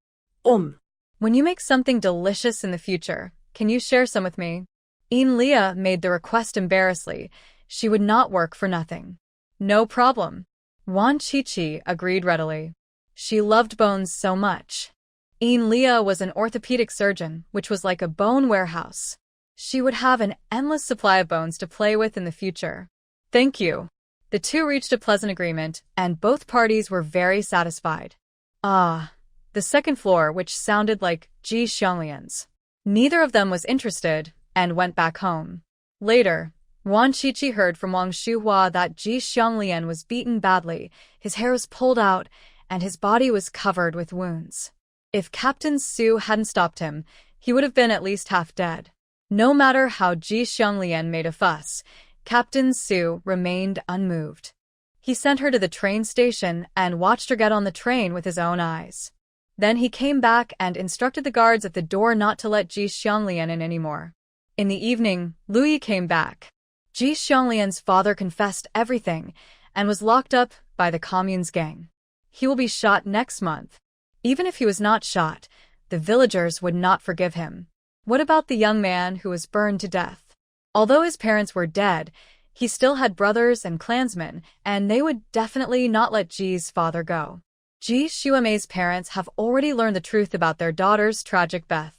When you make something delicious in the future, can you share some with me? Leah made the request embarrassedly. She would not work for nothing. No problem. Ruan Qiqi agreed readily. She loved bones so much. Leah was an orthopedic surgeon, which was like a bone warehouse. She would have an endless supply of bones to play with in the future. Thank you. The two reached a pleasant agreement, and both parties were very satisfied. Ah, the second floor, which sounded like Ji Xianglian's. Neither of them was interested, and went back home. Later, Ruan Qiqi heard from Wang Shuhua that Ji Xianglian was beaten badly, his hair was pulled out, and his body was covered with wounds. If Captain Su hadn't stopped him, he would have been at least half dead. No matter how Ji Xianglian made a fuss, Captain Su remained unmoved. He sent her to the train station and watched her get on the train with his own eyes. Then he came back and instructed the guards at the door not to let Ji Xianglian in anymore. In the evening, Lu Yi came back. Ji Xianglian's father confessed everything and was locked up by the commune's gang. He will be shot next month. Even if he was not shot, the villagers would not forgive him. What about the young man who was burned to death? Although his parents were dead, he still had brothers and clansmen, and they would definitely not let Ji's father go. Ji Xuemei's parents have already learned the truth about their daughter's tragic death.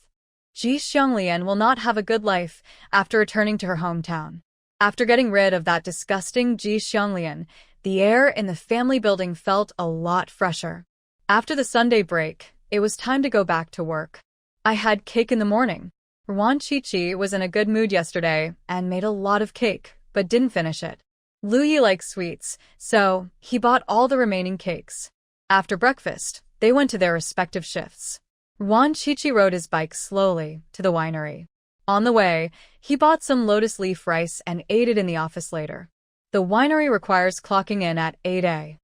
Ji Xianglian will not have a good life after returning to her hometown. After getting rid of that disgusting Ji Xianglian, the air in the family building felt a lot fresher. After the Sunday break, it was time to go back to work. I had cake in the morning. Ruan Chi was in a good mood yesterday and made a lot of cake, but didn't finish it. Lu Yi likes sweets, so he bought all the remaining cakes. After breakfast, they went to their respective shifts. Ruan Chi rode his bike slowly to the winery. On the way, he bought some lotus leaf rice and ate it in the office later. The winery requires clocking in at 8 a.m.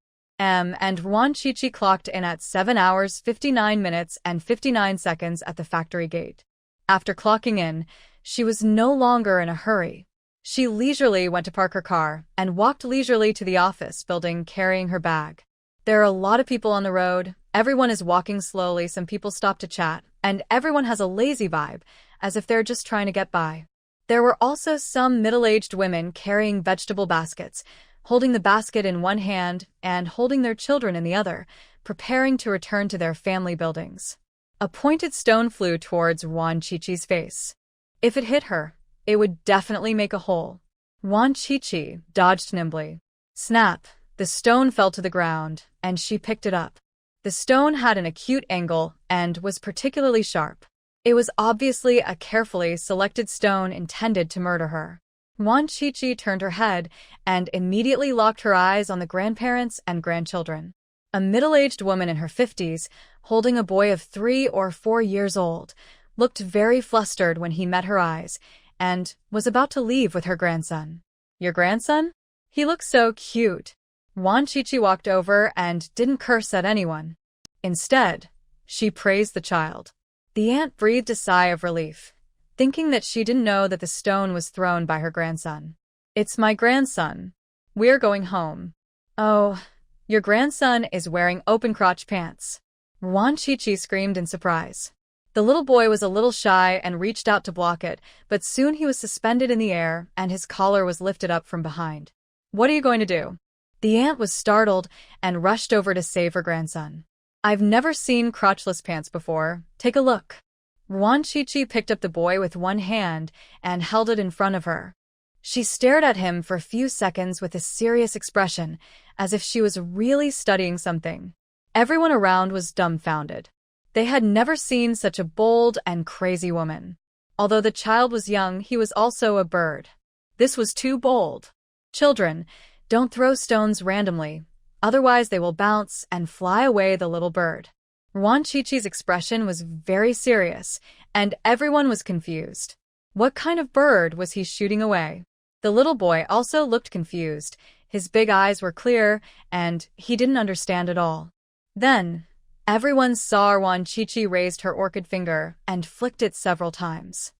and Ruan Chi clocked in at 7 hours 59 minutes and 59 seconds at the factory gate. After clocking in, she was no longer in a hurry. She leisurely went to park her car and walked leisurely to the office building carrying her bag. There are a lot of people on the road, everyone is walking slowly, some people stop to chat, and everyone has a lazy vibe, as if they're just trying to get by. There were also some middle-aged women carrying vegetable baskets, holding the basket in one hand and holding their children in the other, preparing to return to their family buildings. A pointed stone flew towards Ruan Chi face. If it hit her, it would definitely make a hole. Ruan Chi dodged nimbly. Snap! The stone fell to the ground, and she picked it up. The stone had an acute angle and was particularly sharp. It was obviously a carefully selected stone intended to murder her. Ruan Chi turned her head and immediately locked her eyes on the grandparents and grandchildren. A middle-aged woman in her 50s, holding a boy of 3 or 4 years old, looked very flustered when he met her eyes and was about to leave with her grandson. Your grandson? He looks so cute. Ruan Chi walked over and didn't curse at anyone. Instead, she praised the child. The aunt breathed a sigh of relief, thinking that she didn't know that the stone was thrown by her grandson. It's my grandson. We're going home. Oh, your grandson is wearing open-crotch pants. Ruan Chi screamed in surprise. The little boy was a little shy and reached out to block it, but soon he was suspended in the air and his collar was lifted up from behind. What are you going to do? The aunt was startled and rushed over to save her grandson. I've never seen crotchless pants before. Take a look. Ruan Chi picked up the boy with one hand and held it in front of her. She stared at him for a few seconds with a serious expression, as if she was really studying something. Everyone around was dumbfounded. They had never seen such a bold and crazy woman. Although the child was young, he was also a bird. This was too bold. Children, don't throw stones randomly, otherwise they will bounce and fly away the little bird. Ruan Chi expression was very serious, and everyone was confused. What kind of bird was he shooting away? The little boy also looked confused. His big eyes were clear, and he didn't understand at all. Then, everyone saw Ruan Chi raised her orchid finger and flicked it several times.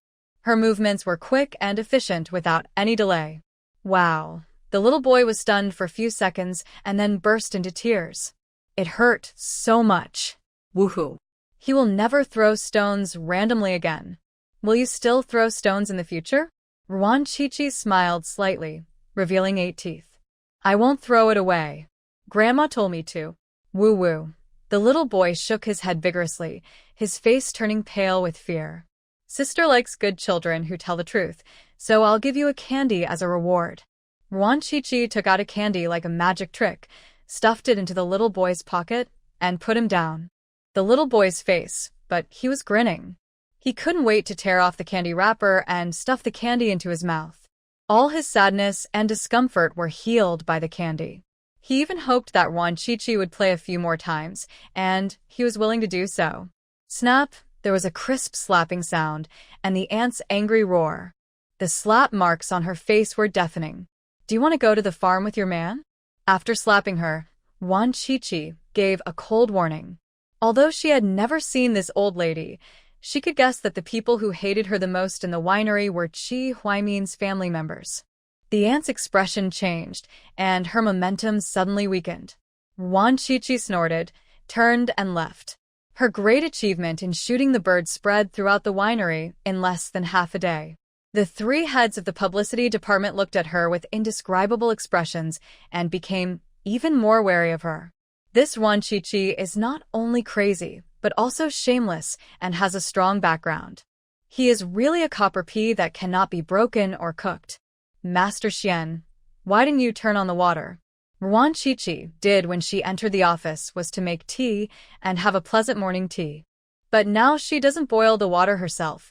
Her movements were quick and efficient without any delay. Wow! The little boy was stunned for a few seconds and then burst into tears. It hurt so much. Woohoo! He will never throw stones randomly again. Will you still throw stones in the future? Ruan Chi smiled slightly, revealing 8 teeth. I won't throw it away. Grandma told me to. Woo-woo. The little boy shook his head vigorously, his face turning pale with fear. Sister likes good children who tell the truth, so I'll give you a candy as a reward. Ruan Chi took out a candy like a magic trick, stuffed it into the little boy's pocket, and put him down. The little boy's face, but he was grinning. He couldn't wait to tear off the candy wrapper and stuff the candy into his mouth. All his sadness and discomfort were healed by the candy. He even hoped that Ruan Chi would play a few more times, and he was willing to do so. Snap! There was a crisp slapping sound, and the aunt's angry roar. The slap marks on her face were deafening. Do you want to go to the farm with your man? After slapping her, Ruan Chi gave a cold warning. Although she had never seen this old lady, she could guess that the people who hated her the most in the winery were Chi Huaimin's family members. The aunt's expression changed, and her momentum suddenly weakened. Ruan Chi snorted, turned, and left. Her great achievement in shooting the bird spread throughout the winery in less than half a day. The 3 heads of the publicity department looked at her with indescribable expressions and became even more wary of her. This Ruan Chi is not only crazy, but also shameless and has a strong background. He is really a copper pea that cannot be broken or cooked. Master Xian, why didn't you turn on the water? Ruan Chi did when she entered the office was to make tea and have a pleasant morning tea. But now she doesn't boil the water herself.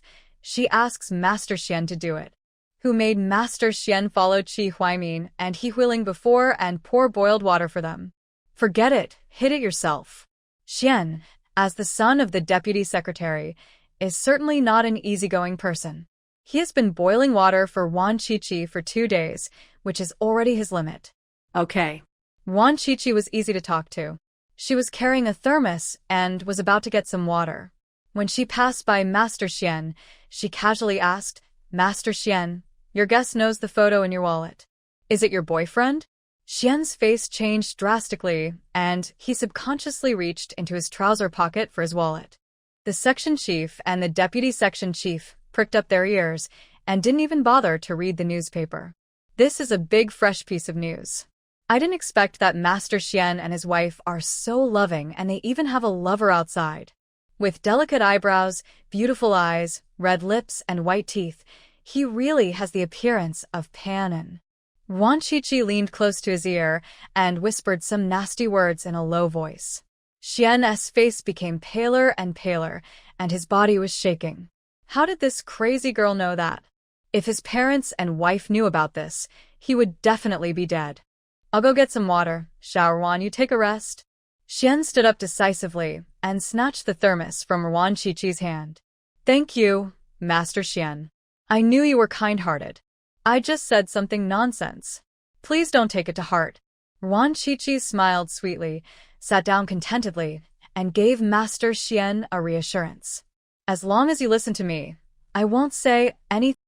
She asks Master Xian to do it. Who made Master Xian follow Qi Huaimin and He Huiling before and pour boiled water for them. Forget it, hit it yourself. Xian, as the son of the deputy secretary, is certainly not an easygoing person. He has been boiling water for Wan Qiqi for 2 days, which is already his limit. Okay. Wan Qiqi was easy to talk to. She was carrying a thermos and was about to get some water. When she passed by Master Xian, she casually asked, Master Xian, your guest knows the photo in your wallet. Is it your boyfriend? Xian's face changed drastically, and he subconsciously reached into his trouser pocket for his wallet. The section chief and the deputy section chief pricked up their ears and didn't even bother to read the newspaper. This is a big fresh piece of news. I didn't expect that Master Xian and his wife are so loving and they even have a lover outside. With delicate eyebrows, beautiful eyes, red lips, and white teeth, he really has the appearance of Panan. Wan Qiqi leaned close to his ear and whispered some nasty words in a low voice. Xian's face became paler and paler, and his body was shaking. How did this crazy girl know that? If his parents and wife knew about this, he would definitely be dead. I'll go get some water. Shower Wan, you take a rest. Xian stood up decisively and snatched the thermos from Wan Qiqi's hand. Thank you, Master Xian. I knew you were kind-hearted. I just said something nonsense. Please don't take it to heart. Wan Qiqi smiled sweetly, sat down contentedly, and gave Master Xian a reassurance. As long as you listen to me, I won't say anything.